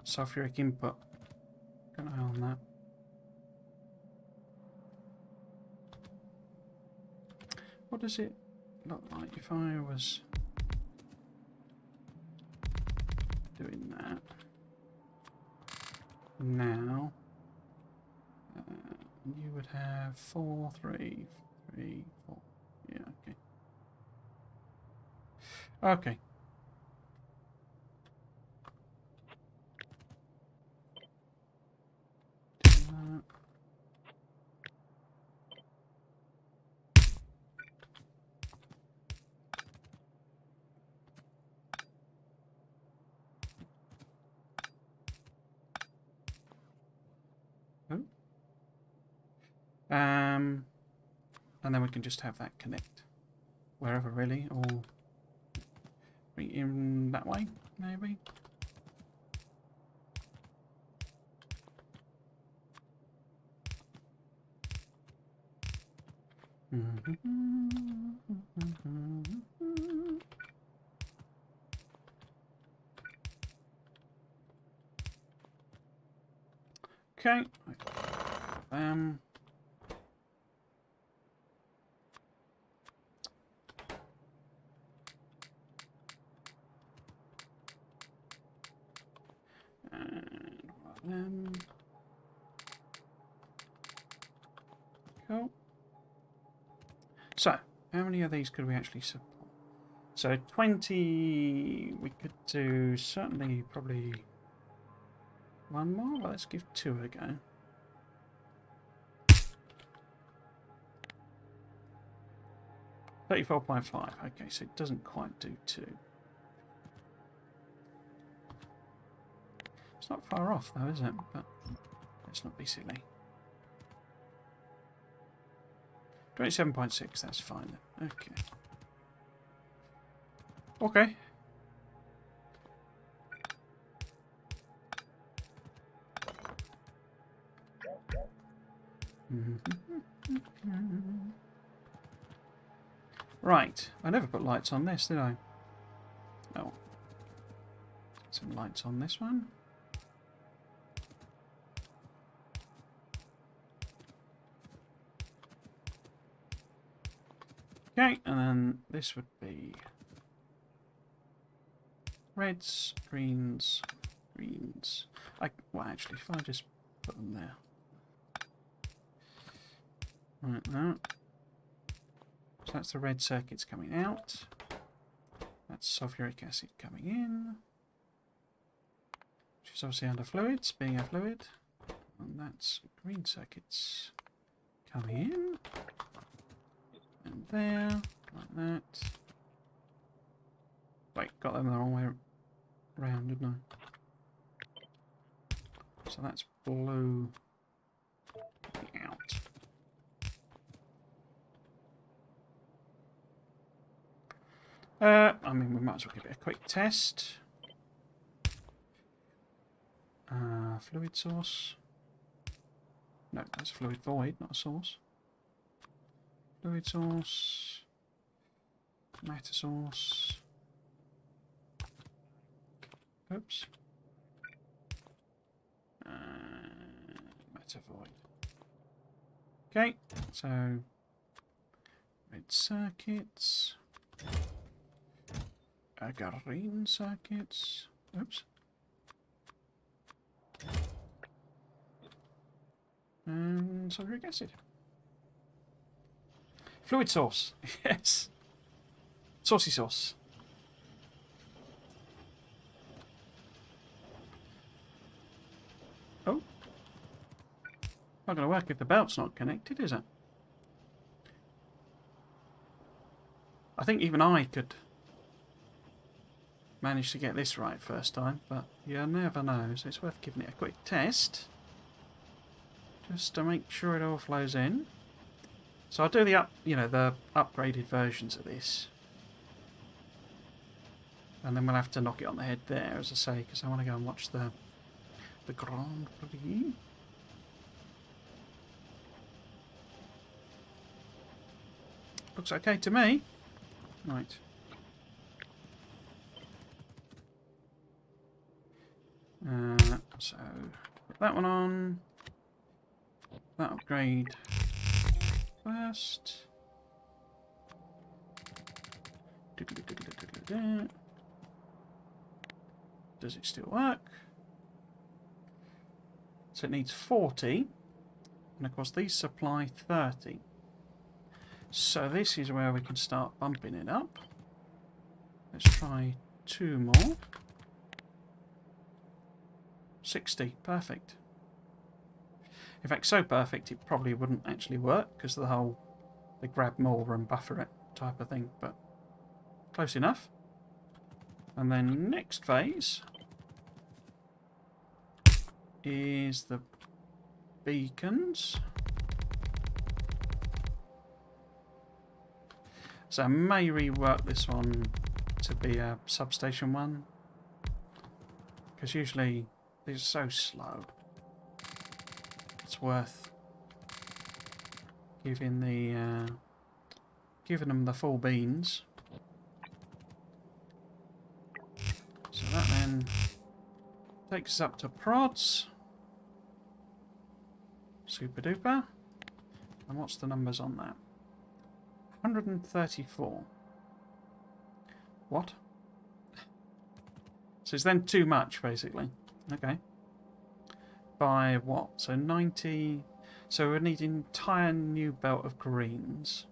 sulfuric input. Got an eye on that. What does it look like if I was doing that? Now, you would have 4, 3, 3, 4. Yeah, okay. Okay. And then we can just have that connect wherever really, or bring it in that way, maybe. Okay. Cool. So, how many of these could we actually support? So 20, we could do certainly probably one more. Well, let's give 2 a go. $34.5. Okay, so it doesn't quite do 2. It's not far off though, is it? But let's not be silly. 27.6, that's fine then. Okay. Okay. Right, I never put lights on this, did I? Oh. Some lights on this one. Okay, and then this would be reds, greens, greens. Well, actually, if I just put them there. Right now. So that's the red circuits coming out. That's sulfuric acid coming in. Which is obviously under fluids, being a fluid. And that's green circuits coming in. And there, like that. Wait, got them the wrong way round, didn't I? So that's blue out. I mean, we might as well give it a quick test. Fluid source. No, that's a fluid void, not a source. Fluid source. Matter source. Oops. Matter void. Okay, so red circuits. Green circuits. Oops. And sulfuric acid. Fluid source. Yes. Saucy sauce. Oh. Not going to work if the belt's not connected, is it? I think even I could manage to get this right first time, but you never know, so it's worth giving it a quick test. Just to make sure it all flows in. So I'll do the the upgraded versions of this. And then we'll have to knock it on the head there, as I say, because I want to go and watch the Grand Prix. Looks okay to me. Right. So put that one on. That upgrade first. Does it still work? So it needs 40, and of course these supply 30. So this is where we can start bumping it up. Let's try 2 more. 60, perfect. In fact, so perfect it probably wouldn't actually work because of the grab more and buffer it type of thing, but close enough. And then next phase is the beacons. So I may rework this one to be a substation one, because usually these are so slow. It's worth giving the giving them the full beans. So that then takes us up to prods. Super duper. And what's the numbers on that? 134. What? So it's then too much, basically. Okay. By what? So 90... So we need an entire new belt of greens.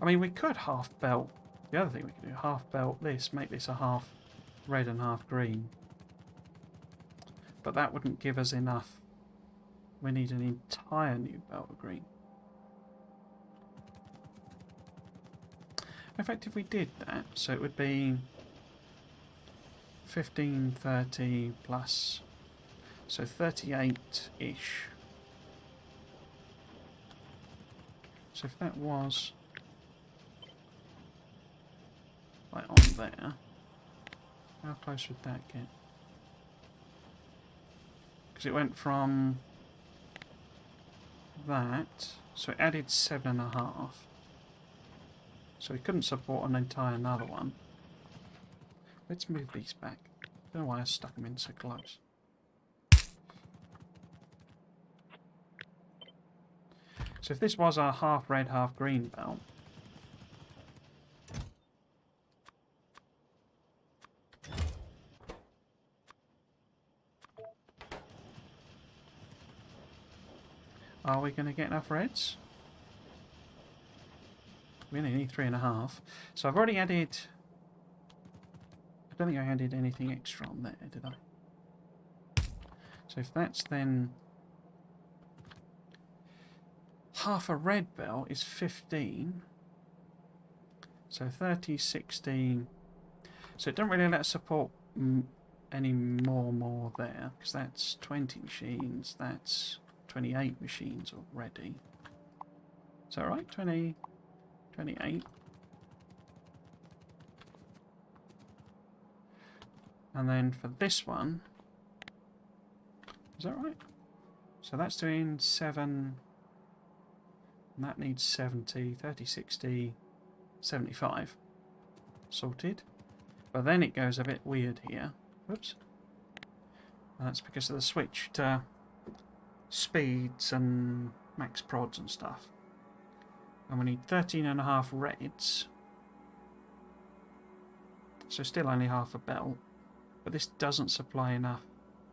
I mean, we could half belt. The other thing we could do, half belt this, make this a half red and half green. But that wouldn't give us enough. We need an entire new belt of green. In fact, if we did that, so it would be 15, 30 plus, so 38-ish. So if that was like on there, how close would that get? Because it went from that, so it added 7.5. So we couldn't support an entire another one. Let's move these back. Don't know why I stuck them in so close. So if this was our half red, half green belt, are we going to get enough reds? We only need 3.5. So I've already added... I don't think I added anything extra on there, did I? So if that's then... half a red belt is 15. So 30, 60... So it doesn't really let us support any more there, because that's 20 machines, that's 28 machines already. Is that right? 20... 28. And then for this one, is that right? So that's doing 7, and that needs 70, 30, 60, 75. Sorted. But then it goes a bit weird here. Whoops. And that's because of the switch to speeds and max prods and stuff. And we need 13.5 reds. So still only half a belt. But this doesn't supply enough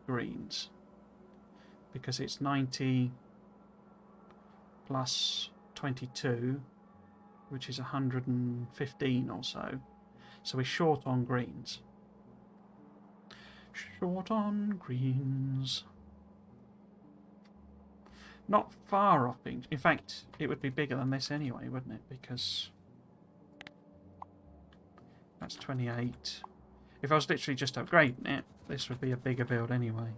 greens. Because it's 90 plus 22, which is 115 or so. So we're short on greens. Short on greens. Not far off being... In fact, it would be bigger than this anyway, wouldn't it? Because that's 28. If I was literally just upgrading it, this would be a bigger build anyway.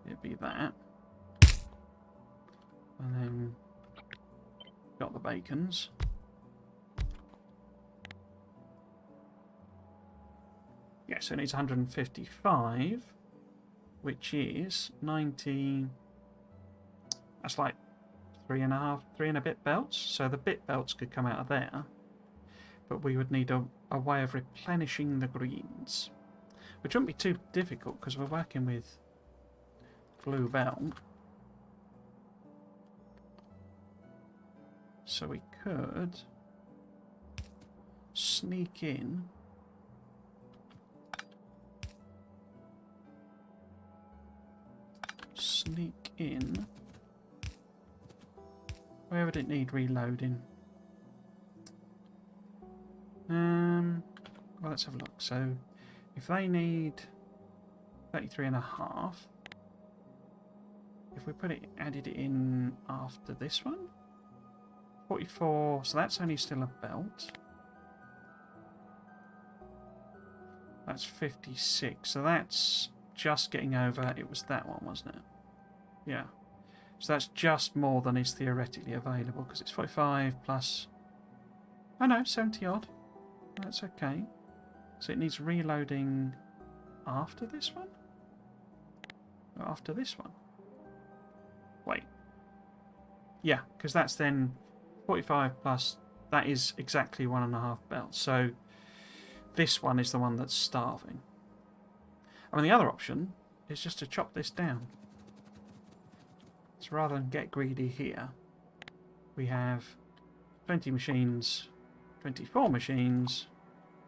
It'd be that. And then got the bacons. Yeah, so it needs 155, which is 90... That's like 3 and a bit belts. So the bit belts could come out of there. But we would need a way of replenishing the greens. Which wouldn't be too difficult because we're working with blue belt. So we could sneak in. Sneak in. Where would it need reloading? Well, let's have a look. So, if they need 33.5, if we added it in after this one, 44. So that's only still a belt. That's 56. So that's just getting over. It was that one, wasn't it? Yeah. So that's just more than is theoretically available because it's 45 plus... Oh no, 70 odd. That's okay. So it needs reloading after this one? Or after this one? Wait. Yeah, because that's then 45 plus, that is exactly 1.5 belts. So this one is the one that's starving. I mean, the other option is just to chop this down. So rather than get greedy here, we have 20 machines, 24 machines,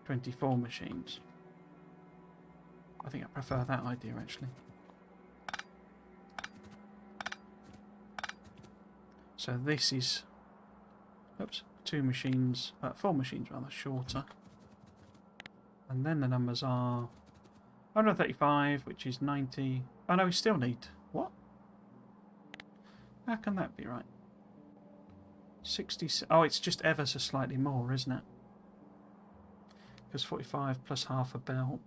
24 machines. I think I prefer that idea, actually. So this is, oops, 4 machines rather, shorter. And then the numbers are 135, which is 90. Oh no, we still need, what? How can that be right? 60, oh, it's just ever so slightly more, isn't it? Because 45 plus half a belt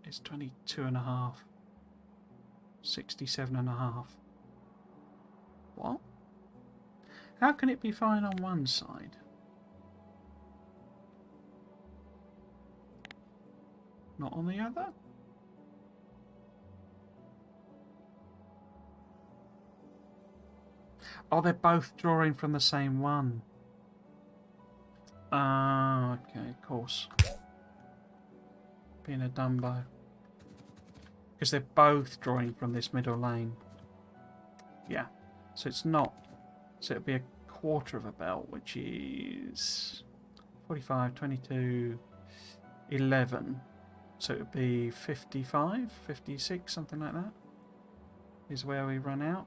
is 22.5. 67.5. What? How can it be fine on one side? Not on the other? Oh, they're both drawing from the same one. Ah, okay, of course. Being a Dumbo. Because they're both drawing from this middle lane. Yeah. So it's not. So it'd be a quarter of a belt, which is 45, 22, 11. So it would be 55, 56, something like that. Is where we run out.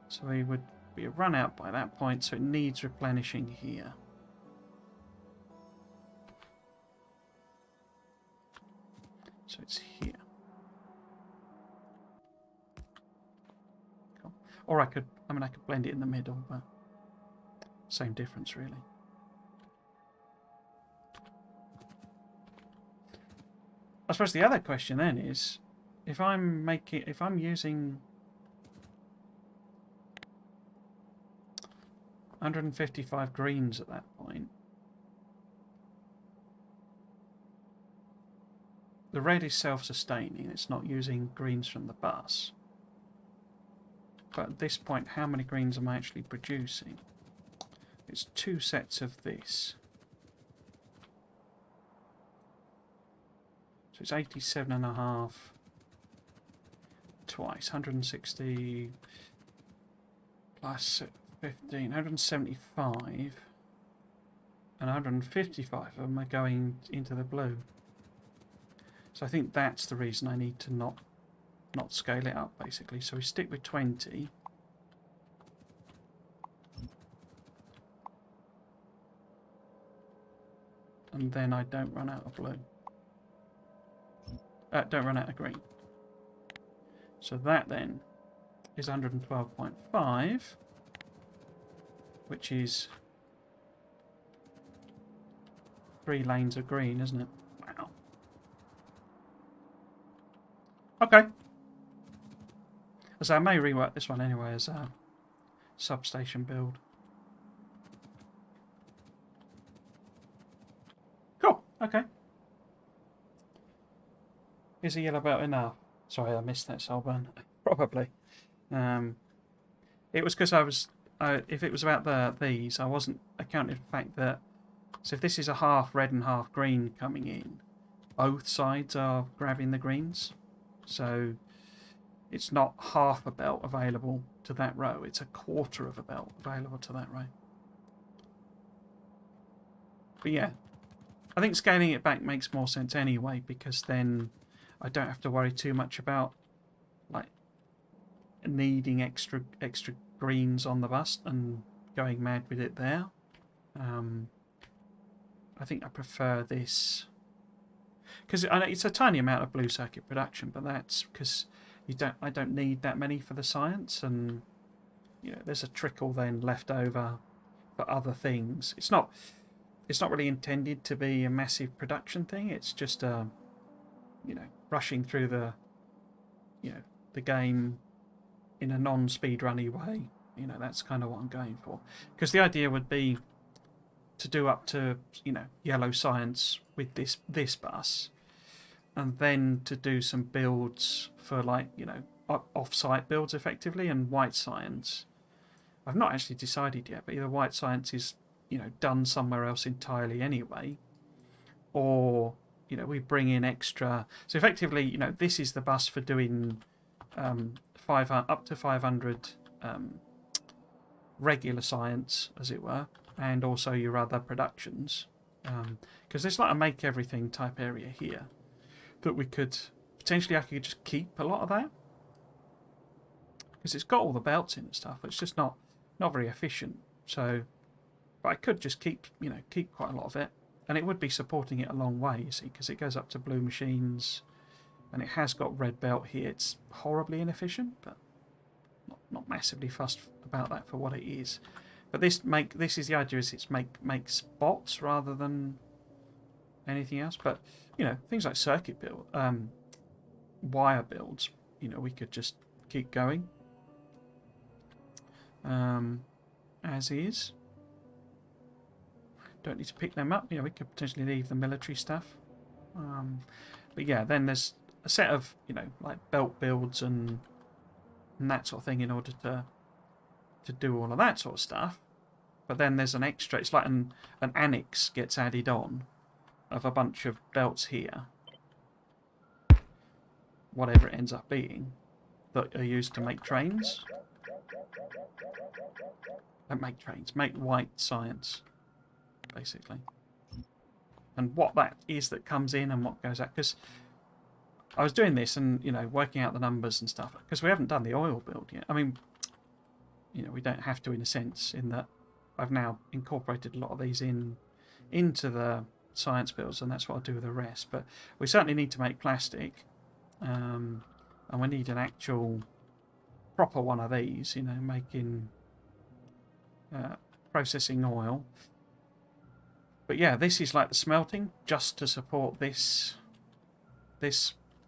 So we would be run out by that point, so it needs replenishing here. So it's here. Cool. Or I could blend it in the middle, but same difference really. I suppose the other question then is, if I'm using 155 greens at that point, the red is self-sustaining, it's not using greens from the bus. But at this point, how many greens am I actually producing? It's 2 sets of this. So it's 87.5 twice, 160 plus 15, 175, and 155 of them are going into the blue. So I think that's the reason I need to not scale it up, basically. So we stick with 20. And then I don't run out of blue. Don't run out of green. So that then is 112.5, which is 3 lanes of green, isn't it? Wow. Okay. So I may rework this one anyway as a substation build. Cool. Okay. Is a yellow belt enough? Sorry, I missed that soul burn. Probably. It was because I was. If it was about these, I wasn't accounting for the fact that. So if this is a half red and half green coming in, both sides are grabbing the greens. So it's not half a belt available to that row. It's a quarter of a belt available to that row. But yeah, I think scaling it back makes more sense anyway, because then I don't have to worry too much about like needing extra greens on the bus and going mad with it there. I think I prefer this because it's a tiny amount of blue circuit production, but that's because I don't need that many for the science, and there's a trickle then left over for other things. It's not really intended to be a massive production thing. It's just rushing through the game in a non-speedrunny way. That's kind of what I'm going for. Because the idea would be to do up to yellow science with this bus, and then to do some builds for off-site builds effectively, and white science I've not actually decided yet, but either white science is, you know, done somewhere else entirely anyway, or, you know, we bring in extra. So effectively, you know, this is the bus for doing up to 500 regular science, as it were, and also your other productions. Because there's like a make everything type area here that we could potentially, I could just keep a lot of that, because it's got all the belts in and stuff. It's just not very efficient. So, but I could just keep quite a lot of it, and it would be supporting it a long way. You see, because it goes up to blue machines, and it has got red belt here. It's horribly inefficient, but not massively fussed about that for what it is. But this is the idea, is it's makes bots rather than anything else. But you know, things like circuit build, wire builds, you know, we could just keep going as is. Don't need to pick them up. You know, we could potentially leave the military stuff. But yeah, then there's a set of, you know, like belt builds and that sort of thing in order to do all of that sort of stuff. But then there's an extra, it's like an annex gets added on of a bunch of belts here, whatever it ends up being, that are used to make trains. Don't make trains, make white science, basically. And what that is that comes in and what goes out, because I was doing this and, you know, working out the numbers and stuff, because we haven't done the oil build yet. I mean, you know, we don't have to, in a sense, in that I've now incorporated a lot of these into the science builds, and that's what I'll do with the rest. But we certainly need to make plastic, and we need an actual proper one of these, you know, making processing oil. But yeah, this is like the smelting, just to support this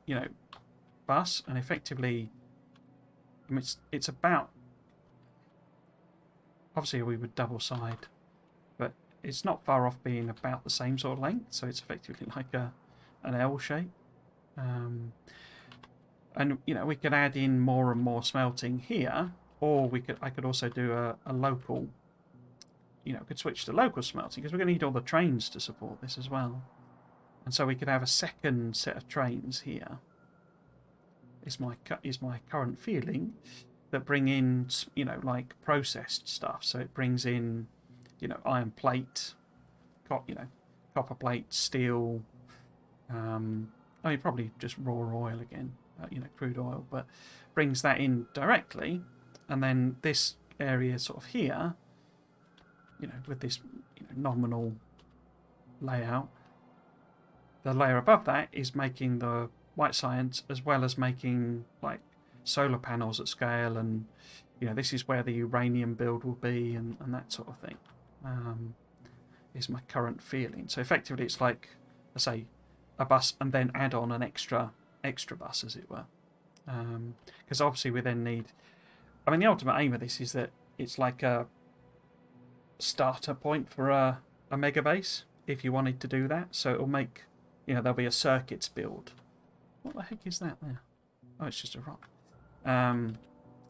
you know, bus. And effectively, I mean, it's about, obviously we would double side, but it's not far off being about the same sort of length, so it's effectively like an L shape. And you know, we could add in more and more smelting here, or I could also do a local, you know, could switch to local smelting, because we're going to need all the trains to support this as well. And so we could have a second set of trains here, is my current feeling, that bring in, you know, like processed stuff. So it brings in, you know, iron plate, you know, copper plate, steel. I mean, probably just raw oil again, you know, crude oil, but brings that in directly. And then this area sort of here, you know, with this, you know, nominal layout, the layer above that is making the white science, as well as making like solar panels at scale, and you know, this is where the uranium build will be, and that sort of thing, is my current feeling. So effectively, it's like, I say, a bus, and then add on an extra bus, as it were, because obviously we then need, I mean, the ultimate aim of this is that it's like a starter point for a mega base, if you wanted to do that. So it'll make, you know, there'll be a circuits build. What the heck is that there? Oh, it's just a rock.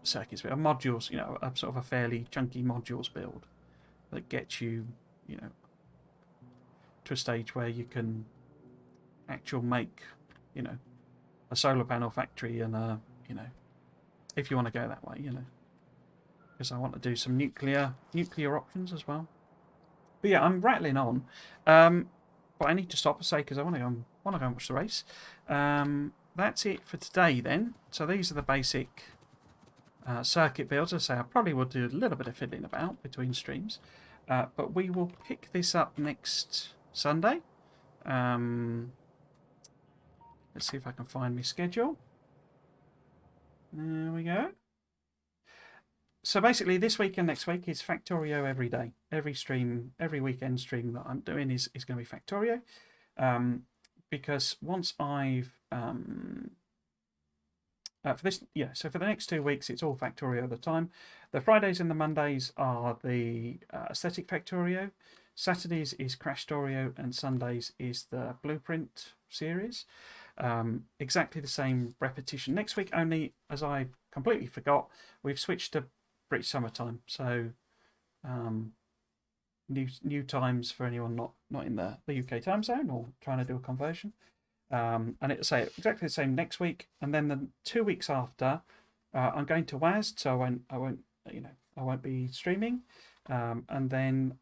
Circuits build, modules, you know, a sort of a fairly chunky modules build that gets you, you know, to a stage where you can make, you know, a solar panel factory, and a, you know, if you want to go that way, you know, because I want to do some nuclear options as well. But yeah, I'm rattling on, but I need to stop and say, because I want to go and watch the race. That's it for today then. So these are the basic circuit builds. As I say, I probably will do a little bit of fiddling about between streams, but we will pick this up next Sunday. Let's see if I can find my schedule. There we go. So basically, this week and next week is Factorio every day. Every stream, every weekend stream that I'm doing is going to be Factorio. Because once I've for this, yeah, so for the next 2 weeks, it's all Factorio at the time. The Fridays and the Mondays are the aesthetic Factorio. Saturdays is Crashtorio, and Sundays is the Blueprint series. Exactly the same repetition. Next week, only, as I completely forgot, we've switched to British summertime, so new times for anyone not in the UK time zone or trying to do a conversion. And it'll say exactly the same next week, and then the 2 weeks after, I'm going to WASD, so I won't be streaming. And then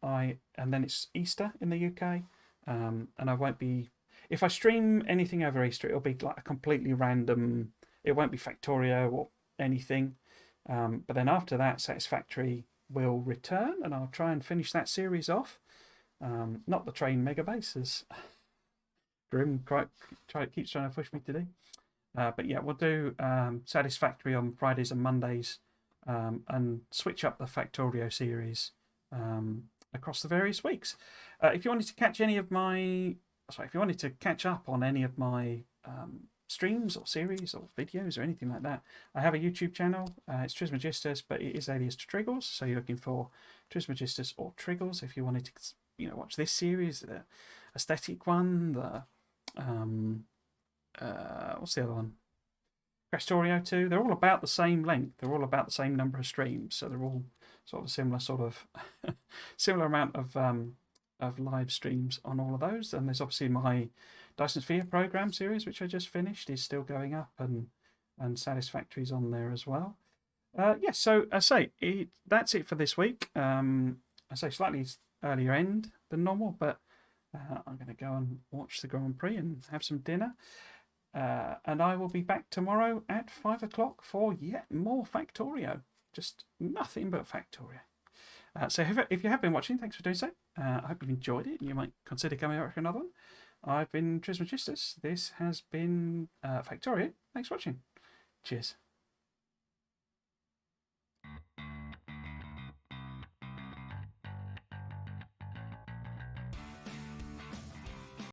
it's Easter in the UK, and I won't be. If I stream anything over Easter, it'll be like a completely random. It won't be Factorio or anything. But then after that, Satisfactory will return, and I'll try and finish that series off. Not the train mega bases. Grim keeps trying to push me to do. But yeah, we'll do Satisfactory on Fridays and Mondays, and switch up the Factorio series across the various weeks. If you wanted to catch up on any of my streams or series or videos or anything like that, I have a YouTube channel. It's Trismegistus, but it is alias to Triggles. So you're looking for Trismegistus or Triggles if you wanted to, watch this series, the aesthetic one, the what's the other one? Factorio 2. They're all about the same length. They're all about the same number of streams, so they're all sort of a similar amount of live streams on all of those. And there's obviously my Dyson Sphere program series, which I just finished, is still going up, and Satisfactory's on there as well. So I say that's it for this week. I say slightly earlier end than normal, but I'm going to go and watch the Grand Prix and have some dinner. And I will be back tomorrow at 5 o'clock for yet more Factorio. Just nothing but Factorio. So if you have been watching, thanks for doing so. I hope you've enjoyed it. You might consider coming back for another one. I've been Trismegistus. This has been Factorio. Thanks for watching. Cheers.